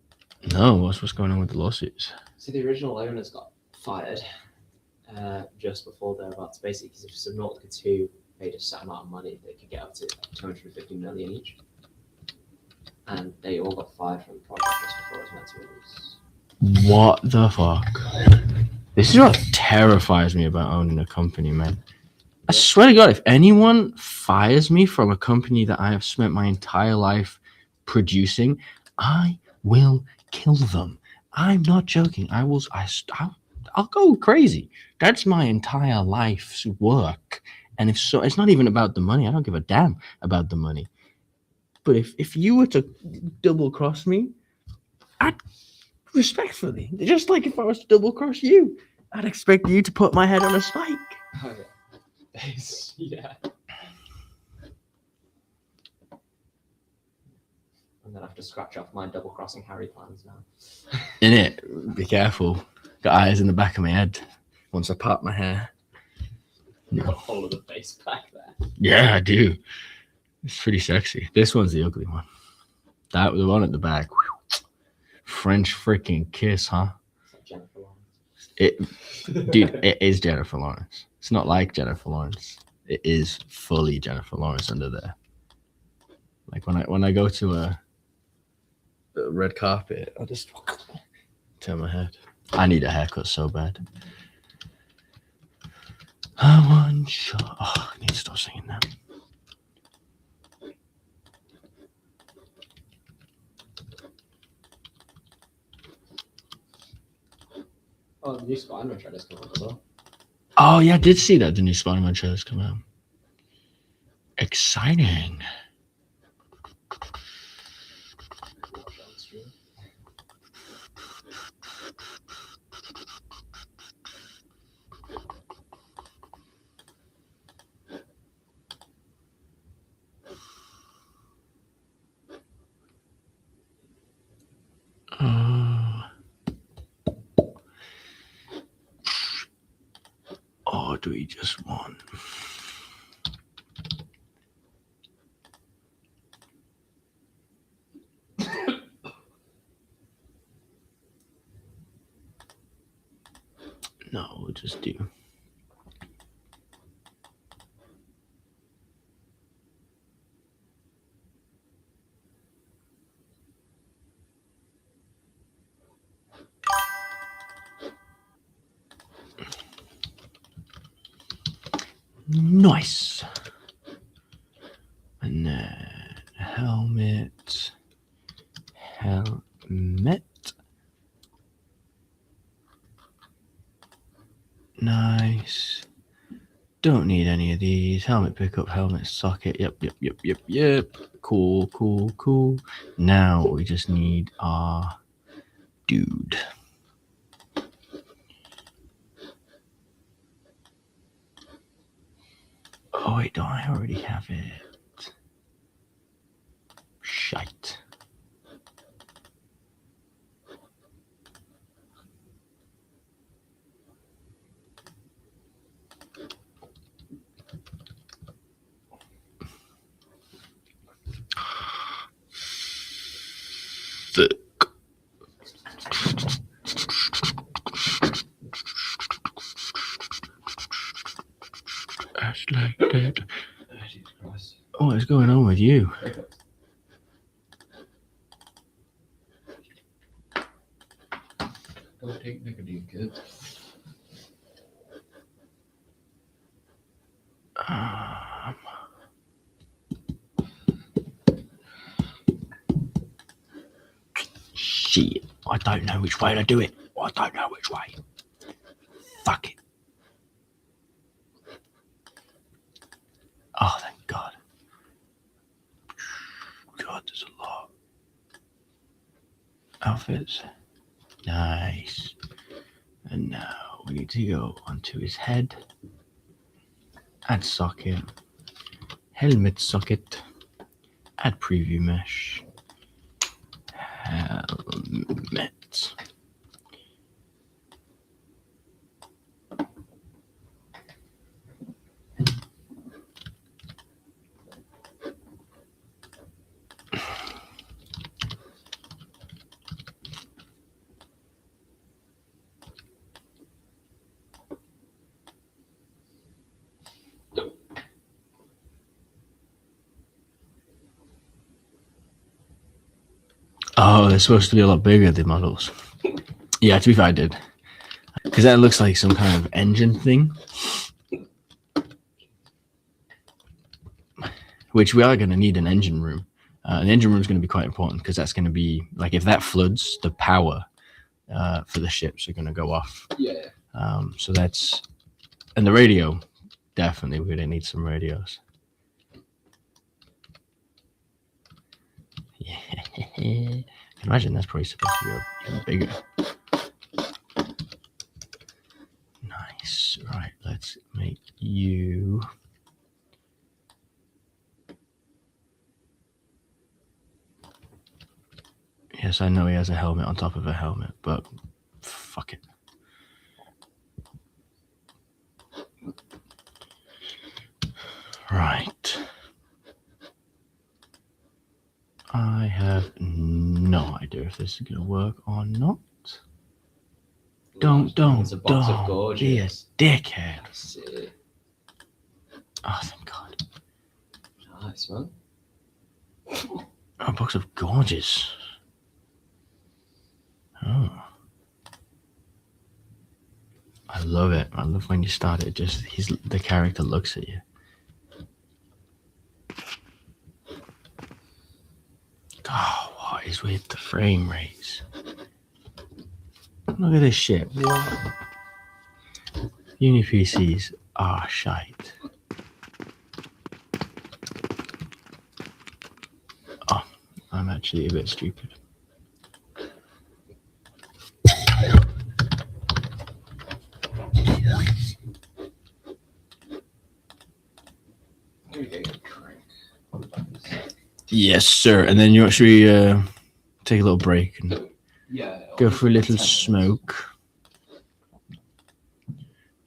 [SPEAKER 1] No, what's going on with the lawsuits?
[SPEAKER 2] So the original owners got fired just before they're about to, basically, because if Subnautica 2 paid a set amount of money, they could get up to 250 million each. And they all got fired from the project just before it was meant to release.
[SPEAKER 1] What the fuck? This is what terrifies me about owning a company, man. I swear to God, if anyone fires me from a company that I have spent my entire life producing, I will kill them. I'm not joking. I'll go crazy. That's my entire life's work. And if so, it's not even about the money. I don't give a damn about the money. But if you were to double cross me, I'd respectfully, just like if I was to double cross you, I'd expect you to put my head on a spike.
[SPEAKER 2] Oh, yeah. Yeah. I'm gonna have to scratch off my double crossing Harry plans now.
[SPEAKER 1] In it, be careful. Got eyes in the back of my head. Once I part my hair.
[SPEAKER 2] You've got whole of the face back there.
[SPEAKER 1] Yeah, I do. It's pretty sexy. This one's the ugly one. That the one at the back. French freaking kiss, huh?
[SPEAKER 2] It's like Jennifer Lawrence.
[SPEAKER 1] Dude, it is Jennifer Lawrence. It's not like Jennifer Lawrence. It is fully Jennifer Lawrence under there. Like when I go to a red carpet, I just turn my head. I need a haircut so bad. I want shot. Oh, I need to stop singing that.
[SPEAKER 2] Oh, the new Spider-Man trailer's coming out as well.
[SPEAKER 1] Oh yeah, I did see that the new Spider-Man trailer's come out. Exciting. Or do we just want? No, we'll just do. Nice. And then helmet. Nice. Don't need any of these. Helmet pickup, helmet socket. Yep. Cool. Now we just need our dude. Oh wait, don't I already have it? Shite. Thick. That's like that. What is going on with you?
[SPEAKER 2] Don't take nicotine, kids.
[SPEAKER 1] Shit. I don't know which way to do it. I don't know which way. Fuck it. Oh, thank God. God, there's a lot. Outfits. Nice. And now we need to go onto his head. Add socket. Helmet socket. Add preview mesh. Helmet. Oh, they're supposed to be a lot bigger, the models. Yeah, to be fair, I did. Because that looks like some kind of engine thing. Which we are going to need an engine room. An engine room is going to be quite important because that's going to be, like, if that floods, the power for the ships are going to go off.
[SPEAKER 2] Yeah.
[SPEAKER 1] So that's... And the radio, definitely, we're going to need some radios. Yeah. I can imagine that's probably supposed to be even bigger. Nice. Right, let's make you... Yes, I know he has a helmet on top of a helmet, but fuck it. Right. I have no idea if this is going to work or not. Don't
[SPEAKER 2] It's a box of
[SPEAKER 1] be a
[SPEAKER 2] gorgeous.
[SPEAKER 1] dickhead.
[SPEAKER 2] I see.
[SPEAKER 1] Oh, thank God.
[SPEAKER 2] Nice, man.
[SPEAKER 1] A box of gorgeous. Oh. I love it. I love when you start it. Just the character looks at you. Oh, what is with the frame rates? Look at this shit. What? Uni PCs are shite. Oh, I'm actually a bit stupid. Yes, sir. And then should we take a little break and go for a little smoke?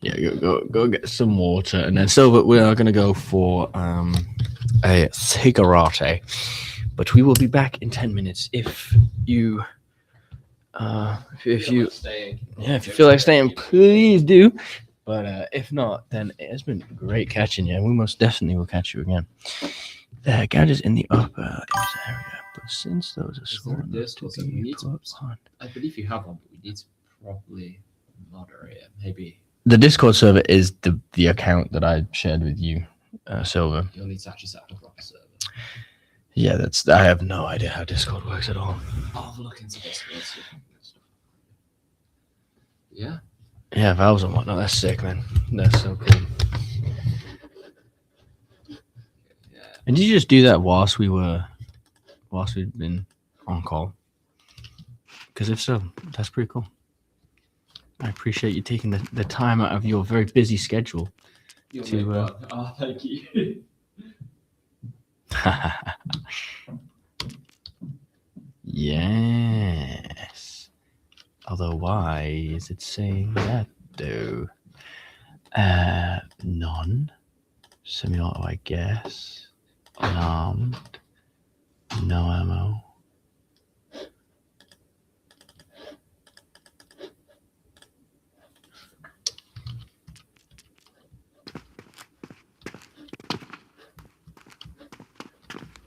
[SPEAKER 1] Yeah, go get some water, and then Silver, we are going to go for a cigarette. But we will be back in 10 minutes if you if you feel like staying, please do. But if not, then it's been great catching you, and we most definitely will catch you again. The gadgets in the upper area, but since those are small enough to be put on,
[SPEAKER 2] I believe you have one, but we need to properly moderate it. Maybe
[SPEAKER 1] the Discord server is the account that I shared with you, Silver.
[SPEAKER 2] you'll need to actually set up a proper server.
[SPEAKER 1] Yeah, I have no idea how Discord works at all.
[SPEAKER 2] I'll have a look into Discord. Yeah.
[SPEAKER 1] Yeah, valves and whatnot. That's sick, man. That's so cool.
[SPEAKER 2] Yeah.
[SPEAKER 1] And did you just do that whilst we'd been on call? Because if so, that's pretty cool. I appreciate you taking the time out of your very busy schedule.
[SPEAKER 2] Oh, thank you.
[SPEAKER 1] Yes. Although, why is it saying that though? None. Semi-auto, I guess. Unarmed. No ammo.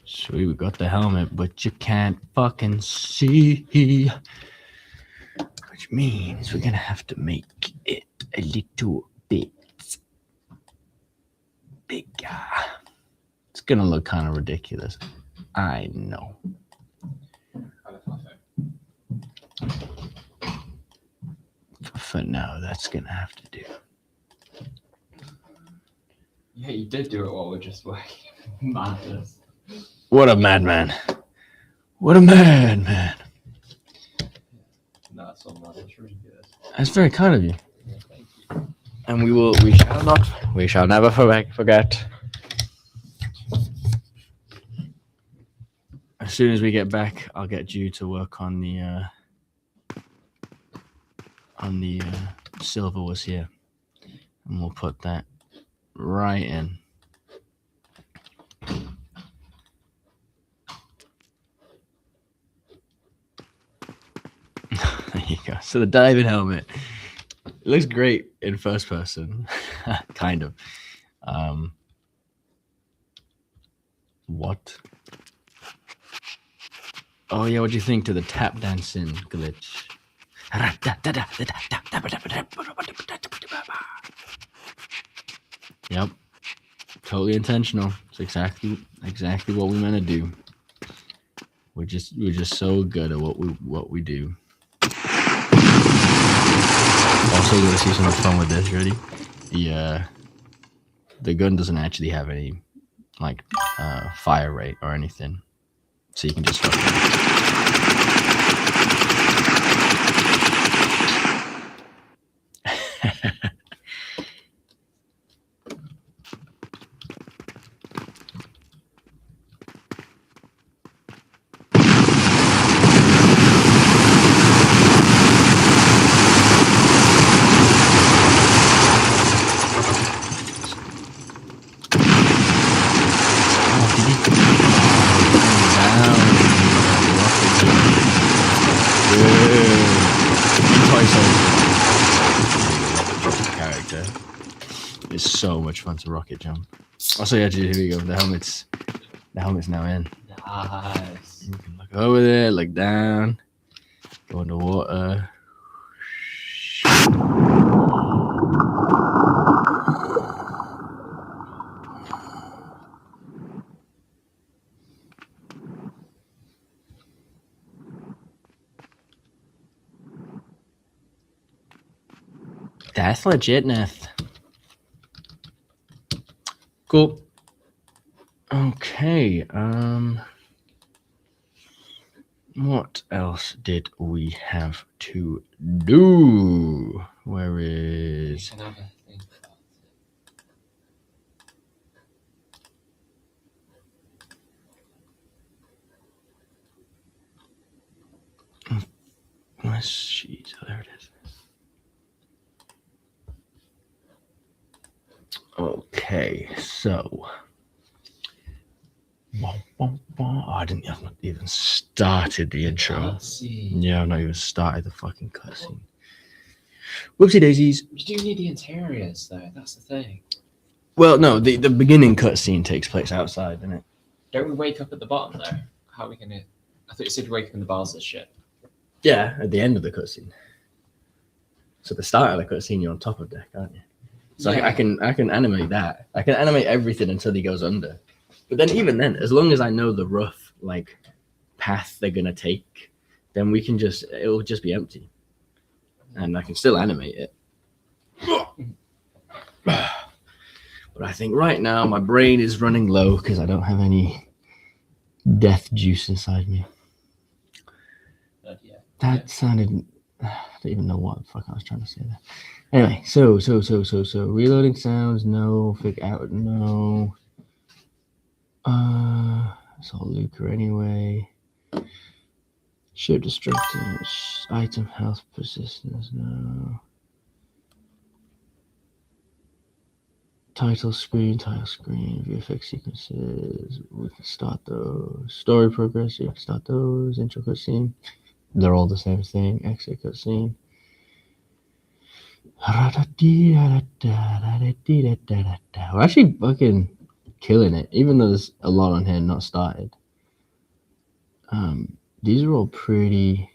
[SPEAKER 1] Sweet, we got the helmet, but you can't fucking see. But which means we're gonna have to make it a little bit bigger. It's gonna look kind of ridiculous. I know. For now, that's gonna have to do.
[SPEAKER 2] Yeah, you did do it while we're just working. Madness.
[SPEAKER 1] What a madman! What a madman!
[SPEAKER 2] No, that's all right. That's really good.
[SPEAKER 1] That's very kind of you.
[SPEAKER 2] Yeah, thank you.
[SPEAKER 1] And we shall never forget. As soon as we get back, I'll get you to work on the silver was here, and we'll put that right in. There you go. So the diving helmet, it looks great in first person, kind of. What? Oh yeah, what do you think to the tap dancing glitch? Yep, totally intentional. It's exactly what we meant to do. We're just so good at what we do. Also, gonna see some fun with this. Ready? The gun doesn't actually have any like fire rate or anything, so you can just character. It's so much fun to rocket jump. Also, yeah, here we go. The helmet's now in.
[SPEAKER 2] Nice.
[SPEAKER 1] You can look over there, look down, go in the water. That's legitness. Cool. Okay. What else did we have to do? Where is?
[SPEAKER 2] Another thing about it.
[SPEAKER 1] Where's sheet? Oh, there it is. Okay, so. Oh, I've not even started the intro. Yeah, I've not even started the fucking cutscene. Whoopsie daisies.
[SPEAKER 2] You do need the interiors, though. That's the thing.
[SPEAKER 1] Well, no, the beginning cutscene takes place outside, doesn't it?
[SPEAKER 2] Don't we wake up at the bottom, though? How are we gonna? I thought you said you wake up in the bars of shit.
[SPEAKER 1] Yeah, at the end of the cutscene. So the start of the cutscene, you're on top of deck, aren't you? So yeah. I can animate that. I can animate everything until he goes under. But then even then, as long as I know the rough like path they're gonna take, then we can it'll just be empty. And I can still animate it. But I think right now my brain is running low because I don't have any death juice inside me. That sounded. I don't even know what the fuck I was trying to say there. Anyway, so reloading sounds, no. Fig out, no. It's all Luca anyway. Show destructing item health persistence, no. Title screen, VFX sequences. We can start those. Story progress, you can start those. Intro cutscene. They're all the same thing. Exit cutscene. We're actually fucking killing it, even though there's a lot on here not started. These are all pretty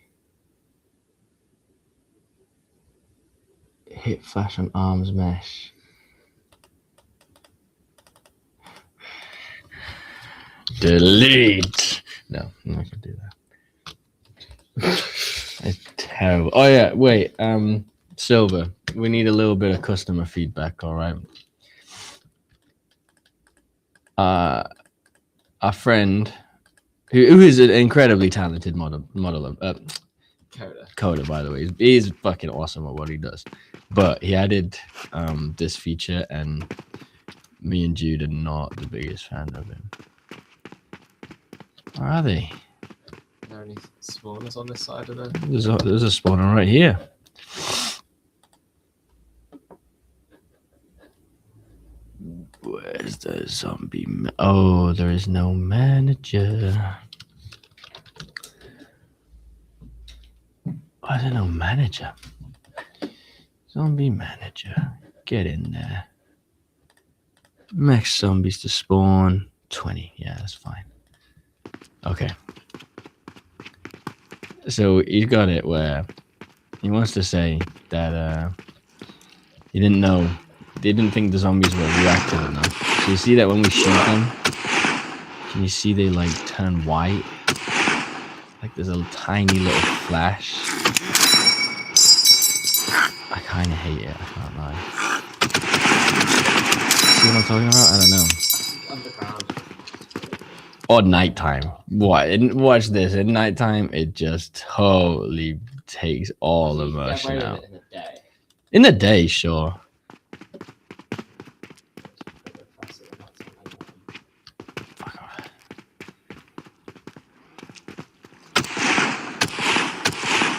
[SPEAKER 1] Hit flash on arms mesh. Delete. No, I'm not gonna do that. It's terrible. Oh yeah, wait. Silver. We need a little bit of customer feedback. All right. Our friend, who is an incredibly talented modeler, coder, by the way, he's fucking awesome at what he does. But he added this feature, and me and Jude are not the biggest fan of him. Where are they?
[SPEAKER 2] Are there any spawners on this side of it?
[SPEAKER 1] There's a spawner right here. Where's the zombie? Oh, there is no manager. Why is there no manager? Zombie manager. Get in there. Max zombies to spawn. 20. Yeah, that's fine. Okay. So he's got it where he wants to say that he didn't know. They didn't think the zombies were reactive enough. So you see that when we shoot them, can you see they like turn white? Like there's a tiny little flash. I kind of hate it, I can't lie. See what I'm talking about? I don't know.
[SPEAKER 2] Underground.
[SPEAKER 1] Or nighttime. Watch this. At nighttime, it just totally takes all immersion out.
[SPEAKER 2] In the day.
[SPEAKER 1] In the day, sure.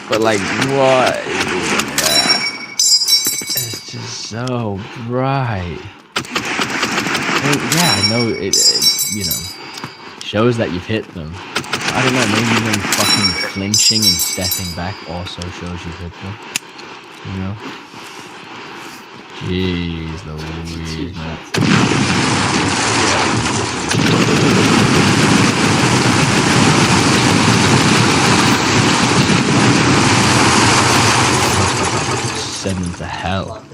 [SPEAKER 1] But like, what is that? It's just so bright. Yeah, I know it shows that you've hit them. I don't know, maybe even fucking flinching and stepping back also shows you've hit them. You know? Jeez Louise, man. Send them to hell.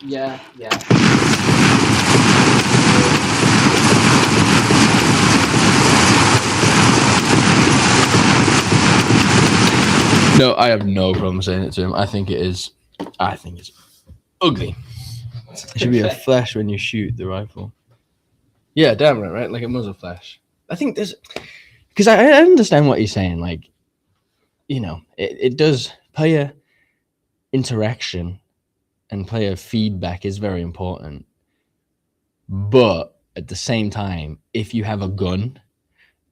[SPEAKER 2] Yeah.
[SPEAKER 1] No, I have no problem saying it to him. I think it's ugly. It should be a flash when you shoot the rifle. Yeah, damn right? Like a muzzle flash. I think there's... Because I understand what you're saying. Like, you know, it does... Player interaction and player feedback is very important. But at the same time, if you have a gun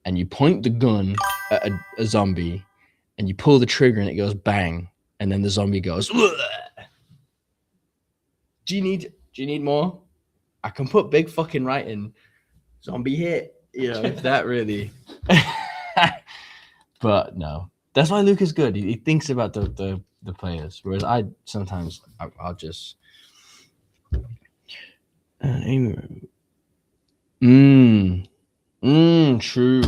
[SPEAKER 1] and you point the gun at a zombie and you pull the trigger and it goes bang, and then the zombie goes, "Ugh." Do you need more? I can put big fucking writing, zombie hit, you know, if that really. But no, that's why Luke is good. He thinks about the players, whereas I sometimes I'll just true.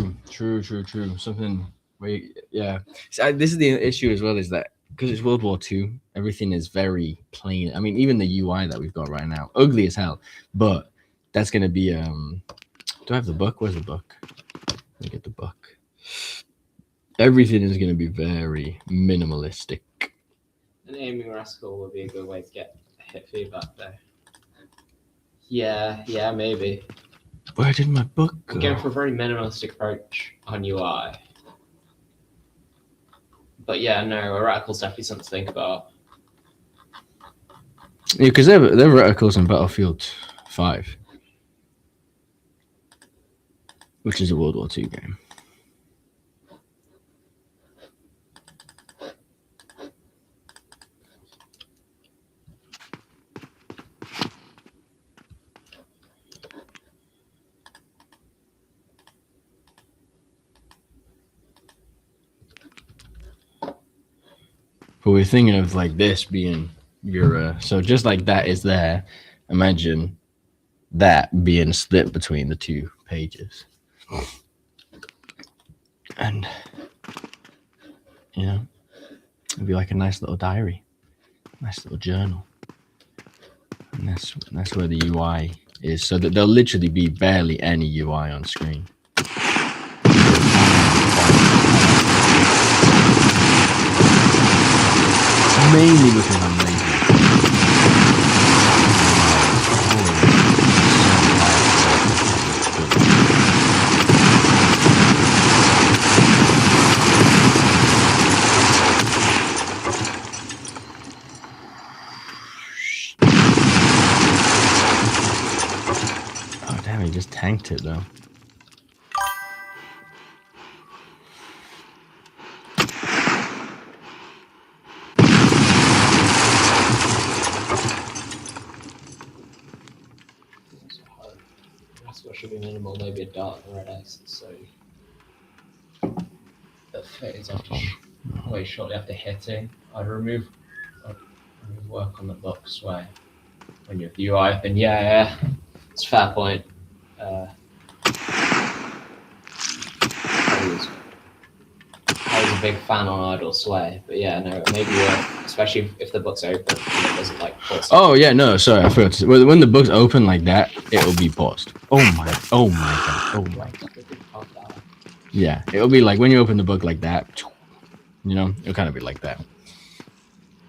[SPEAKER 1] Something where yeah. See, this is the issue as well, is that because it's World War II, everything is very plain. I mean, even the UI that we've got right now, ugly as hell. But that's gonna be do I have the book? Where's the book? Let me get the book. Everything is gonna be very minimalistic.
[SPEAKER 2] An aiming rascal would be a good way to get hit feedback there. Yeah, maybe.
[SPEAKER 1] Where did my book go?
[SPEAKER 2] I'm going for a very minimalistic approach on UI. But yeah, no, a reticle's definitely something to think about.
[SPEAKER 1] Yeah, because they're reticles in Battlefield 5, which is a World War II game. But we're thinking of like this being your so just like that is there. Imagine that being split between the two pages, and you know, it'd be like a nice little diary. Nice little journal. And that's where the UI is. So that there'll literally be barely any UI on screen. Mainly because I'm lazy. Oh damn, he just tanked it though.
[SPEAKER 2] That's what should be minimal, maybe a dark red X, so that fades after shortly after hitting. I'd remove work on the box where when you have the UI open. Yeah, it's a fair point. I was a big fan on Idle Sway, but yeah, no, maybe especially if the book's open and it doesn't like pause.
[SPEAKER 1] Oh yeah, no, sorry, I forgot to, when the book's open like that, it'll be paused. Oh my god. Yeah, it'll be like when you open the book like that, you know, it'll kind of be like that.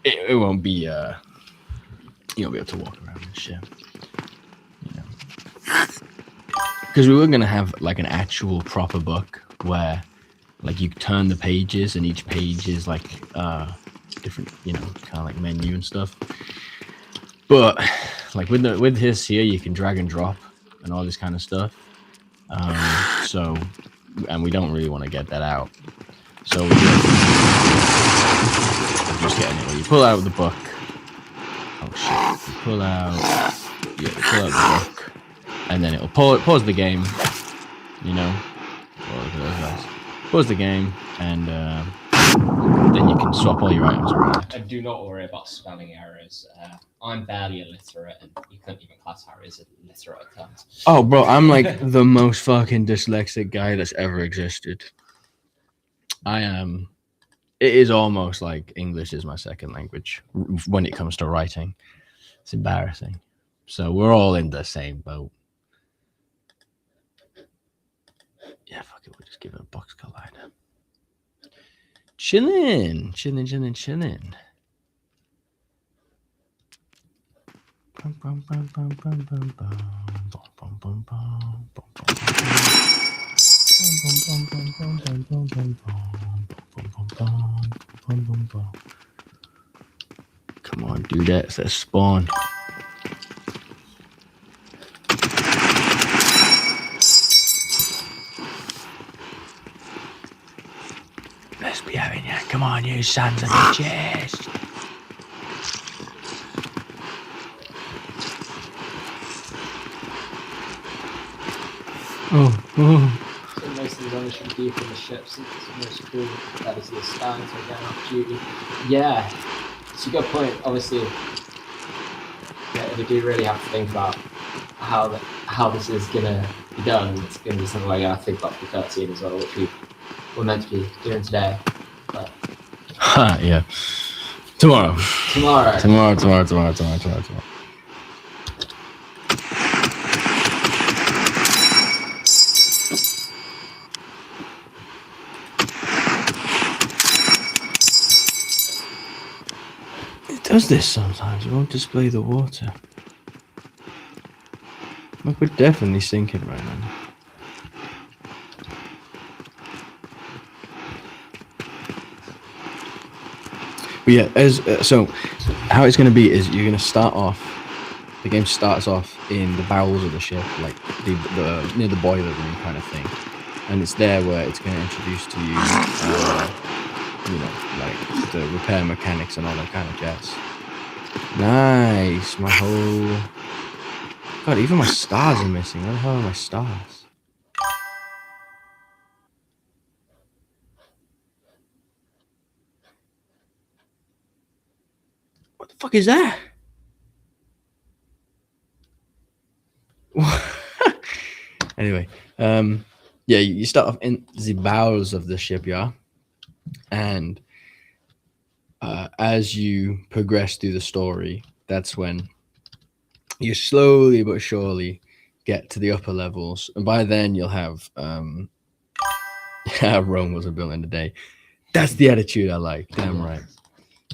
[SPEAKER 1] It won't be you won't be able to walk around and shit. You know. Because we were gonna have like an actual proper book where like you turn the pages and each page is like different, you know, kind of like menu and stuff. But like with his here, you can drag and drop and all this kind of stuff. So, and we don't really want to get that out. So we're just getting it where you pull out the book. Oh shit! You pull out the book, and then it'll pause the game. You know, pause the game, and then you can swap all your items around.
[SPEAKER 2] And do not worry about spelling errors. I'm barely illiterate, and you couldn't even class Harry as illiterate at times.
[SPEAKER 1] Oh, bro, I'm like the most fucking dyslexic guy that's ever existed. I am. It is almost like English is my second language when it comes to writing. It's embarrassing. So we're all in the same boat. Yeah, fuck it. We'll just give it a box collider. Chilling. Come on, do that. It says spawn. Let's be having ya. Come on, you sons of bitches. Oh.
[SPEAKER 2] So most of the others should be deep in the ships. It's most cool. That is the stand so again off duty. Yeah, it's a good point. Obviously, yeah, we do really have to think about how this is gonna be done. It's gonna be something like I think about the cutscene as well, which we were meant to be doing today. But
[SPEAKER 1] yeah. Tomorrow. It does this sometimes. It won't display the water. Look, we're definitely sinking right now. But yeah, so how it's going to be is you're going to start off. The game starts off in the bowels of the ship, like the near the boiler room kind of thing, and it's there where it's going to introduce to you, you know, like the repair mechanics and all that kind of jazz. Nice, my whole. God, even my stars are missing. Where the hell are my stars? What the fuck is that? Anyway, yeah, you start off in the bowels of the ship, yeah, and as you progress through the story, that's when you slowly but surely get to the upper levels, and by then you'll have Rome wasn't built in a day. That's the attitude I like. Damn right.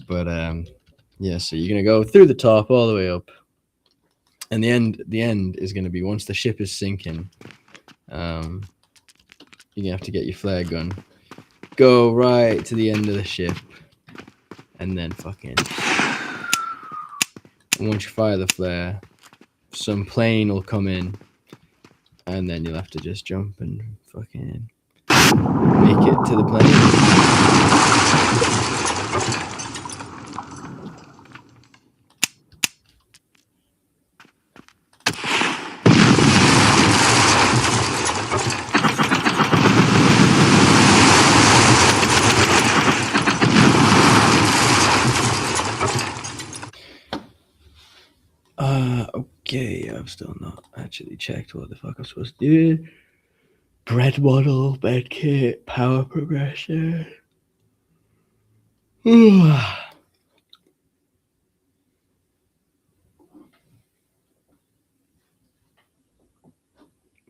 [SPEAKER 1] But yeah, so you're gonna go through the top all the way up, and the end is gonna be once the ship is sinking. You're gonna have to get your flare gun, go right to the end of the ship, and then fucking once you fire the flare, some plane will come in, and then you'll have to just jump and fucking make it to the plane. Okay, I've still not actually checked what the fuck I'm supposed to do. Bread model, bed kit, power progression.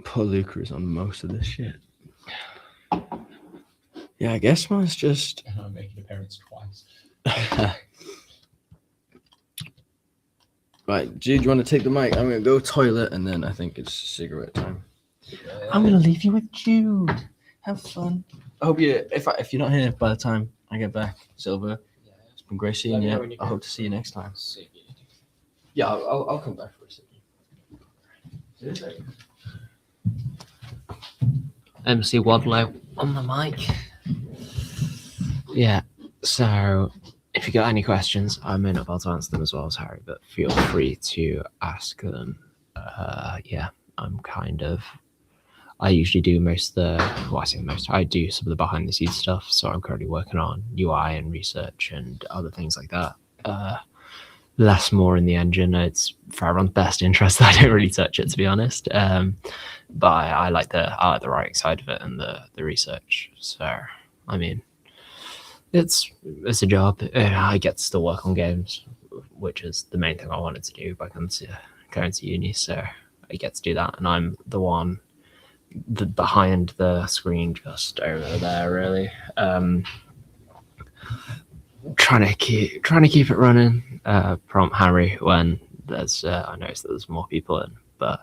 [SPEAKER 1] Poor Lucas on most of this shit. Yeah, I guess mine's just.
[SPEAKER 2] And I'm making appearance twice.
[SPEAKER 1] Right, Jude, you want to take the mic? I'm gonna go toilet, and then I think it's cigarette time. I'm gonna leave you with Jude. Have fun. I hope you. If you're not here by the time I get back, Silver, it's been great seeing you. I hope to see you next time. Yeah, I'll come back for a second.
[SPEAKER 2] MC Wadlow on the mic. Yeah, so if you got any questions, I may not be able to answer them as well as Harry, but feel free to ask them. Yeah, I usually do most of the, well, I say most, I do some of the behind the scenes stuff, so I'm currently working on UI and research and other things like that. Less more in the engine. It's for everyone's best interest that I don't really touch it, to be honest. But I like the writing side of it and the research. So I mean, it's a job. I get to still work on games, which is the main thing I wanted to do by going to uni. So I get to do that, and I'm the one behind the screen, just over there, really. Trying to keep it running. Prompt Harry when there's I notice that there's more people in, but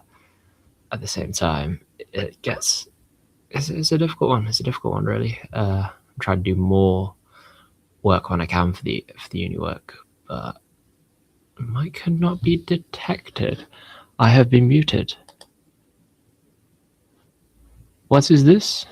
[SPEAKER 2] at the same time, it's a difficult one. It's a difficult one, really. I'm trying to do more work when I can for the uni work, but my mic cannot be detected. I have been muted. What is this?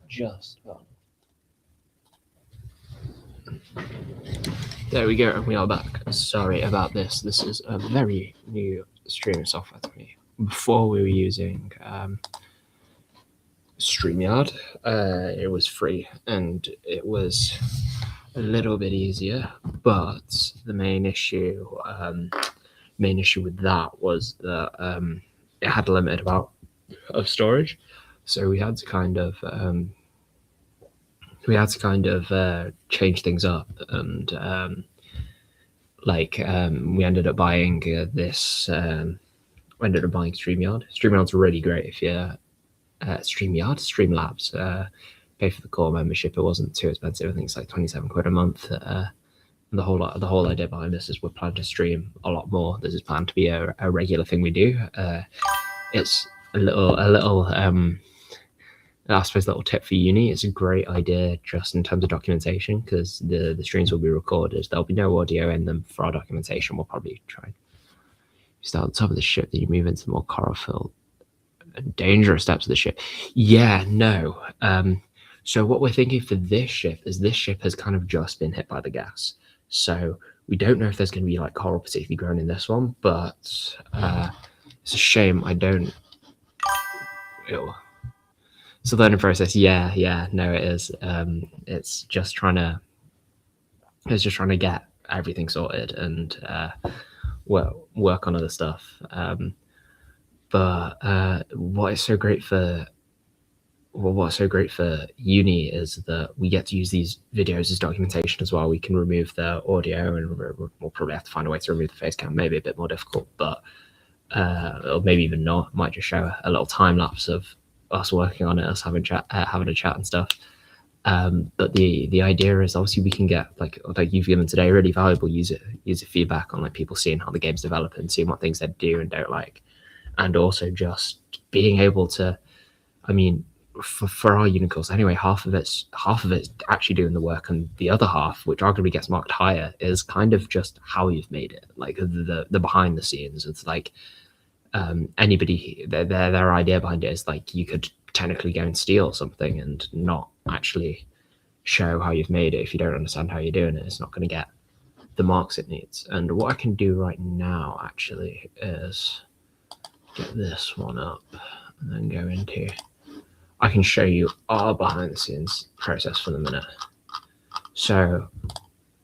[SPEAKER 2] Just gone. There we go, we are back. Sorry about this. This is a very new streaming software to me. Before we were using StreamYard. It was free and it was a little bit easier, but the main issue with that was that it had a limited amount of storage, so we had to kind of change things up, and we ended up buying StreamYard. StreamYard's really great if you're Streamlabs. pay for the core membership. It wasn't too expensive. I think it's like 27 quid a month. The whole idea behind this is we're planning to stream a lot more. This is planned to be a regular thing we do. It's a little I suppose little tip for uni. It's a great idea just in terms of documentation, because the streams will be recorded. There'll be no audio in them for our documentation. We'll probably try start at the top of the ship, then you move into the more coral-filled and dangerous steps of the ship. Yeah, no. So what we're thinking for this ship is this ship has kind of just been hit by the gas. So we don't know if there's going to be like coral particularly grown in this one, but it's a shame I don't. Ew. It's a learning process. Yeah, no, it is. It's just trying to get everything sorted and work on other stuff. But what's so great for uni is that we get to use these videos as documentation as well. We can remove the audio, and we'll probably have to find a way to remove the face cam. Maybe a bit more difficult, but or maybe even not. Might just show a little time lapse of us working on it, us having a chat and stuff. But the idea is obviously we can get like you've given today really valuable user feedback on like people seeing how the game's developing, seeing what things they do and don't like, and also just being able to, I mean, for our uni course anyway, half of it's actually doing the work, and the other half, which arguably gets marked higher, is kind of just how you've made it, like the behind the scenes. It's like anybody, their idea behind it is like you could technically go and steal something and not actually show how you've made it. If you don't understand how you're doing it, it's not going to get the marks it needs. And what I can do right now actually is get this one up and then go into, I can show you our behind the scenes process for the minute. So,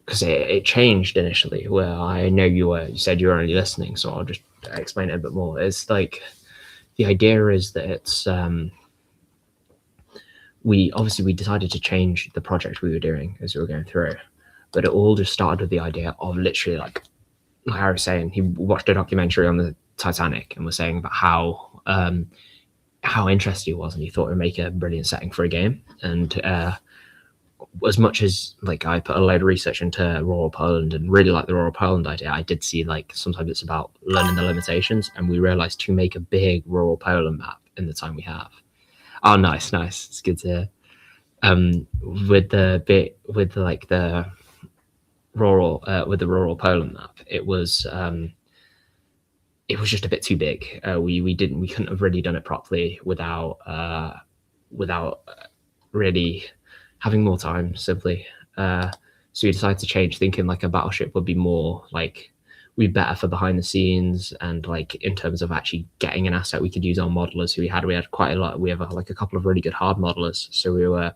[SPEAKER 2] because it changed initially, where I know you said you were only listening, so I'll just explain it a bit more. It's like, the idea is that it's, we decided to change the project we were doing as we were going through, but it all just started with the idea of literally like I was saying, he watched a documentary on the Titanic and was saying about how interested he was, and he thought it would make a brilliant setting for a game. And as much as like I put a load of research into rural Poland and really like the rural Poland idea, I did see like sometimes it's about learning the limitations, and we realized to make a big rural Poland map in the time we have. Oh, nice. It's good to hear. With the rural Poland map, it was just a bit too big. We couldn't have really done it properly without really having more time, simply. So we decided to change, thinking like a battleship would be more like, be better for behind the scenes, and like in terms of actually getting an asset we could use our modelers who we had quite a lot. We have like a couple of really good hard modelers, so we were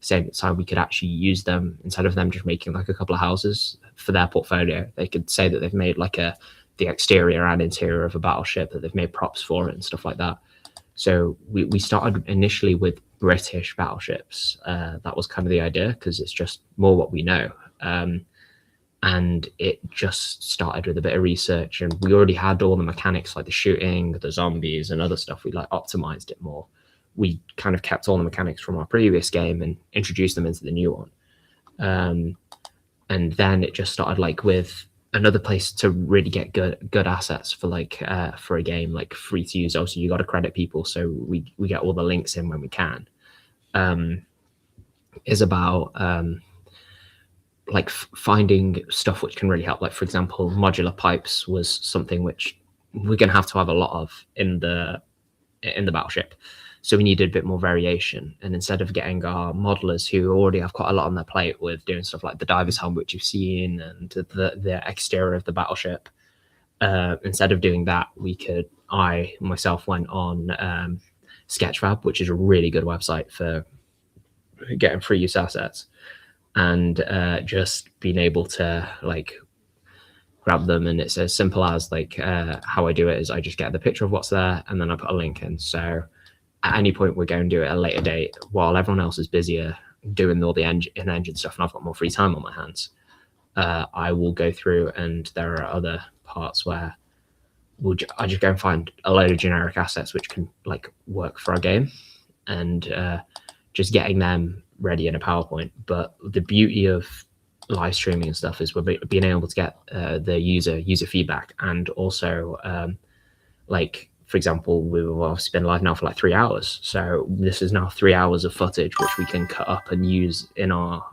[SPEAKER 2] saying at the time we could actually use them instead of them just making like a couple of houses for their portfolio. They could say that they've made like the exterior and interior of a battleship, that they've made props for it and stuff like that. So we started initially with British battleships. That was kind of the idea, because it's just more what we know. And it just started with a bit of research, and we already had all the mechanics, like the shooting, the zombies and other stuff. We like optimized it more. We kind of kept all the mechanics from our previous game and introduced them into the new one. And then it just started like with another place to really get good assets for like for a game, like free to use. Also, you got to credit people, so we get all the links in when we can. Is about like finding stuff which can really help. Like, for example, modular pipes was something which we're going to have a lot of in the battleship. So we needed a bit more variation. And instead of getting our modelers who already have quite a lot on their plate with doing stuff like the diver's helmet, which you've seen, and the exterior of the battleship, instead of doing that, I myself went on Sketchfab, which is a really good website for getting free use assets, and just being able to like grab them. And it's as simple as like how I do it is I just get the picture of what's there, and then I put a link in. So at any point we're going to do it at a later date while everyone else is busier doing all the engine stuff, and I've got more free time on my hands. I will go through, and there are other parts where I just go and find a load of generic assets which can like work for our game, and
[SPEAKER 3] just getting them ready in a PowerPoint. But the beauty of live streaming and stuff is we're being able to get the user feedback, and also like, for example, we've obviously been live now for like 3 hours, so this is now 3 hours of footage which we can cut up and use in our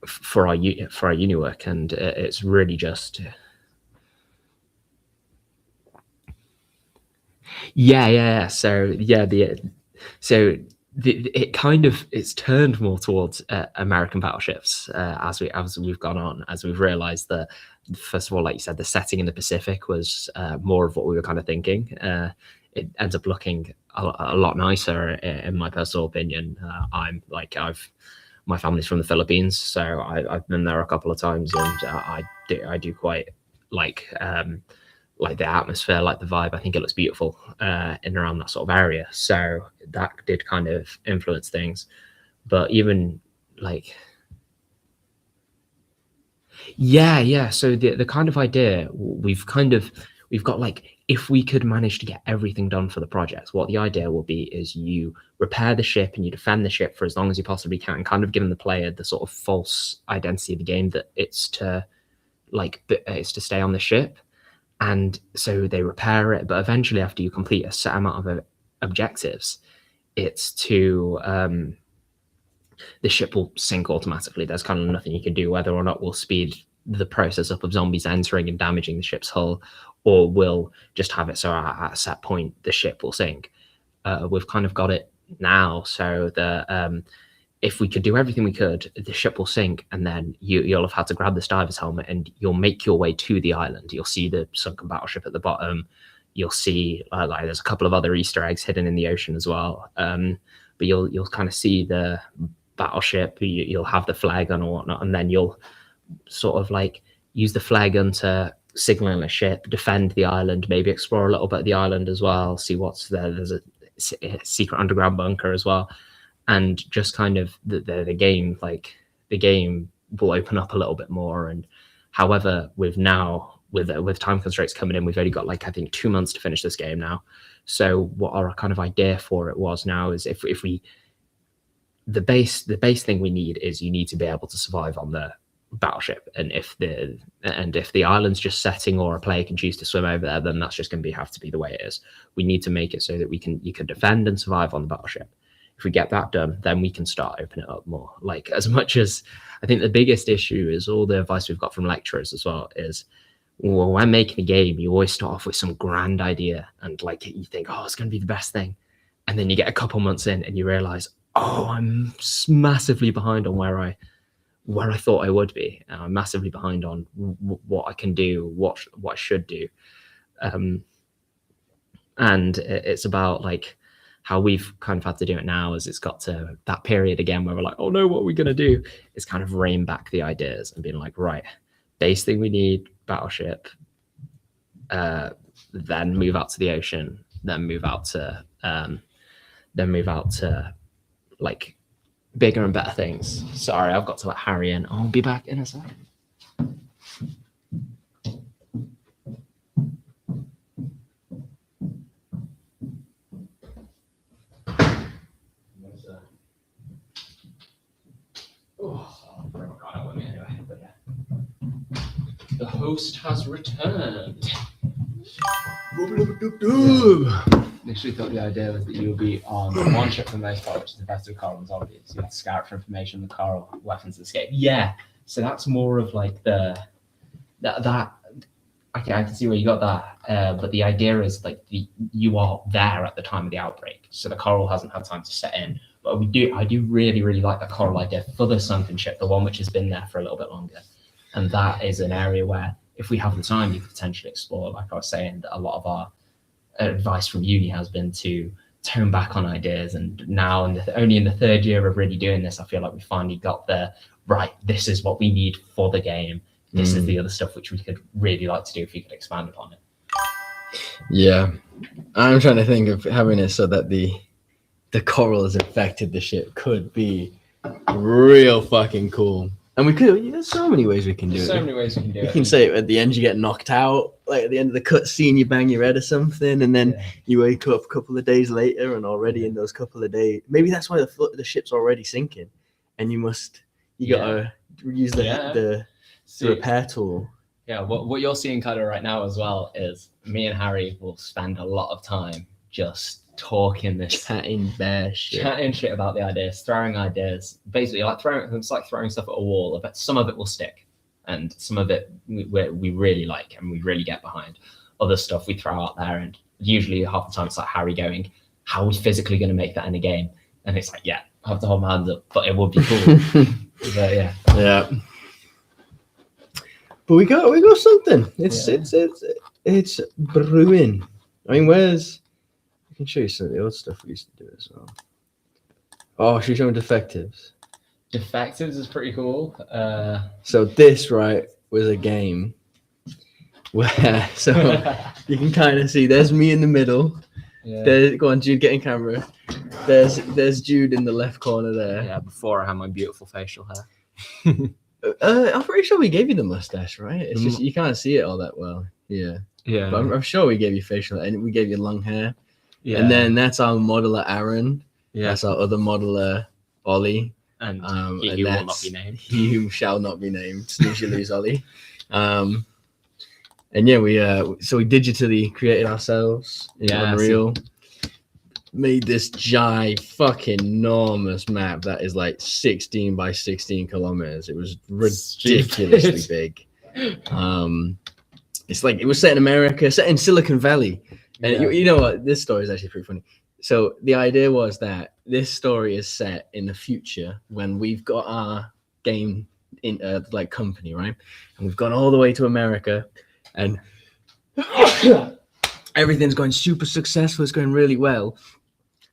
[SPEAKER 3] for our uni work, and it's really just yeah. So yeah, it kind of, it's turned more towards American battleships as we've gone on, as we've realized that, first of all, like you said, the setting in the Pacific was more of what we were kind of thinking. It ends up looking a lot nicer in my personal opinion. My family's from the Philippines, so I've been there a couple of times, and I do quite like the atmosphere, like the vibe. I think it looks beautiful in and around that sort of area. So that did kind of influence things. But even like, yeah. So the kind of idea we've got, like, if we could manage to get everything done for the project, what the idea will be is you repair the ship and you defend the ship for as long as you possibly can, kind of giving the player the sort of false identity of the game that it's to stay on the ship. And so they repair it, but eventually, after you complete a set amount of objectives, it's to the ship will sink automatically. There's kind of nothing you can do, whether or not we'll speed the process up of zombies entering and damaging the ship's hull, or we'll just have it so at a set point the ship will sink. We've kind of got it now so that if we could do everything we could, the ship will sink, and then you'll have had to grab this diver's helmet and you'll make your way to the island. You'll see the sunken battleship at the bottom. You'll see like there's a couple of other Easter eggs hidden in the ocean as well. But you'll kind of see the battleship. You'll have the flare gun or whatnot, and then you'll sort of like use the flare gun to signal a ship, defend the island, maybe explore a little bit of the island as well, see what's there. There's a secret underground bunker as well. And just kind of the game will open up a little bit more. And however, with time constraints coming in, we've only got like, I think, 2 months to finish this game now. So what our kind of idea for it was now is if we the base thing we need is you need to be able to survive on the battleship, and if the island's just setting or a player can choose to swim over there, then that's just going to have to be the way it is. We need to make it so that you can defend and survive on the battleship. If we get that done, then we can start opening it up more. Like, as much as I think the biggest issue is all the advice we've got from lecturers as well is, well, when making a game, you always start off with some grand idea and like you think, oh, it's going to be the best thing. And then you get a couple months in and you realize, oh, I'm massively behind on where I thought I would be. I'm massively behind on what I can do, what I should do. And it's about like how we've kind of had to do it now, as it's got to that period again where we're like, oh no, what are we going to do? It's kind of rein back the ideas and being like, right, base thing we need, battleship, then move out to the ocean, then move out to like bigger and better things. Sorry, I've got to let Harry in. I'll be back in a second. The host has returned. Initially thought the idea was that you would be on one ship for the most part, which is the best of Coral and zombies. You have to scout for information on the Coral weapons escape. Yeah, so that's more of like that. Okay, I can see where you got that. But the idea is like you are there at the time of the outbreak, so the Coral hasn't had time to set in. But I do really like the Coral idea for the sunken ship, the one which has been there for a little bit longer. And that is an area where, if we have the time, you could potentially explore. Like I was saying, that a lot of our advice from uni has been to tone back on ideas. And now, only in the third year of really doing this, I feel like we finally got the right. This is what we need for the game. This is the other stuff which we could really like to do if you could expand upon it.
[SPEAKER 1] Yeah, I'm trying to think of having it so that the coral has infected the ship could be real fucking cool. And we could. There's so many ways we can do
[SPEAKER 2] There's
[SPEAKER 1] it.
[SPEAKER 2] so many ways we can do
[SPEAKER 1] You
[SPEAKER 2] it.
[SPEAKER 1] can say at the end you get knocked out, like at the end of the cutscene you bang your head or something, and then
[SPEAKER 2] Yeah.
[SPEAKER 1] you wake up a couple of days later, and already in those couple of days, maybe that's why the ship's already sinking, and you gotta use the
[SPEAKER 2] See,
[SPEAKER 1] repair tool.
[SPEAKER 2] yeah, what you're seeing kind of right now as well is me and Harry will spend a lot of time just talking this
[SPEAKER 1] Chatting bear shit.
[SPEAKER 2] chatting shit about the ideas, throwing ideas, basically like it's like throwing stuff at a wall. But some of it will stick, and some of it we really like and we really get behind. Other stuff we throw out there, and usually half the time it's like Harry going, "How are we physically going to make that in a game?" And it's like, yeah, I have to hold my hands up, but it would be cool. But yeah,
[SPEAKER 1] Yeah. But we got something. It's brewing. I mean, I can show you some of the old stuff we used to do as well. Oh, should we show them defectives?
[SPEAKER 2] Defectives is pretty cool.
[SPEAKER 1] So this was a game where you can kind of see there's me in the middle.
[SPEAKER 2] Yeah.
[SPEAKER 1] Go on, Jude, get in camera. There's Jude in the left corner there.
[SPEAKER 3] Yeah, before I had my beautiful facial hair.
[SPEAKER 1] I'm pretty sure we gave you the mustache, right? It's just you can't see it all that well. Yeah.
[SPEAKER 3] Yeah.
[SPEAKER 1] But I'm sure we gave you facial and we gave you long hair.
[SPEAKER 3] Yeah.
[SPEAKER 1] And then that's our modeler Aaron.
[SPEAKER 3] Yeah.
[SPEAKER 1] That's our other modeler Ollie.
[SPEAKER 3] And
[SPEAKER 1] And
[SPEAKER 3] he will not
[SPEAKER 1] that's
[SPEAKER 3] be named.
[SPEAKER 1] He who shall not be named. Snooze you lose, Ollie. And yeah, we digitally created ourselves in Unreal. Made this fucking enormous map that is like 16 by 16 kilometers. It was ridiculously big. It's like it was set in America, set in Silicon Valley. And you know what? This story is actually pretty funny. So the idea was that this story is set in the future when we've got our game in like company, right? And we've gone all the way to America, and everything's going super successful. It's going really well.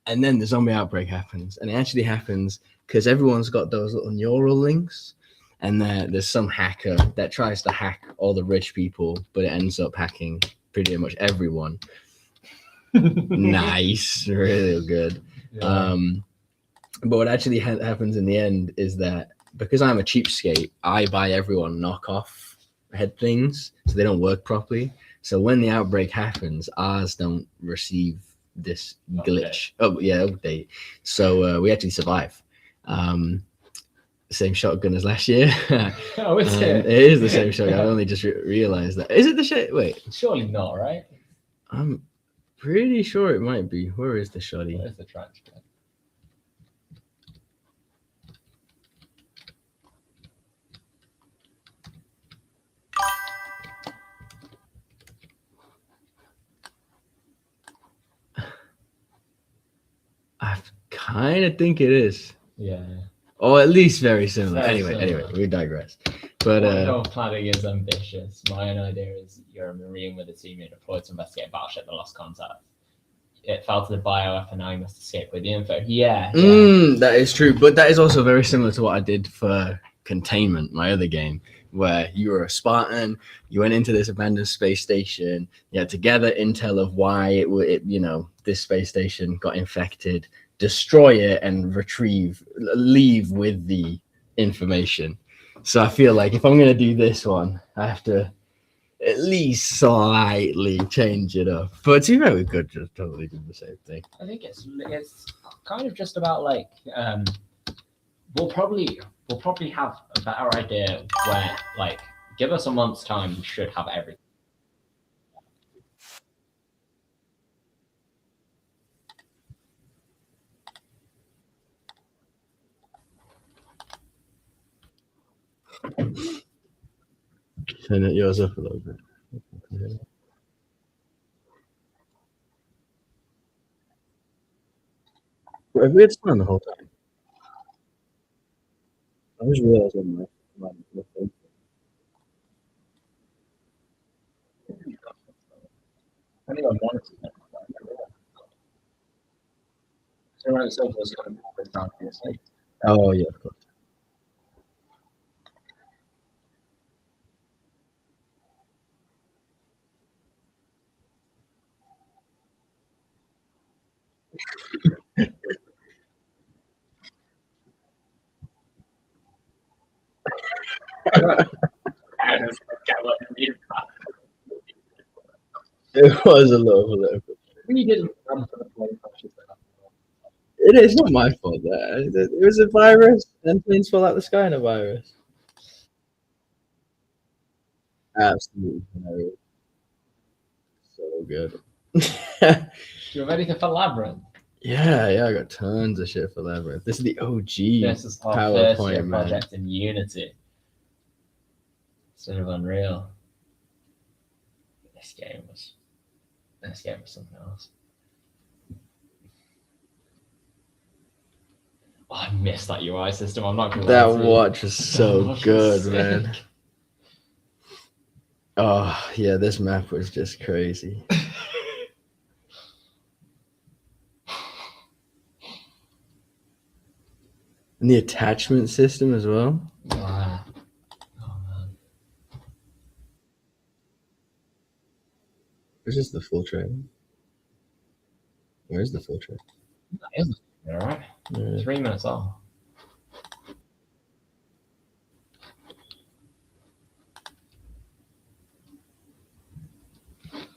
[SPEAKER 1] And then the zombie outbreak happens, and it actually happens because everyone's got those little neural links, and there's some hacker that tries to hack all the rich people, but it ends up hacking pretty much everyone. Nice, really good.
[SPEAKER 2] Yeah.
[SPEAKER 1] But what actually happens in the end is that because I'm a cheapskate, I buy everyone knockoff head things, so they don't work properly. So when the outbreak happens, ours don't receive this glitch. Update. So we actually survive. Same shotgun as last year.
[SPEAKER 2] Oh, is it?
[SPEAKER 1] It is the same shotgun. I only just realized that. Is it the shit? Wait,
[SPEAKER 2] Surely not, right?
[SPEAKER 1] I'm pretty sure it might be. Where is the shotty?
[SPEAKER 2] Where's the transcript?
[SPEAKER 1] I kind of think it is.
[SPEAKER 2] Yeah.
[SPEAKER 1] Or at least very similar.
[SPEAKER 2] Very
[SPEAKER 1] Anyway,
[SPEAKER 2] similar.
[SPEAKER 1] we digress. But
[SPEAKER 2] Your planning is ambitious. My own idea is you're a Marine with a team you're deployed to investigate a battleship that lost contact. It fell to the bioweapon, now you must escape with the info. Yeah.
[SPEAKER 1] that is true. But that is also very similar to what I did for Containment, my other game, where you were a Spartan, you went into this abandoned space station, you had to gather intel of why this space station got infected, destroy it, and leave with the information. So I feel like if I'm going to do this one, I have to at least slightly change it up. But to be fair, we could just totally do the same thing.
[SPEAKER 2] I think it's kind of just about like we'll probably have a better idea where, like, give us a month's time, we should have everything.
[SPEAKER 1] Turn it yours up a little bit. Have we had sun the whole time? I just realized my
[SPEAKER 2] I think I wanted to. So around the sofa was kind of down here, so
[SPEAKER 1] Oh yeah, of course. It was a little political.
[SPEAKER 3] We didn't plan for the plane crashes.
[SPEAKER 1] It is not my fault. That it was a virus, and planes fall out the sky in a virus. Absolutely hilarious. So good.
[SPEAKER 2] Do you have anything for Labyrinth?
[SPEAKER 1] Yeah, I got tons of shit for Labyrinth. This is the OG
[SPEAKER 2] This is our first year
[SPEAKER 1] PowerPoint, man.
[SPEAKER 2] project in Unity instead of Unreal. This game was something else. Oh, I missed that UI system. I'm not gonna lie
[SPEAKER 1] That
[SPEAKER 2] to you.
[SPEAKER 1] watch was so
[SPEAKER 2] watch was
[SPEAKER 1] good,
[SPEAKER 2] sick.
[SPEAKER 1] man. Oh yeah, this map was just crazy. And the attachment system as well.
[SPEAKER 2] Wow. Oh man.
[SPEAKER 1] Where's just the full trailer? Where's the full trailer?
[SPEAKER 2] That is all right. 3 minutes off.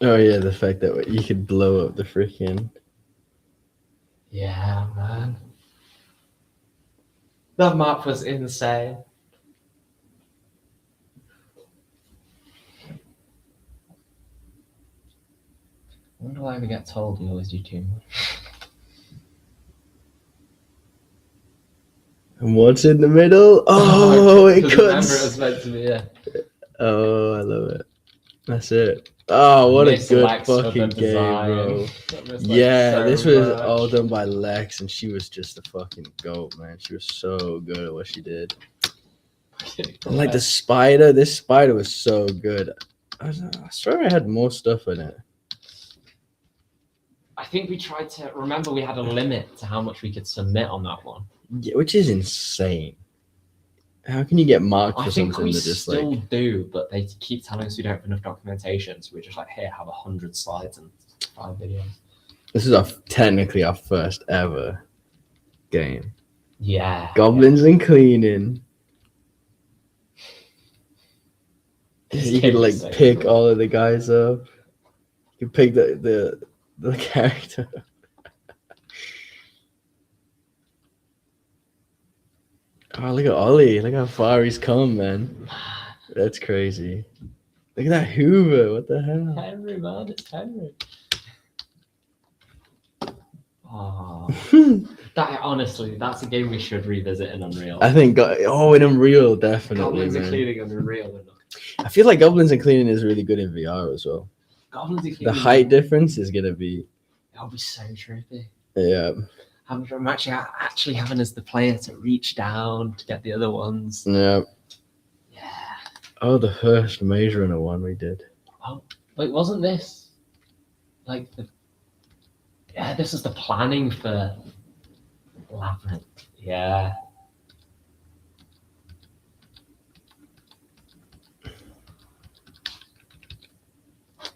[SPEAKER 1] Oh yeah, the fact that you could blow up the freaking.
[SPEAKER 2] Yeah, man. That map was insane. I wonder why we get told we always do too much.
[SPEAKER 1] And what's in the middle? Oh, it
[SPEAKER 2] Because remember it
[SPEAKER 1] cuts.
[SPEAKER 2] was meant to be. Yeah.
[SPEAKER 1] Oh, I love it. That's it. Oh, what a
[SPEAKER 2] Miss
[SPEAKER 1] good
[SPEAKER 2] Lex for the
[SPEAKER 1] fucking game,
[SPEAKER 2] design.
[SPEAKER 1] bro.
[SPEAKER 2] Miss Lex
[SPEAKER 1] Yeah,
[SPEAKER 2] so
[SPEAKER 1] this was
[SPEAKER 2] much.
[SPEAKER 1] all done by Lex, and she was just a fucking goat, man. She was so good at what she did. And like the spider, this spider was so good. I swear I had more stuff in it.
[SPEAKER 2] I think we tried to remember we had a limit to how much we could submit on that one.
[SPEAKER 1] Yeah, which is insane. How can you get marked for
[SPEAKER 2] I think
[SPEAKER 1] something
[SPEAKER 2] we
[SPEAKER 1] that just
[SPEAKER 2] still
[SPEAKER 1] like?
[SPEAKER 2] do, but they keep telling us we don't have enough documentation, so we're just like, here, have 100 slides and 5 videos.
[SPEAKER 1] This is technically our first ever game.
[SPEAKER 2] Yeah.
[SPEAKER 1] Goblins and cleaning. You could like
[SPEAKER 2] so
[SPEAKER 1] pick
[SPEAKER 2] cool.
[SPEAKER 1] all of the guys up. You could pick the character. Oh, look at Ollie. Look how far he's come, man. That's crazy. Look at that Hoover. What the hell?
[SPEAKER 2] Henry, man, it's Henry. Oh, that honestly, that's a game we should revisit in Unreal.
[SPEAKER 1] I think, in Unreal, definitely,
[SPEAKER 2] Goblins and
[SPEAKER 1] man.
[SPEAKER 2] Cleaning in Unreal.
[SPEAKER 1] I feel like Goblins and Cleaning is really good in VR as well.
[SPEAKER 2] Goblins and
[SPEAKER 1] The
[SPEAKER 2] Cleaning.
[SPEAKER 1] height difference is going to be...
[SPEAKER 2] That'll be so trippy.
[SPEAKER 1] Yeah.
[SPEAKER 2] I'm actually having as the player to reach down to get the other ones.
[SPEAKER 1] Yeah.
[SPEAKER 2] Yeah.
[SPEAKER 1] Oh, the first Maze Runner one we did.
[SPEAKER 2] Oh, wait, wasn't this like the? Yeah, this is the planning for Labyrinth. Yeah.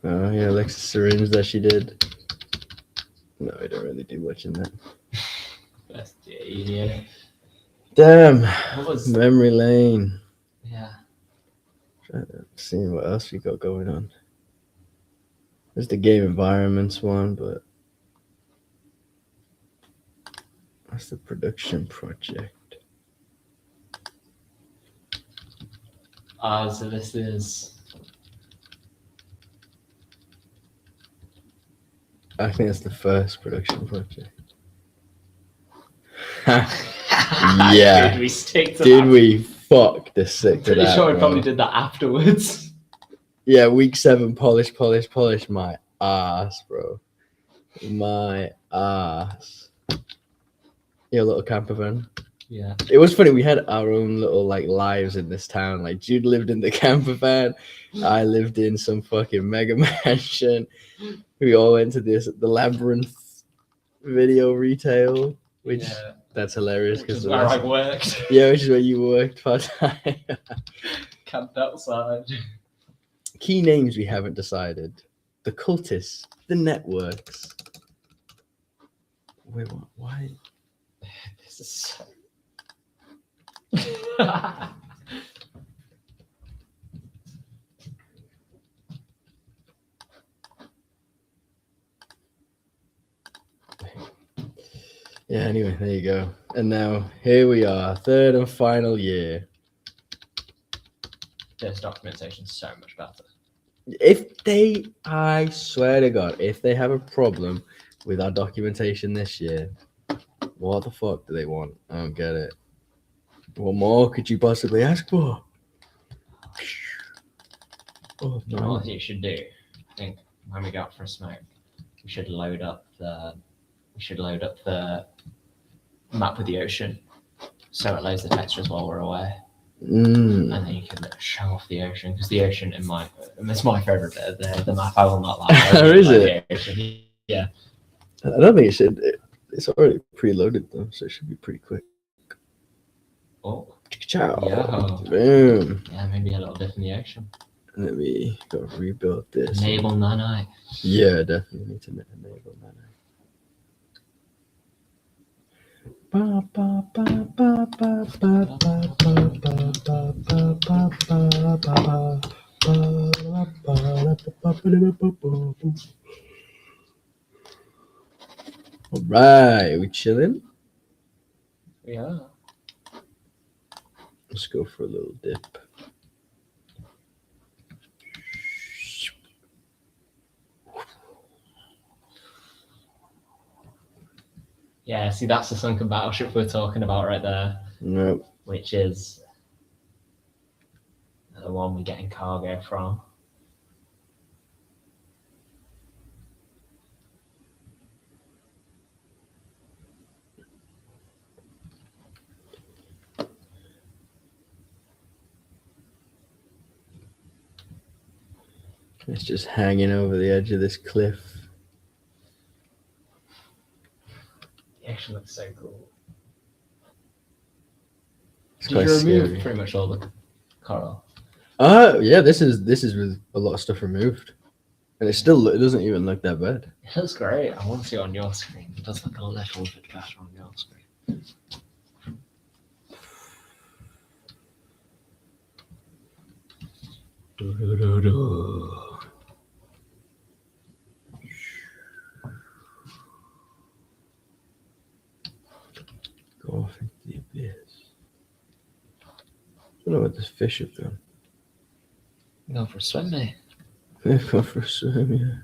[SPEAKER 1] Oh, yeah, Alexis syringe that she did. No, I don't really do much in that.
[SPEAKER 2] That's yeah.
[SPEAKER 1] Damn.
[SPEAKER 2] What was?
[SPEAKER 1] Memory lane.
[SPEAKER 2] Yeah.
[SPEAKER 1] Seeing what else we got going on. There's the game environments one, but that's the production project.
[SPEAKER 2] So this is.
[SPEAKER 1] I think it's the first production project.
[SPEAKER 2] Yeah. Did we stick to
[SPEAKER 1] Did
[SPEAKER 2] that?
[SPEAKER 1] we fuck the sick to
[SPEAKER 2] Pretty
[SPEAKER 1] that,
[SPEAKER 2] sure I
[SPEAKER 1] bro.
[SPEAKER 2] probably did that afterwards.
[SPEAKER 1] Yeah, week 7, polish my ass, bro. My ass. Yeah, little camper van.
[SPEAKER 2] Yeah.
[SPEAKER 1] It was funny, we had our own little like lives in this town. Like Jude lived in the camper van, I lived in some fucking mega mansion. We all went to the Labyrinth video retail, which that's hilarious
[SPEAKER 2] Which is where I worked.
[SPEAKER 1] Yeah, which is where you worked part time.
[SPEAKER 2] Camped outside.
[SPEAKER 1] Key names we haven't decided: the cultists, the networks. Wait, what? Why?
[SPEAKER 2] This is so.
[SPEAKER 1] Yeah, anyway, there you go. And now here we are, third and final year.
[SPEAKER 3] This documentation is so much better.
[SPEAKER 1] I swear to God, if they have a problem with our documentation this year, what the fuck do they want? I don't get it. What more could you possibly ask for? Oh,
[SPEAKER 3] You know what you should do? I think when we go out for a smoke, we should load up the map of the ocean, so it loads the textures while we're away, and then you can show off the ocean, because the ocean it's my favorite bit of the map. I will not lie.
[SPEAKER 1] Or is it?
[SPEAKER 3] The ocean. Yeah.
[SPEAKER 1] I don't think it should. It's already preloaded though, so it should be pretty quick.
[SPEAKER 3] Oh.
[SPEAKER 1] Ciao.
[SPEAKER 3] Yeah.
[SPEAKER 1] Boom.
[SPEAKER 3] Yeah, maybe a little dip in the ocean.
[SPEAKER 1] Let me go rebuild this.
[SPEAKER 3] Enable Nanai.
[SPEAKER 1] Yeah, definitely need to enable Nanai. All right, we chilling?
[SPEAKER 3] Yeah.
[SPEAKER 1] Let's go for a little dip.
[SPEAKER 3] Yeah, see, that's the sunken battleship we're talking about right there,
[SPEAKER 1] Nope.
[SPEAKER 3] which is the one we're getting cargo from.
[SPEAKER 1] It's just hanging over the edge of this cliff.
[SPEAKER 3] It actually looks so cool.
[SPEAKER 1] It's
[SPEAKER 3] Did
[SPEAKER 1] quite
[SPEAKER 3] you remove
[SPEAKER 1] scary.
[SPEAKER 3] pretty much all the coral?
[SPEAKER 1] Yeah, this is with a lot of stuff removed. And it doesn't even look that bad.
[SPEAKER 3] It looks great. I want to see it on your screen. It does look a little bit better on your screen.
[SPEAKER 1] Go off into the abyss. I don't know what this fish have done.
[SPEAKER 3] Go for a swim, mate.
[SPEAKER 1] They've gone for a swim, yeah.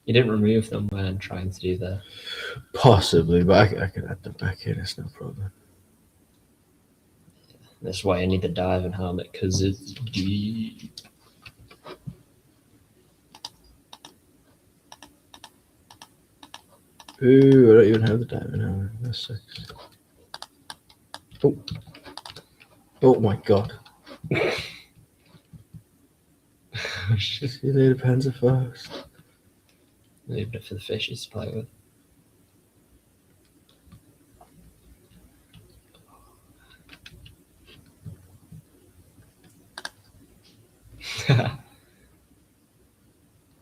[SPEAKER 3] You didn't remove them when trying to do the...
[SPEAKER 1] Possibly, but I can add them back in, it's no problem.
[SPEAKER 3] That's why I need the diving helmet, because it's deep.
[SPEAKER 1] Ooh, I don't even have the diving helmet. That sucks. Oh. Oh my god. See you later, Panzer Faust.
[SPEAKER 3] Leaving it for the fishes to play with.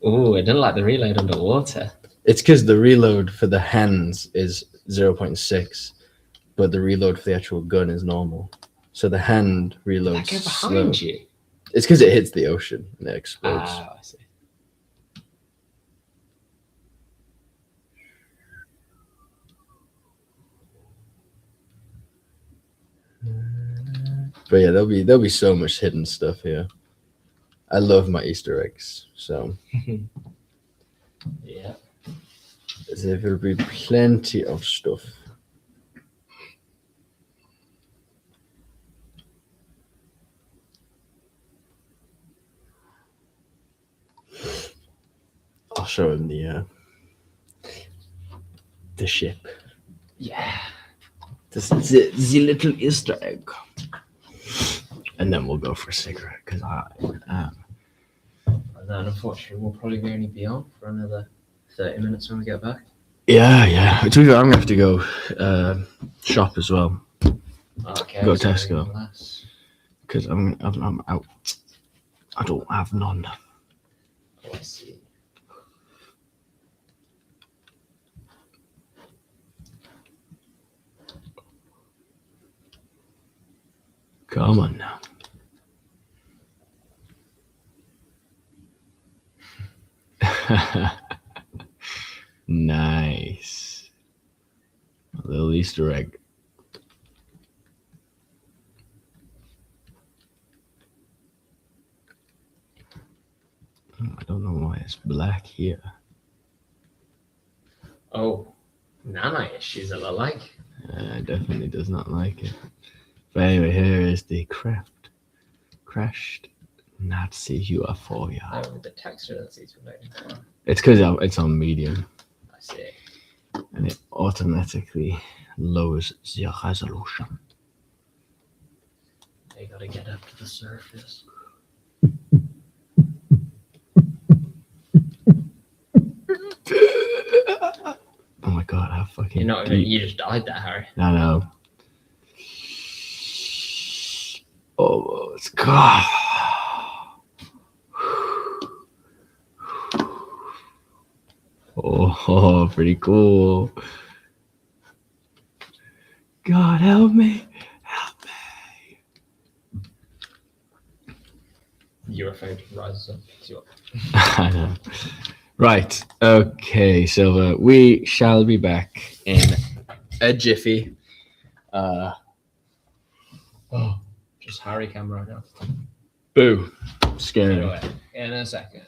[SPEAKER 3] Oh, I didn't like the reload underwater.
[SPEAKER 1] It's because the reload for the hands is 0.6, but the reload for the actual gun is normal. So the hand reloads
[SPEAKER 3] Go
[SPEAKER 1] slow.
[SPEAKER 3] behind you.
[SPEAKER 1] It's because it hits the ocean and it explodes.
[SPEAKER 3] Ah, I see.
[SPEAKER 1] But yeah, there'll be so much hidden stuff here. I love my Easter eggs, so
[SPEAKER 3] Yeah.
[SPEAKER 1] there will be plenty of stuff. I'll show him the ship.
[SPEAKER 3] Yeah.
[SPEAKER 1] The little Easter egg. And then we'll go for a cigarette, because
[SPEAKER 3] And then unfortunately we'll probably only be on for another 30 minutes when we get back.
[SPEAKER 1] Yeah. To be fair, I'm gonna have to go shop as well,
[SPEAKER 3] Okay.
[SPEAKER 1] Go
[SPEAKER 3] so
[SPEAKER 1] Tesco.
[SPEAKER 3] unless-
[SPEAKER 1] because I'm out. I don't have none.
[SPEAKER 3] Oh, I see.
[SPEAKER 1] Come on now. Nice. little Easter egg. I don't know why it's black here.
[SPEAKER 3] Oh, Nana issues it look like.
[SPEAKER 1] Definitely does not like it. But anyway, here is the crashed Nazi UFO. Yeah,
[SPEAKER 3] Oh, with the texture that it's relating to.
[SPEAKER 1] it's because it's on medium,
[SPEAKER 3] I see.
[SPEAKER 1] and it automatically lowers the resolution.
[SPEAKER 3] They gotta get up to the surface.
[SPEAKER 1] Oh my god, how fucking
[SPEAKER 3] You're not even.
[SPEAKER 1] deep.
[SPEAKER 3] You just died there, Harry.
[SPEAKER 1] I know. Oh, it's God. Oh, pretty cool. God, help me. Help me.
[SPEAKER 3] UFO rises up. See what?
[SPEAKER 1] I know. Right. Okay, Silver. We shall be back in a jiffy.
[SPEAKER 3] Just Harry camera right now.
[SPEAKER 1] Boo. Scary.
[SPEAKER 3] Anyway, in a second.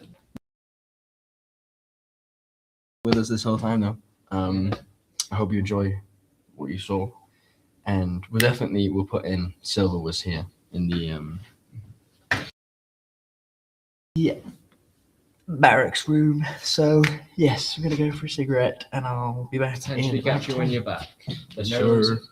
[SPEAKER 1] With us this whole time, though. I hope you enjoy what you saw. And we'll put in Silver was here in the barracks room. So yes, I'm gonna go for a cigarette and I'll be back.
[SPEAKER 3] Potentially catch you when you're back. But no
[SPEAKER 1] Sure.
[SPEAKER 3] one's-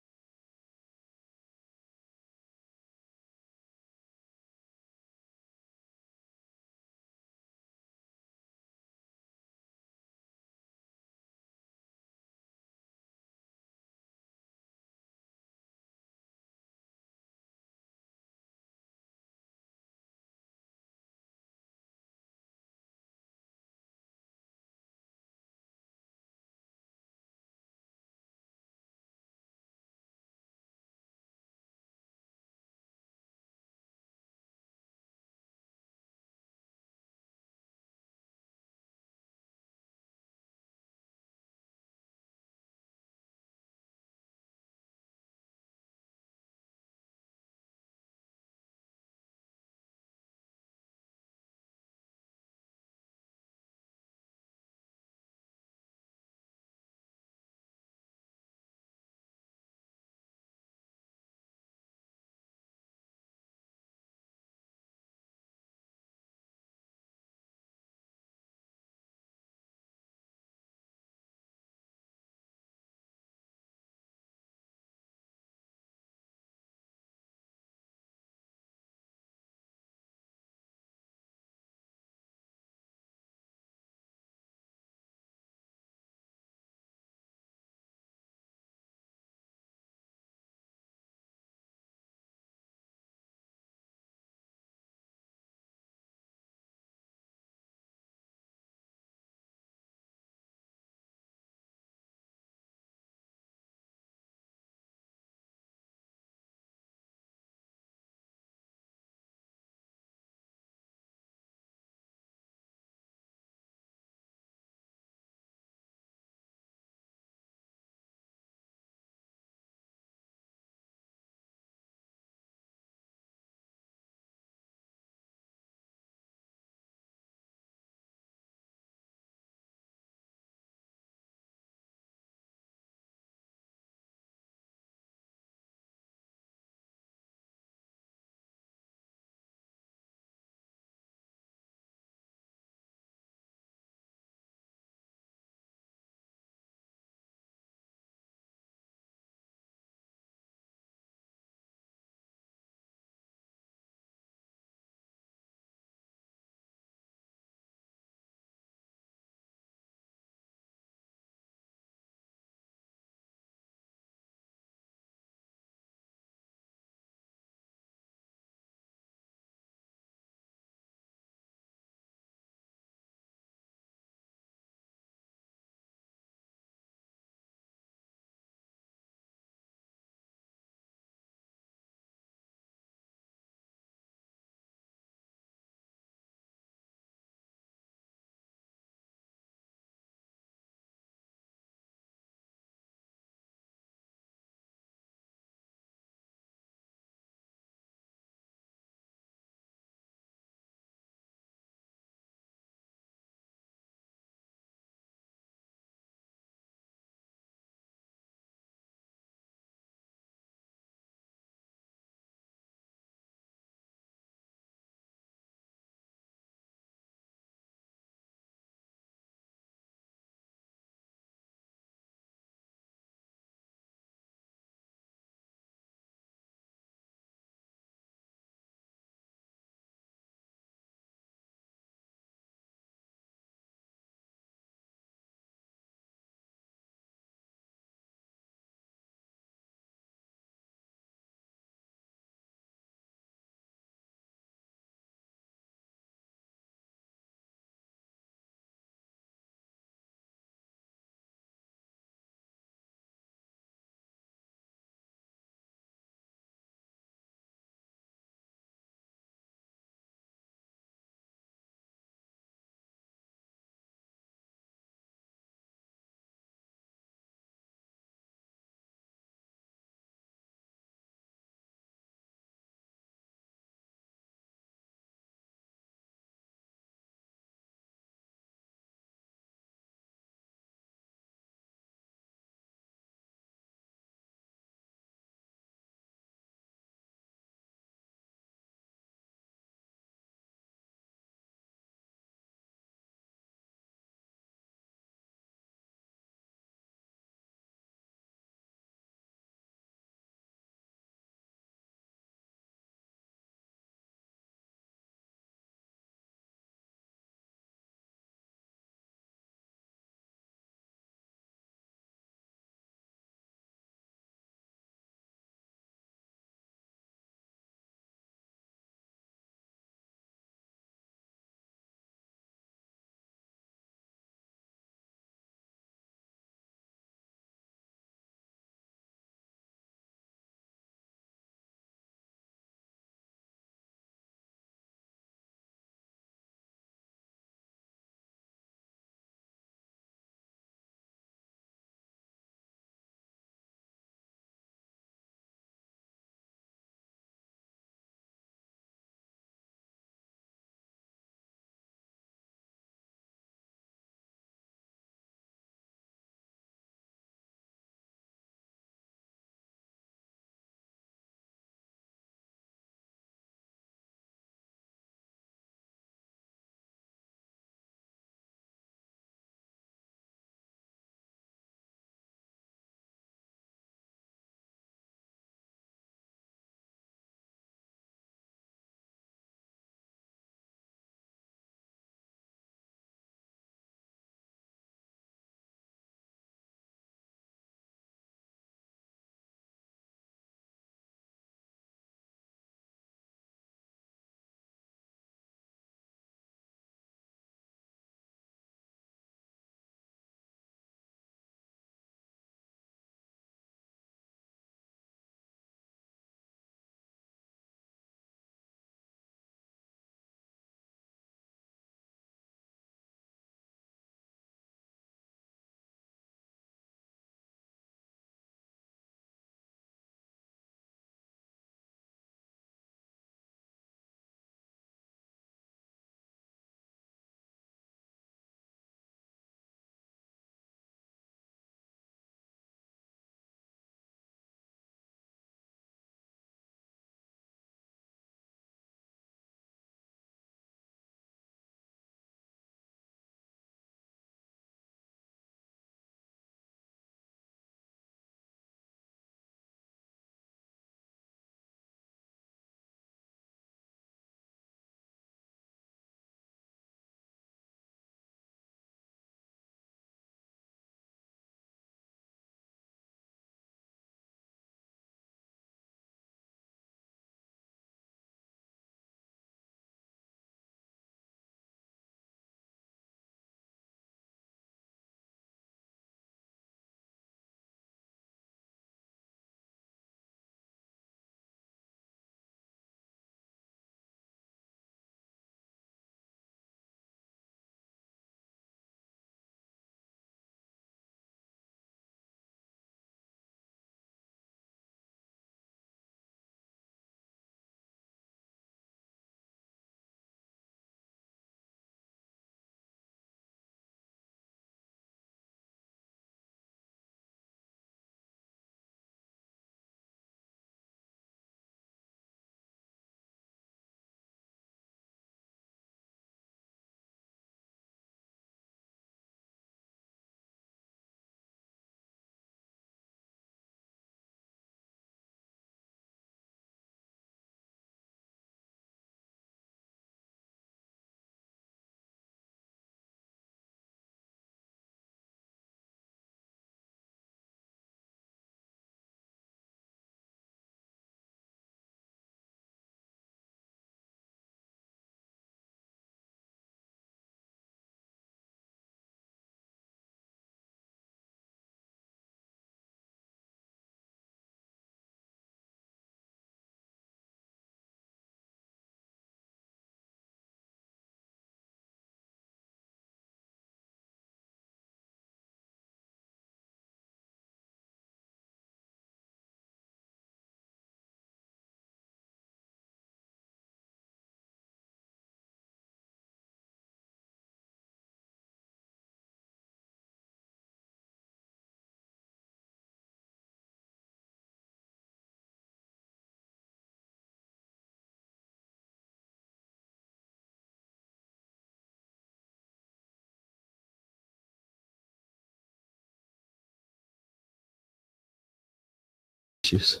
[SPEAKER 1] issues.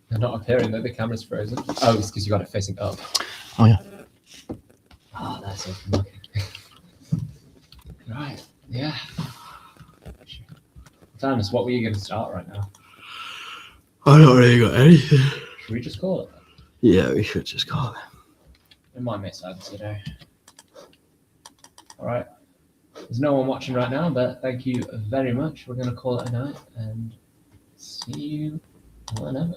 [SPEAKER 2] They're not appearing though, the camera's frozen. Oh, it's because you got it facing up.
[SPEAKER 1] Oh yeah.
[SPEAKER 2] Oh, that's so lucky. Right, yeah. Thomas, what were you going to start right now?
[SPEAKER 1] I don't really got anything.
[SPEAKER 2] Should we just call it then?
[SPEAKER 1] Yeah, we should just call it.
[SPEAKER 2] We might make silence today. Alright. There's no one watching right now, but thank you very much. We're going to call it a night and see you whenever.